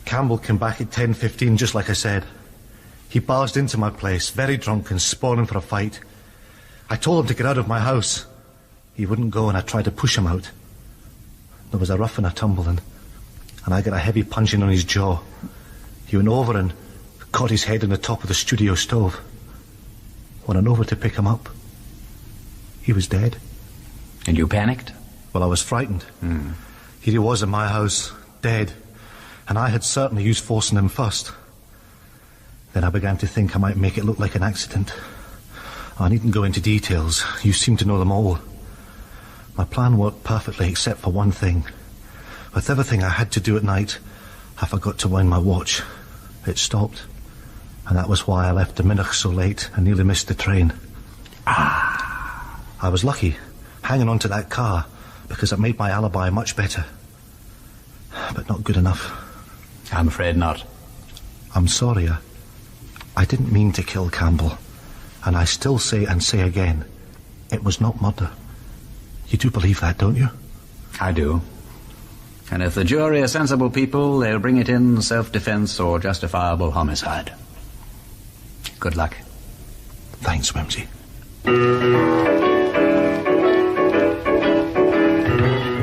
Campbell came back at 10:15, just like I said. He barged into my place, very drunk and spawning for a fight. I told him to get out of my house. He wouldn't go, and I tried to push him out. There was a rough and a tumble, and I got a heavy punching on his jaw. He went over and caught his head on the top of the studio stove. When I went over to pick him up, he was dead. And you panicked? Well, I was frightened. Here he was in my house, dead, and I had certainly used force on him first. Then I began to think I might make it look like an accident. I needn't go into details. You seem to know them all. My plan worked perfectly except for one thing. With everything I had to do at night, I forgot to wind my watch. It stopped. And that was why I left the Murdoch so late and nearly missed the train. I was lucky, hanging on to that car, because it made my alibi much better. But not good enough. I'm afraid not. I'm sorry. I didn't mean to kill Campbell. And I still say and say again, it was not murder. You do believe that, don't you? I do. And if the jury are sensible people, they'll bring it in self-defense or justifiable homicide. Good luck. Thanks, Wimsey.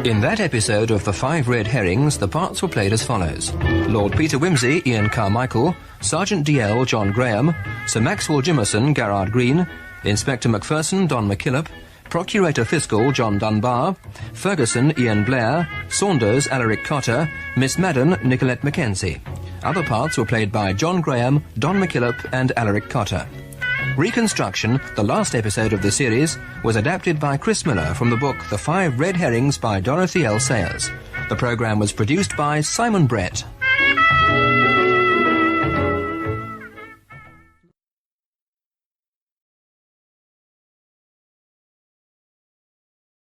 In that episode of The Five Red Herrings, the parts were played as follows. Lord Peter Wimsey, Ian Carmichael, Sergeant DL, John Graham, Sir Maxwell Jimmerson, Garrard Green, Inspector Macpherson, Don McKillop, Procurator Fiscal, John Dunbar, Ferguson, Ian Blair, Saunders, Alaric Cotter, Miss Madden, Nicolette Mackenzie. Other parts were played by John Graham, Don McKillop and Alaric Cotter. Reconstruction, the last episode of the series, was adapted by Chris Miller from the book The Five Red Herrings by Dorothy L Sayers. The programme was produced by Simon Brett.